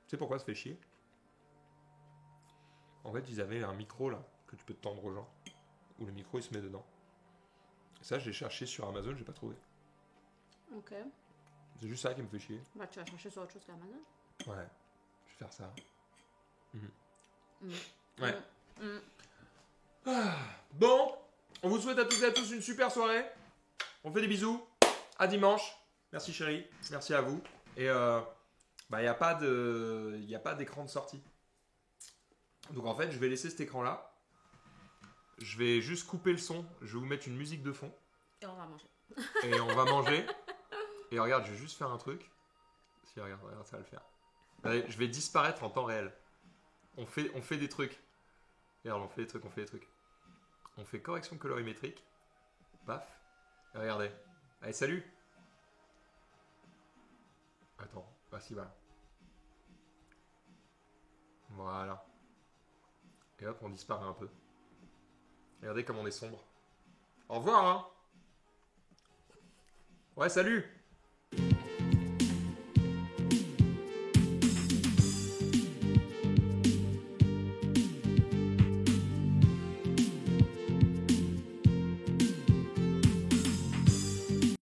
Tu sais pourquoi ça fait chier? En fait, ils avaient un micro, là, que tu peux te tendre aux gens. Où le micro, il se met dedans. Ça, je l'ai cherché sur Amazon, j'ai pas trouvé. Ok. C'est juste ça qui me fait chier. Bah, tu vas chercher sur autre chose qu'Amazon. Ouais, je vais faire ça. Mm. Ouais. Mm. Bon, on vous souhaite à toutes et à tous une super soirée. On fait des bisous. À dimanche. Merci chérie. Merci à vous. Et il n'y a pas d'écran de sortie. Donc en fait, je vais laisser cet écran-là. Je vais juste couper le son. Je vais vous mettre une musique de fond. Et on va manger. Et on va manger. Et regarde, je vais juste faire un truc. Si, regarde, ça va le faire. Allez, je vais disparaître en temps réel. On fait des trucs. Regarde, on fait des trucs. On fait correction colorimétrique. Paf. Et regardez. Allez, salut. Attends, si, voilà. Voilà. Et hop, on disparaît un peu. Regardez comme on est sombre. Au revoir, hein. Ouais, salut.